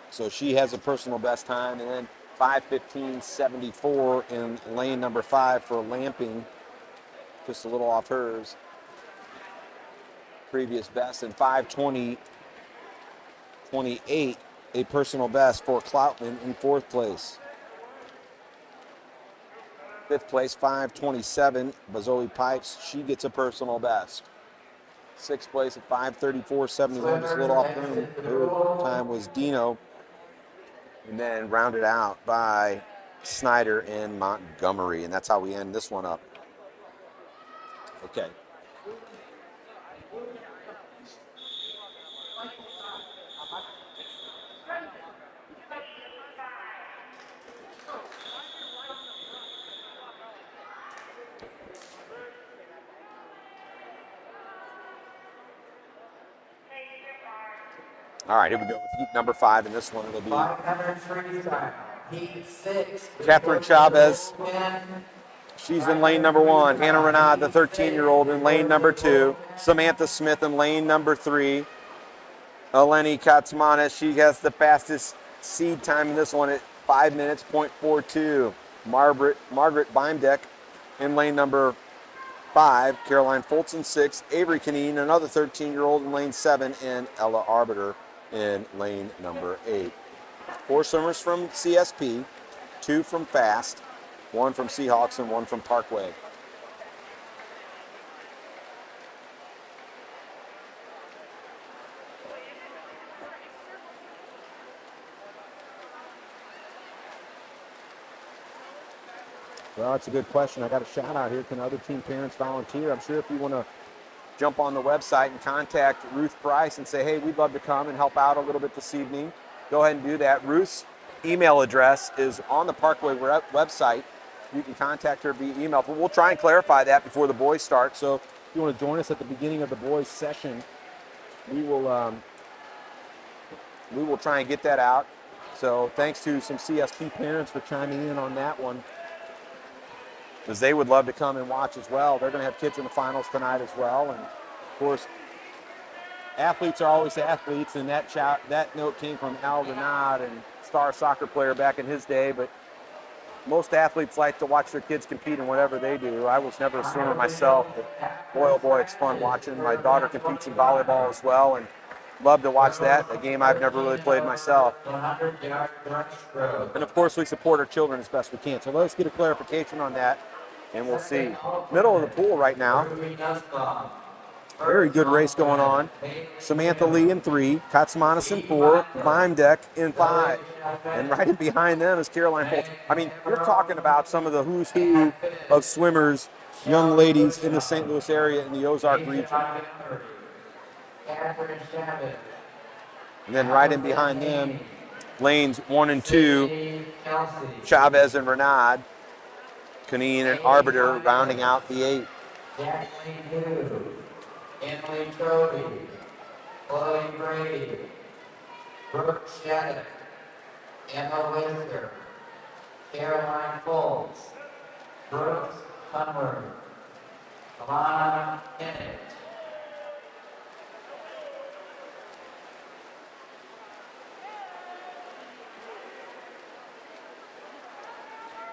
So she has a personal best time. And then 5:15.74 in lane number 5 for Lamping. Just a little off hers previous best, and 5:20.28, a personal best for Cloutman in 4th place. 5th place, 5:27, Bazoe Pipes. She gets a personal best. 6th place at 5:34.71, just a little off room. Her time was Dino, and then rounded out by Snyder and Montgomery, and that's how we end this one up. Okay. All right, here we go with heat number 5, and this one it'll be 500 freestyle. Heat 6. Catherine Chavez. She's in lane number 1. Hannah Renaud, the 13-year-old, in lane number 2. Samantha Smith in lane number 3. Eleni Katsmanis, she has the fastest seed time in this one at 5 minutes, .42. Margaret Beimdeck in lane number 5. Caroline Fulton 6. Avery Canine, another 13-year-old, in lane 7. And Ella Arbiter in lane number 8. 4 swimmers from CSP, 2 from Fast, 1 from Seahawks, and 1 from Parkway. Well, that's a good question. I got a shout out here. Can other team parents volunteer? I'm sure if you want to jump on the website and contact Ruth Price and say, hey, we'd love to come and help out a little bit this evening, go ahead and do that. Ruth's email address is on the Parkway website. You can contact her via email, but we'll try and clarify that before the boys start. So if you want to join us at the beginning of the boys session, we will try and get that out. So thanks to some CSP parents for chiming in on that one, because they would love to come and watch as well. They're going to have kids in the finals tonight as well. And of course, athletes are always athletes, and that note came from Al Renaud, and star soccer player back in his day. But most athletes like to watch their kids compete in whatever they do. I was never a swimmer myself, but boy, oh boy, it's fun watching. My daughter competes in volleyball as well, and love to watch that, a game I've never really played myself. And of course, we support our children as best we can. So let's get a clarification on that, and we'll see. Middle of the pool right now. Very good race going on. Samantha Lee in 3, Katsmanis in 4, Beimdeck in 5. And right in behind them is Caroline Foltz. I mean, you're talking about some of the who's who of swimmers, young ladies in the St. Louis area in the Ozark region. And then right in behind them, lanes 1 and 2, Chavez and Renaud, Canine and Arbiter rounding out the 8. Emily Trody, Chloe Brady, Brooke Shattuck, Emma Whisker, Caroline Foltz, Brooks Hunworth, Alana Kennett.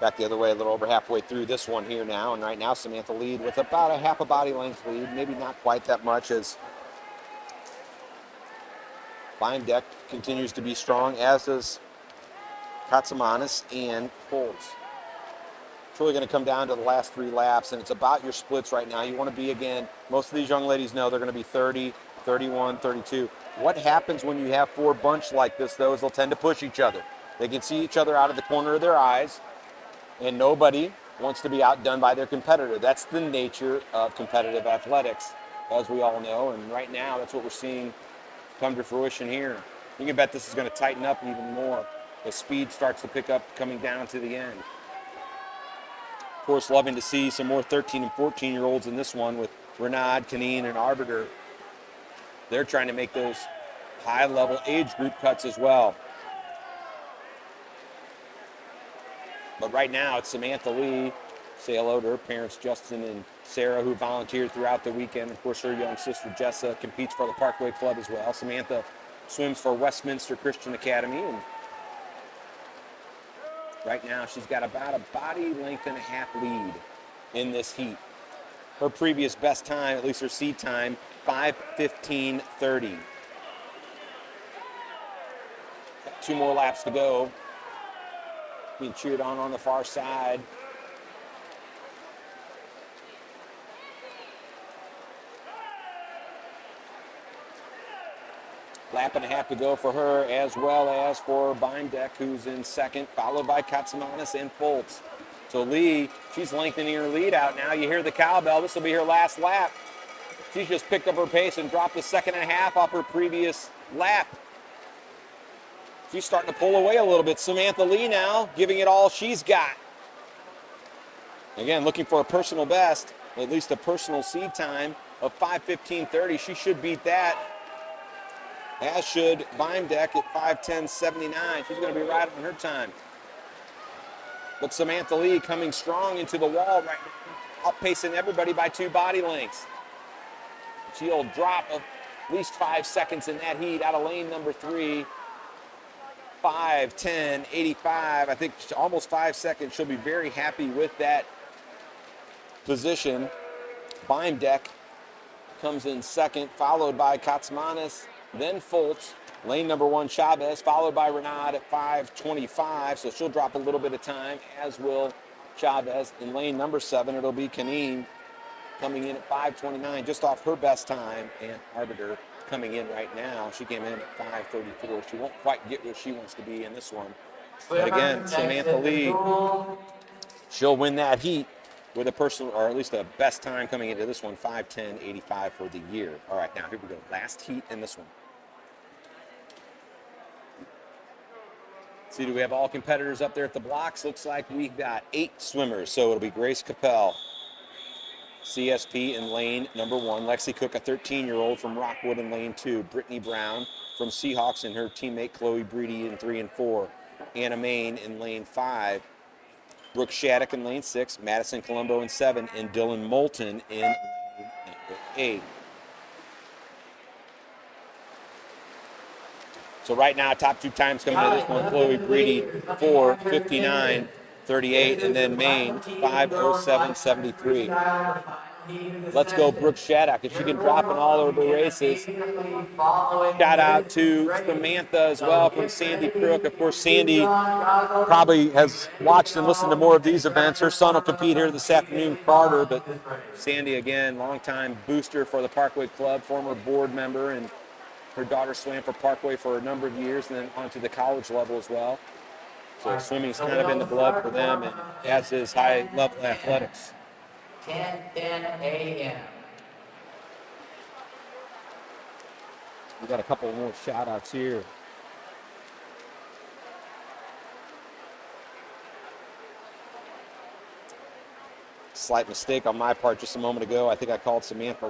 Back the other way, a little over halfway through this one here now, and right now Samantha lead with about a half a body length lead, maybe not quite that much, as Beimdeck continues to be strong, as does Katsmanis and Foltz. It's really going to come down to the last 3 laps, and it's about your splits right now. You want to be, again, most of these young ladies know they're going to be 30, 31, 32. What happens when you have 4 bunch like this, though, is they'll tend to push each other. They can see each other out of the corner of their eyes, and nobody wants to be outdone by their competitor. That's the nature of competitive athletics, as we all know. And right now, that's what we're seeing come to fruition here. You can bet this is going to tighten up even more as speed starts to pick up coming down to the end. Of course, loving to see some more 13 and 14-year-olds in this one with Renaud, Canine, and Arbiter. They're trying to make those high-level age group cuts as well. But right now, it's Samantha Lee. Say hello to her parents, Justin and Sarah, who volunteered throughout the weekend. Of course, her young sister, Jessa, competes for the Parkway Club as well. Samantha swims for Westminster Christian Academy. And right now, she's got about a body length and a half lead in this heat. Her previous best time, at least her seed time, 5:15:30. Got 2 more laps to go. Being cheered on the far side. Lap and a half to go for her, as well as for Beimdeck, who's in second, followed by Katsmanis and Foltz. So Lee, she's lengthening her lead out now. You hear the cowbell. This will be her last lap. She's just picked up her pace and dropped a second and a half off her previous lap. She's starting to pull away a little bit. Samantha Lee now giving it all she's got. Again, looking for a personal best, at least a personal seed time of 5:15:30. She should beat that, as should Beimdeck at 5:10:79. She's going to be right on her time. But Samantha Lee coming strong into the wall right now, outpacing everybody by 2 body lengths. She'll drop of at least 5 seconds in that heat out of lane number 3. 5:10:85. I think almost 5 seconds. She'll be very happy with that position. Beimdeck comes in second, followed by Katsmanis, then Foltz. Lane number 1, Chavez, followed by Renaud at 5:25. So she'll drop a little bit of time, as will Chavez. In lane number 7, it'll be Canine coming in at 5:29, just off her best time, and Arbiter coming in right now. She came in at 5:34. She won't quite get where she wants to be in this one. But again, Samantha Lee, she'll win that heat with a personal, or at least a best time coming into this one, 5:10:85 for the year. All right, now here we go. Last heat in this one. See, do we have all competitors up there at the blocks? Looks like we've got 8 swimmers. So it'll be Grace Capel, CSP in lane number 1. Lexi Cook, a 13-year-old from Rockwood in lane 2. Brittany Brown from Seahawks and her teammate Chloe Breedy in 3 and 4. Anna Main in lane 5. Brooke Shattuck in lane 6. Madison Colombo in 7. And Dylan Moulton in lane 8. So right now, top 2 times coming to this one, Chloe Breedy, 4:59.38, and then Maine, 5:07.73. Let's go Brooke Shattuck. If she can drop in all of her races. Shout out to Samantha as well from Sandy Crook. Of course, Sandy probably has watched and listened to more of these events. Her son will compete here this afternoon, Carter, but Sandy, again, longtime booster for the Parkway Club, former board member, and her daughter swam for Parkway for a number of years and then onto the college level as well. So swimming's kind of in the blood for them, and as is high-level athletics. 10:10 a.m. We got a couple more shout-outs here. Slight mistake on my part just a moment ago. I think I called Samantha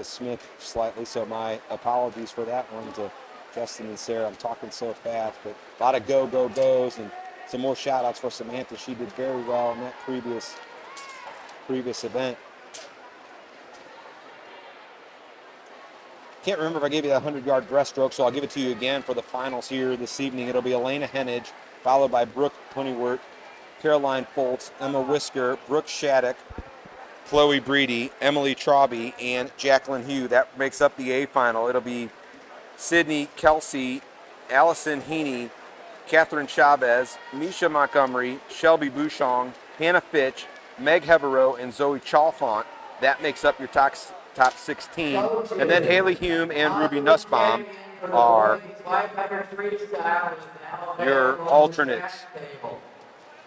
Smith slightly, so my apologies for that one to Justin and Sarah. I'm talking so fast, but a lot of goes, and some more shout-outs for Samantha. She did very well in that previous event. Can't remember if I gave you that 100-yard breaststroke, so I'll give it to you again for the finals here this evening. It'll be Elena Henage, followed by Brooke Punnywert, Caroline Foltz, Emma Whisker, Brooke Shattuck, Chloe Breedy, Emily Trauby, and Jacqueline Hugh. That makes up the A final. It'll be Sydney Kelsey, Allison Heaney, Catherine Chavez, Misha Montgomery, Shelby Bouchon, Hannah Fitch, Meg Hevereau, and Zoe Chalfont. That makes up your top 16. And then Haley Hume and Ruby Nussbaum are your alternates.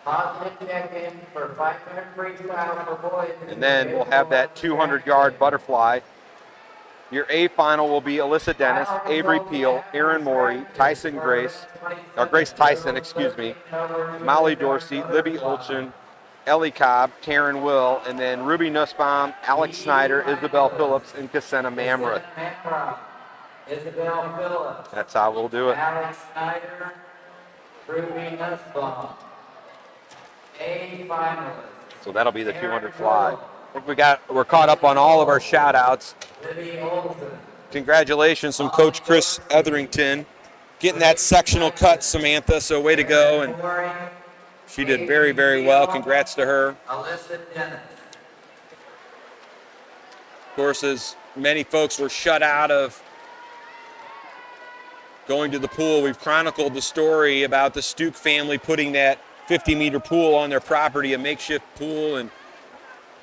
Positive check-in for 500 freestyle for boys. And then we'll have that 200-yard butterfly. Your A final will be Alyssa Dennis, Avery Peel, Erin Morey, Grace Tyson, Molly Dorsey, Libby Olchen, Ellie Cobb, Karen Will, and then Ruby Nussbaum, Alex Snyder, Isabel Phillips, and Cassena Mamroth. Isabel Phillips. That's how we'll do it. Alex Snyder, Ruby Nussbaum. A finalist. So that'll be the 200 fly. I think we're caught up on all of our shout outs. Congratulations from Coach Chris Etherington getting that sectional cut, Samantha, so way to go. And she did very, very well. Congrats to her. Alyssa Dennis. Of course, as many folks were shut out of going to the pool, we've chronicled the story about the Stuke family putting that 50-meter pool on their property, a makeshift pool, and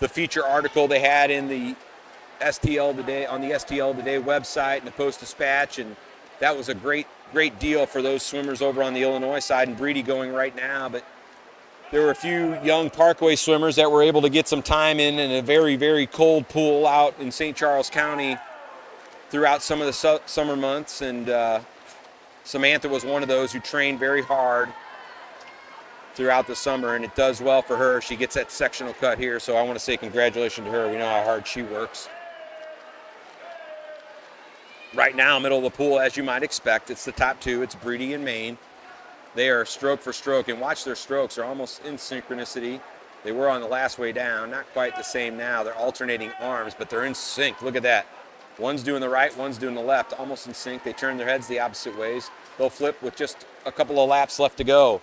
the feature article they had in the STL Today on the STL Today website and the Post-Dispatch, and that was a great deal for those swimmers over on the Illinois side, and Breedy going right now. But there were a few young Parkway swimmers that were able to get some time in a very, very cold pool out in St. Charles County throughout some of the summer months, and Samantha was one of those who trained very hard throughout the summer, and it does well for her. She gets that sectional cut here, so I want to say congratulations to her. We know how hard she works. Right now, middle of the pool, as you might expect, it's the top 2. It's Breedy and Maine. They are stroke for stroke, and watch their strokes. They're almost in synchronicity. They were on the last way down. Not quite the same now. They're alternating arms, but they're in sync. Look at that. One's doing the right, one's doing the left, almost in sync. They turn their heads the opposite ways. They'll flip with just a couple of laps left to go.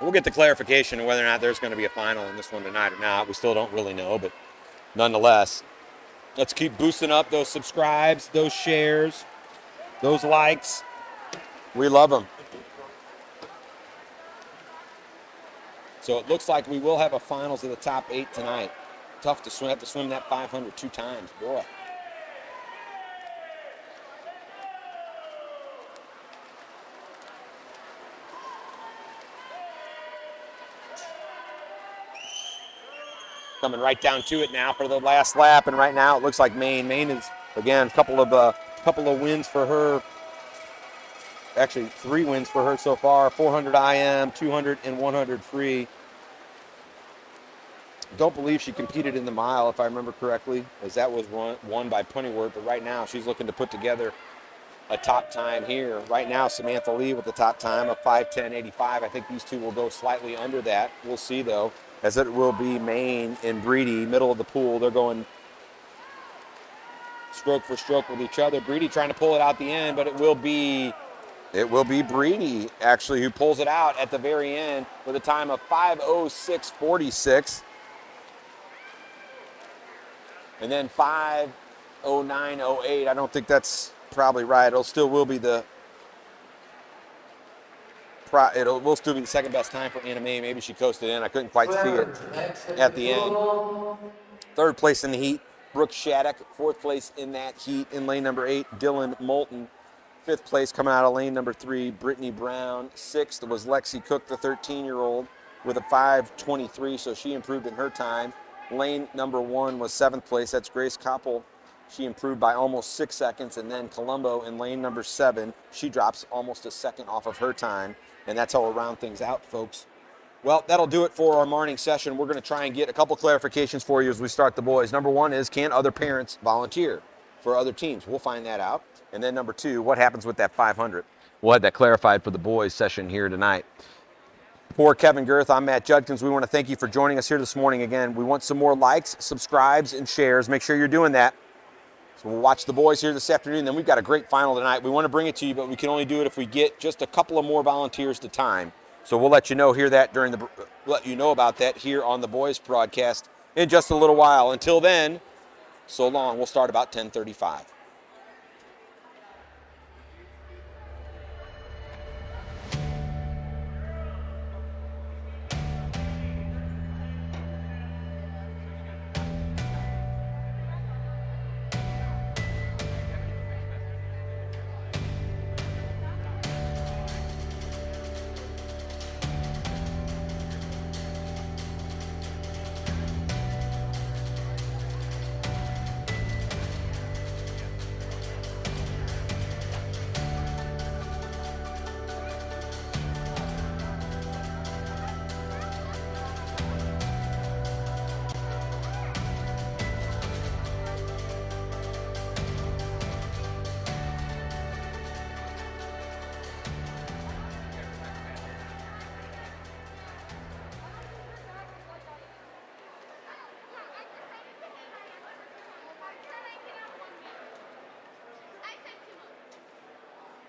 We'll get the clarification of whether or not there's going to be a final in this one tonight or not. We still don't really know, but nonetheless, let's keep boosting up those subscribes, those shares, those likes. We love them. So it looks like we will have a finals of the top 8 tonight. Tough to swim. Have to swim that 500 2 times. Boy. Coming right down to it now for the last lap, and right now it looks like Maine is, again, a couple of wins for her. Actually, 3 wins for her so far. 400 IM, 200 and 100 free. Don't believe she competed in the mile, if I remember correctly, as that was won by Punnywert. But right now, she's looking to put together a top time here. Right now, Samantha Lee with the top time of 5:10.85. I think these two will go slightly under that. We'll see, though, as it will be Maine and Breedy, middle of the pool. They're going stroke for stroke with each other. Breedy trying to pull it out the end, but it will be Breedy actually who pulls it out at the very end with a time of 5:06.46. And then 5:09.08. I don't think that's probably right. It'll still will be the second best time for Anna Mae. Maybe she coasted in. I couldn't quite see it at the end. Third place in the heat, Brooke Shattuck. Fourth place in that heat in lane number 8, Dylan Moulton. Fifth place coming out of lane number 3, Brittany Brown. Sixth was Lexi Cook, the 13-year-old, with a 5:23, so she improved in her time. Lane number 1 was 7th place. That's Grace Koppel. She improved by almost 6 seconds. And then Colombo in lane number 7, she drops almost a second off of her time. And that's how we'll round things out, folks. Well, that'll do it for our morning session. We're going to try and get a couple clarifications for you as we start the boys. Number 1 is, can other parents volunteer for other teams? We'll find that out. And then number 2, what happens with that 500? We'll have that clarified for the boys session here tonight. For Kevin Girth, I'm Matt Judkins. We want to thank you for joining us here this morning. Again, we want some more likes, subscribes, and shares. Make sure you're doing that. So we'll watch the boys here this afternoon. Then we've got a great final tonight. We want to bring it to you, but we can only do it if we get just a couple of more volunteers to time. So we'll let you know about that here on the boys broadcast in just a little while. Until then, so long. We'll start about 10:35.